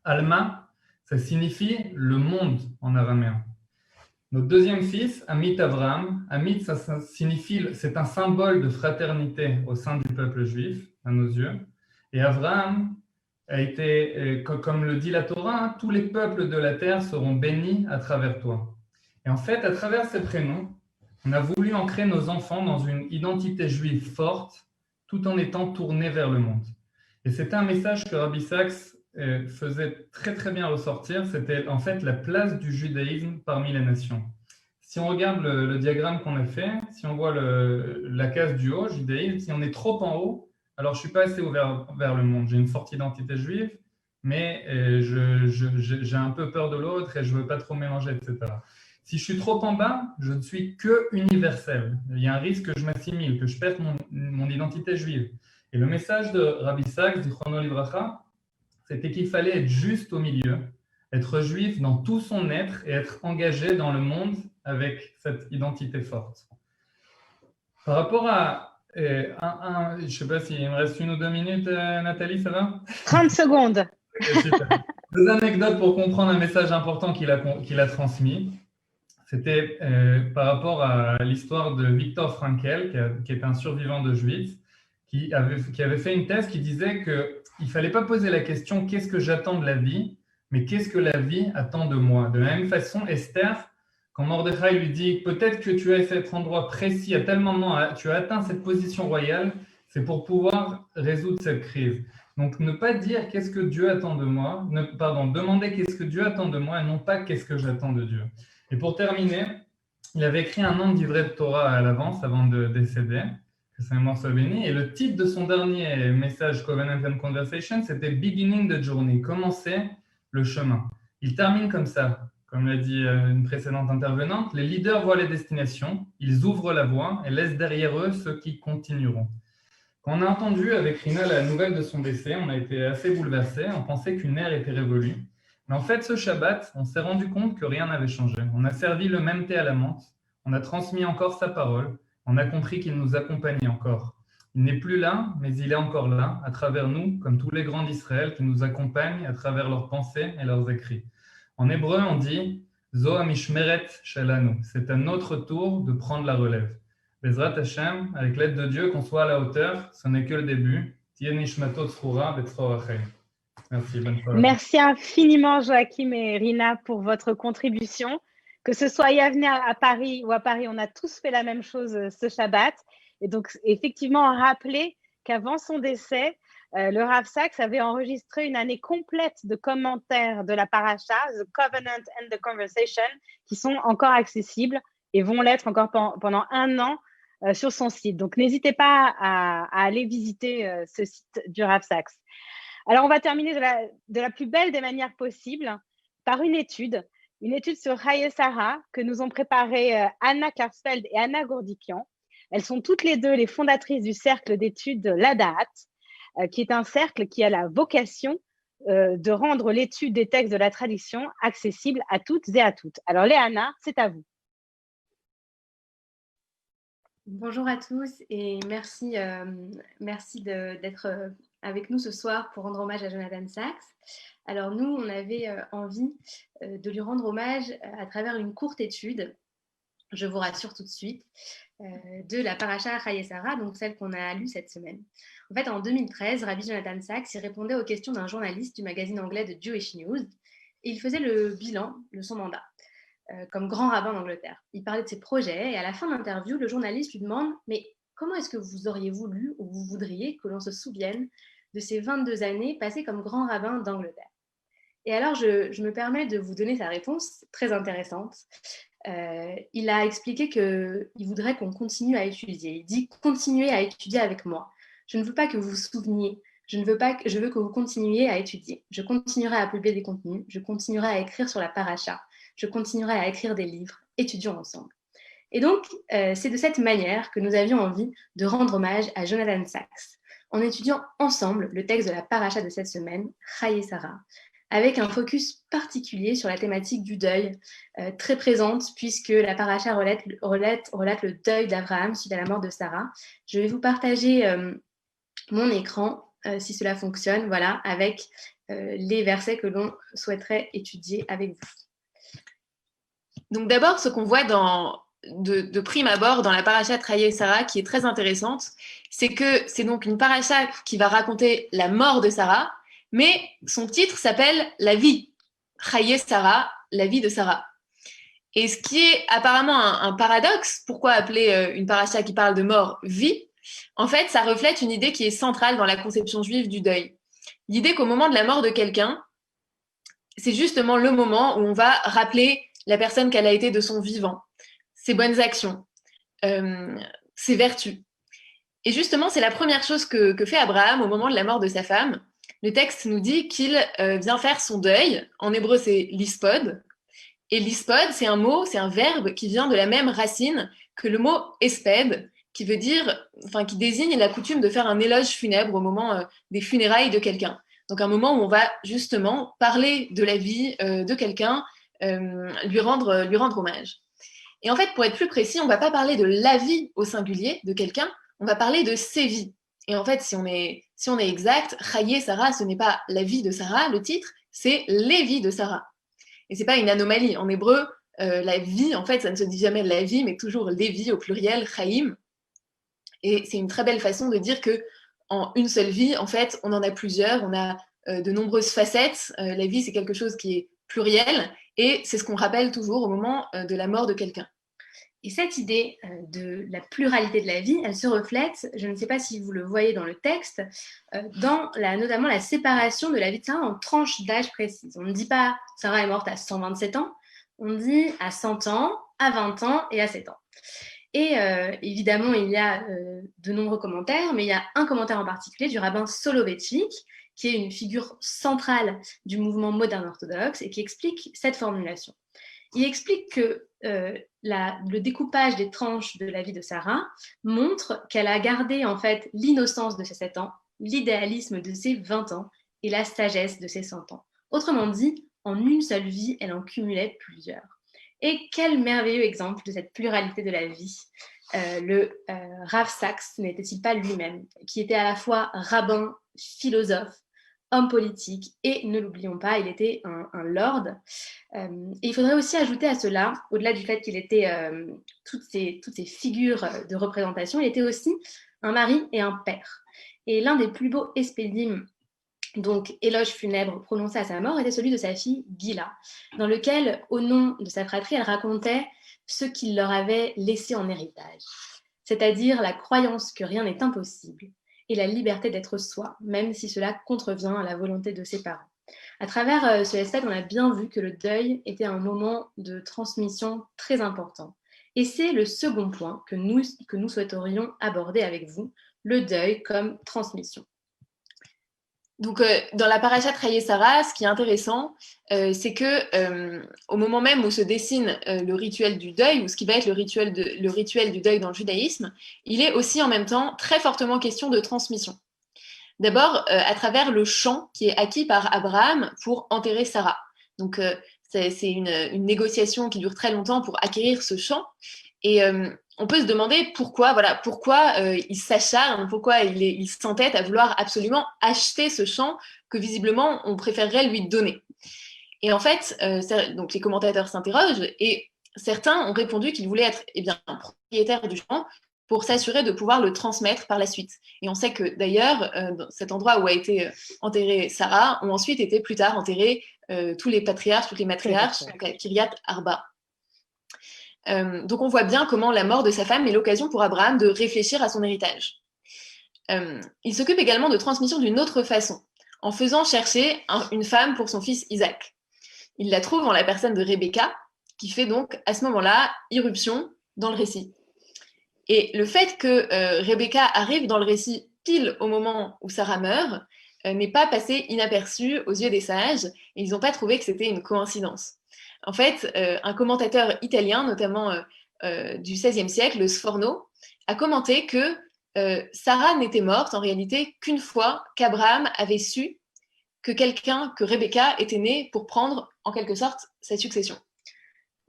Alma, ça signifie le monde en araméen. Notre deuxième fils, Amit Avraham, Amit, ça signifie, c'est un symbole de fraternité au sein du peuple juif, à nos yeux. Et Avraham a été, comme le dit la Torah, tous les peuples de la terre seront bénis à travers toi. Et en fait, à travers ces prénoms, on a voulu ancrer nos enfants dans une identité juive forte, tout en étant tournés vers le monde. Et c'était un message que Rabbi Sacks faisait très très bien ressortir, c'était en fait la place du judaïsme parmi les nations. Si on regarde le diagramme qu'on a fait, si on voit la case du haut, judaïsme, si on est trop en haut, alors je ne suis pas assez ouvert vers le monde. J'ai une forte identité juive, mais j'ai un peu peur de l'autre et je ne veux pas trop mélanger, etc. Si je suis trop en bas, je ne suis que universel. Il y a un risque que je m'assimile, que je perde mon identité juive. Et le message de Rabbi Sacks, du Zichrono Livracha, c'était qu'il fallait être juste au milieu, être juif dans tout son être et être engagé dans le monde avec cette identité forte. Par rapport à je ne sais pas s'il me reste 1 ou 2 minutes, Nathalie, ça va? 30 secondes. Ok, super. 2 anecdotes pour comprendre un message important qu'il a transmis. C'était par rapport à l'histoire de Viktor Frankl, qui est un survivant d'Auschwitz, qui avait fait une thèse qui disait qu'il ne fallait pas poser la question « qu'est-ce que j'attends de la vie ?» mais « qu'est-ce que la vie attend de moi ?» De la même façon, Esther, quand Mordechai lui dit « peut-être que tu es à cet endroit précis, à tel moment, tu as atteint cette position royale, c'est pour pouvoir résoudre cette crise. » Donc, ne pas dire « qu'est-ce que Dieu attend de moi ?» demander « qu'est-ce que Dieu attend de moi ?» et non pas « qu'est-ce que j'attends de Dieu ?» Et pour terminer, il avait écrit un nombre d'ivrets de Torah à l'avance avant de décéder, que sa mémoire soit bénie. Et le titre de son dernier message Covenant and Conversation, c'était Beginning the Journey, commencer le chemin. Il termine comme ça, comme l'a dit une précédente intervenante, les leaders voient les destinations, ils ouvrent la voie et laissent derrière eux ceux qui continueront. Quand on a entendu avec Rina la nouvelle de son décès, on a été assez bouleversés, on pensait qu'une ère était révolue. Mais en fait, ce Shabbat, on s'est rendu compte que rien n'avait changé. On a servi le même thé à la menthe, on a transmis encore sa parole, on a compris qu'il nous accompagnait encore. Il n'est plus là, mais il est encore là, à travers nous, comme tous les grands d'Israël qui nous accompagnent à travers leurs pensées et leurs écrits. En hébreu, on dit « Zo hamishmeret shelanu », c'est à notre tour de prendre la relève. Bezrat Hashem, avec l'aide de Dieu, qu'on soit à la hauteur, ce n'est que le début. Tiye nishmato tzroura betzror achem. Merci, bonne soirée. Merci infiniment, Joachim et Rina, pour votre contribution. Que ce soit Yavne à Paris ou à Paris, on a tous fait la même chose ce Shabbat. Et donc, effectivement, rappeler qu'avant son décès, le Rav Sachs avait enregistré une année complète de commentaires de la paracha, The Covenant and the Conversation, qui sont encore accessibles et vont l'être encore pendant 1 an sur son site. Donc, n'hésitez pas à aller visiter ce site du Rav Sachs. Alors, on va terminer de la plus belle des manières possibles par une étude sur Haye Sarah que nous ont préparé Anna Klarsfeld et Anna Gourdikian. Elles sont toutes les deux les fondatrices du cercle d'études Ladaat, qui est un cercle qui a la vocation de rendre l'étude des textes de la tradition accessible à toutes et à toutes. Alors, Léana, c'est à vous. Bonjour à tous et merci d'être avec nous ce soir pour rendre hommage à Jonathan Sachs. Alors nous, on avait envie de lui rendre hommage à travers une courte étude, je vous rassure tout de suite, de la paracha Haye Sarah, donc celle qu'on a lue cette semaine. En fait, en 2013, Rabbi Jonathan Sachs il répondait aux questions d'un journaliste du magazine anglais de Jewish News et il faisait le bilan de son mandat comme grand rabbin d'Angleterre. Il parlait de ses projets et à la fin de l'interview, le journaliste lui demande « Mais comment est-ce que vous auriez voulu ou vous voudriez que l'on se souvienne de ces 22 années passées comme grand rabbin d'Angleterre ?» Et alors, je me permets de vous donner sa réponse, très intéressante. Il a expliqué qu'il voudrait qu'on continue à étudier. Il dit « Continuez à étudier avec moi. Je ne veux pas que vous vous souveniez. Je veux que vous continuiez à étudier. Je continuerai à publier des contenus. Je continuerai à écrire sur la paracha. Je continuerai à écrire des livres. Étudions ensemble. » Et donc, c'est de cette manière que nous avions envie de rendre hommage à Jonathan Sachs, en étudiant ensemble le texte de la paracha de cette semaine, Haye Sarah, avec un focus particulier sur la thématique du deuil, très présente, puisque la paracha relate le deuil d'Abraham suite à la mort de Sarah. Je vais vous partager mon écran, si cela fonctionne, voilà, avec les versets que l'on souhaiterait étudier avec vous. Donc d'abord, ce qu'on voit de prime abord dans la paracha de Haye Sarah, qui est très intéressante, c'est que c'est donc une paracha qui va raconter la mort de Sarah, mais son titre s'appelle « La vie ». Haye Sarah, la vie de Sarah. Et ce qui est apparemment un paradoxe, pourquoi appeler une paracha qui parle de mort « vie », en fait, ça reflète une idée qui est centrale dans la conception juive du deuil. L'idée qu'au moment de la mort de quelqu'un, c'est justement le moment où on va rappeler la personne qu'elle a été de son vivant, ses bonnes actions, ses vertus. Et justement, c'est la première chose que fait Abraham au moment de la mort de sa femme. Le texte nous dit qu'il vient faire son deuil. En hébreu, c'est lispod. Et lispod, c'est un mot, c'est un verbe qui vient de la même racine que le mot esped, qui veut dire, qui désigne la coutume de faire un éloge funèbre au moment des funérailles de quelqu'un. Donc un moment où on va justement parler de la vie de quelqu'un, lui rendre hommage. Et en fait, pour être plus précis, on ne va pas parler de la vie au singulier de quelqu'un, on va parler de ses vies. Et en fait, si on est exact, Chaye Sarah, ce n'est pas la vie de Sarah, le titre, c'est les vies de Sarah. Et c'est pas une anomalie. En hébreu, la vie, en fait, ça ne se dit jamais la vie, mais toujours les vies au pluriel, Chaim. Et c'est une très belle façon de dire que en une seule vie, en fait, on en a plusieurs, on a de nombreuses facettes. La vie, c'est quelque chose qui est pluriel, et c'est ce qu'on rappelle toujours au moment de la mort de quelqu'un. Et cette idée de la pluralité de la vie, elle se reflète, je ne sais pas si vous le voyez dans le texte, dans notamment la séparation de la vie de Sarah en tranches d'âge précises. On ne dit pas Sarah est morte à 127 ans, on dit à 100 ans, à 20 ans et à 7 ans. Et évidemment, il y a de nombreux commentaires, mais il y a un commentaire en particulier du rabbin Soloveitchik, qui est une figure centrale du mouvement moderne orthodoxe et qui explique cette formulation. Il explique que le découpage des tranches de la vie de Sarah montre qu'elle a gardé en fait l'innocence de ses 7 ans, l'idéalisme de ses 20 ans et la sagesse de ses 100 ans. Autrement dit, en une seule vie, elle en cumulait plusieurs. Et quel merveilleux exemple de cette pluralité de la vie. Le Rav Sachs n'était-il pas lui-même, qui était à la fois rabbin, philosophe, homme politique, et ne l'oublions pas, il était un lord. Et il faudrait aussi ajouter à cela, au-delà du fait qu'il était toutes ces figures de représentation, il était aussi un mari et un père. Et l'un des plus beaux espédim, donc éloge funèbre prononcé à sa mort, était celui de sa fille Gila, dans lequel, au nom de sa fratrie, elle racontait ce qu'il leur avait laissé en héritage, c'est-à-dire la croyance que rien n'est impossible et la liberté d'être soi, même si cela contrevient à la volonté de ses parents. À travers ce aspect, on a bien vu que le deuil était un moment de transmission très important. Et c'est le second point que nous souhaiterions aborder avec vous, le deuil comme transmission. Donc, dans la parashat Chaye Sarah, ce qui est intéressant, c'est que au moment même où se dessine le rituel du deuil, ou ce qui va être le rituel du deuil dans le judaïsme, il est aussi en même temps très fortement question de transmission. D'abord, à travers le champ qui est acquis par Abraham pour enterrer Sarah. Donc, c'est une négociation qui dure très longtemps pour acquérir ce champ. Et on peut se demander pourquoi il s'acharne, pourquoi il s'entête à vouloir absolument acheter ce champ que visiblement on préférerait lui donner. Et en fait, donc les commentateurs s'interrogent et certains ont répondu qu'ils voulaient être propriétaires du champ pour s'assurer de pouvoir le transmettre par la suite. Et on sait que d'ailleurs, dans cet endroit où a été enterrée Sarah, ont ensuite été plus tard enterrés tous les patriarches, toutes les matriarches, donc à Kiryat Arba. Donc on voit bien comment la mort de sa femme est l'occasion pour Abraham de réfléchir à son héritage. Il s'occupe également de transmission d'une autre façon, en faisant chercher une femme pour son fils Isaac. Il la trouve en la personne de Rebecca, qui fait donc à ce moment-là irruption dans le récit. Et le fait que Rebecca arrive dans le récit pile au moment où Sarah meurt n'est pas passé inaperçu aux yeux des sages, et ils n'ont pas trouvé que c'était une coïncidence. En fait, un commentateur italien, notamment du XVIe siècle, le Sforno, a commenté que Sarah n'était morte en réalité qu'une fois qu'Abraham avait su que Rebecca était née pour prendre en quelque sorte sa succession.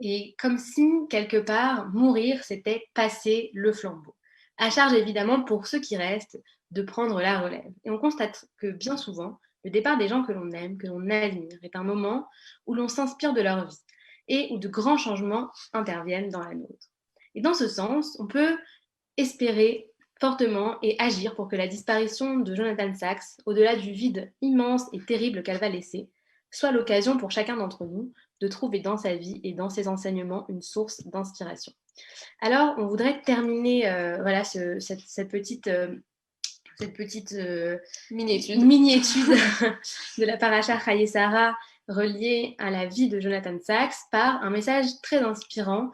Et comme si, quelque part, mourir, c'était passer le flambeau. À charge évidemment pour ceux qui restent de prendre la relève. Et on constate que bien souvent, le départ des gens que l'on aime, que l'on admire, est un moment où l'on s'inspire de leur vie et où de grands changements interviennent dans la nôtre. Et dans ce sens, on peut espérer fortement et agir pour que la disparition de Jonathan Sachs, au-delà du vide immense et terrible qu'elle va laisser, soit l'occasion pour chacun d'entre nous de trouver dans sa vie et dans ses enseignements une source d'inspiration. Alors, on voudrait terminer cette petite mini-étude de la paracha Chaye Sarah reliée à la vie de Jonathan Sachs par un message très inspirant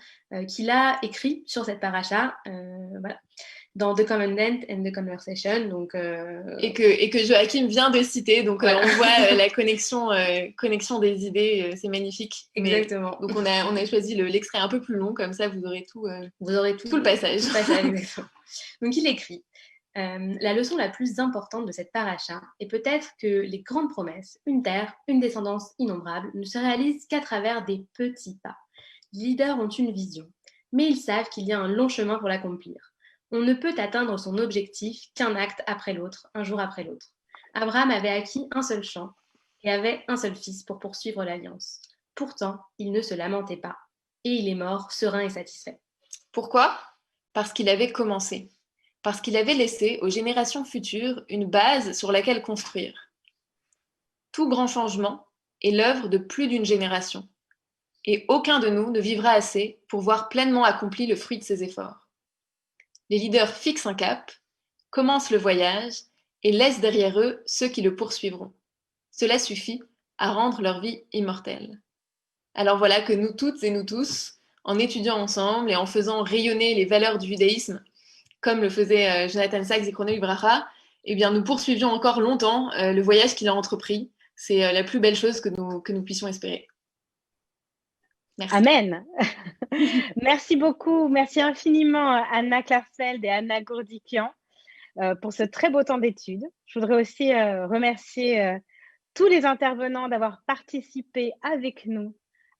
qu'il a écrit sur cette paracha dans The Commandment and the Conversation. Donc, et que Joachim vient de citer, donc voilà. On voit la connexion des idées, c'est magnifique. Exactement. Donc on a choisi l'extrait un peu plus long, comme ça vous aurez tout le passage. Exactement. Donc il écrit: la leçon la plus importante de cette paracha est peut-être que les grandes promesses, une terre, une descendance innombrable, ne se réalisent qu'à travers des petits pas. Les leaders ont une vision, mais ils savent qu'il y a un long chemin pour l'accomplir. On ne peut atteindre son objectif qu'un acte après l'autre, un jour après l'autre. Abraham avait acquis un seul champ et avait un seul fils pour poursuivre l'alliance. Pourtant, il ne se lamentait pas et il est mort serein et satisfait. Pourquoi ? Parce qu'il avait commencé. Parce qu'il avait laissé aux générations futures une base sur laquelle construire. Tout grand changement est l'œuvre de plus d'une génération. Et aucun de nous ne vivra assez pour voir pleinement accompli le fruit de ses efforts. Les leaders fixent un cap, commencent le voyage et laissent derrière eux ceux qui le poursuivront. Cela suffit à rendre leur vie immortelle. Alors voilà que nous toutes et nous tous, en étudiant ensemble et en faisant rayonner les valeurs du judaïsme, comme le faisait Jonathan Sacks et Chrono Ibraha, eh bien, nous poursuivions encore longtemps le voyage qu'il a entrepris. C'est la plus belle chose que nous puissions espérer. Merci. Amen. Merci beaucoup. Merci infiniment Anna Klarsfeld et Anna Gourdikian pour ce très beau temps d'études. Je voudrais aussi remercier tous les intervenants d'avoir participé avec nous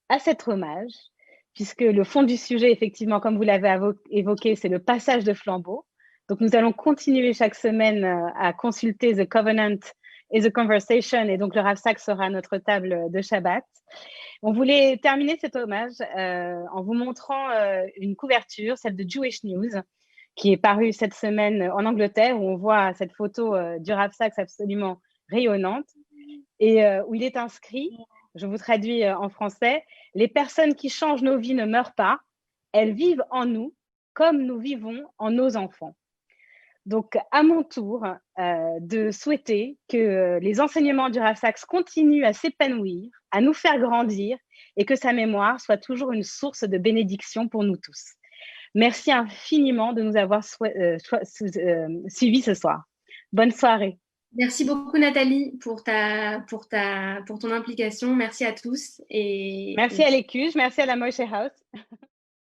à cet hommage, puisque le fond du sujet, effectivement, comme vous l'avez évoqué, c'est le passage de flambeau. Donc, nous allons continuer chaque semaine à consulter The Covenant et The Conversation, et donc le Rav Sacks sera à notre table de Shabbat. On voulait terminer cet hommage en vous montrant une couverture, celle de Jewish News, qui est parue cette semaine en Angleterre, où on voit cette photo du Rav Sacks absolument rayonnante, et où il est inscrit, je vous traduis en français, « Les personnes qui changent nos vies ne meurent pas, elles vivent en nous comme nous vivons en nos enfants ». Donc, à mon tour, de souhaiter que les enseignements du Rav Sacks continuent à s'épanouir, à nous faire grandir et que sa mémoire soit toujours une source de bénédiction pour nous tous. Merci infiniment de nous avoir suivis ce soir. Bonne soirée. Merci beaucoup Nathalie pour ton implication. Merci à tous. Merci à l'Écuge, merci à la Moshe House.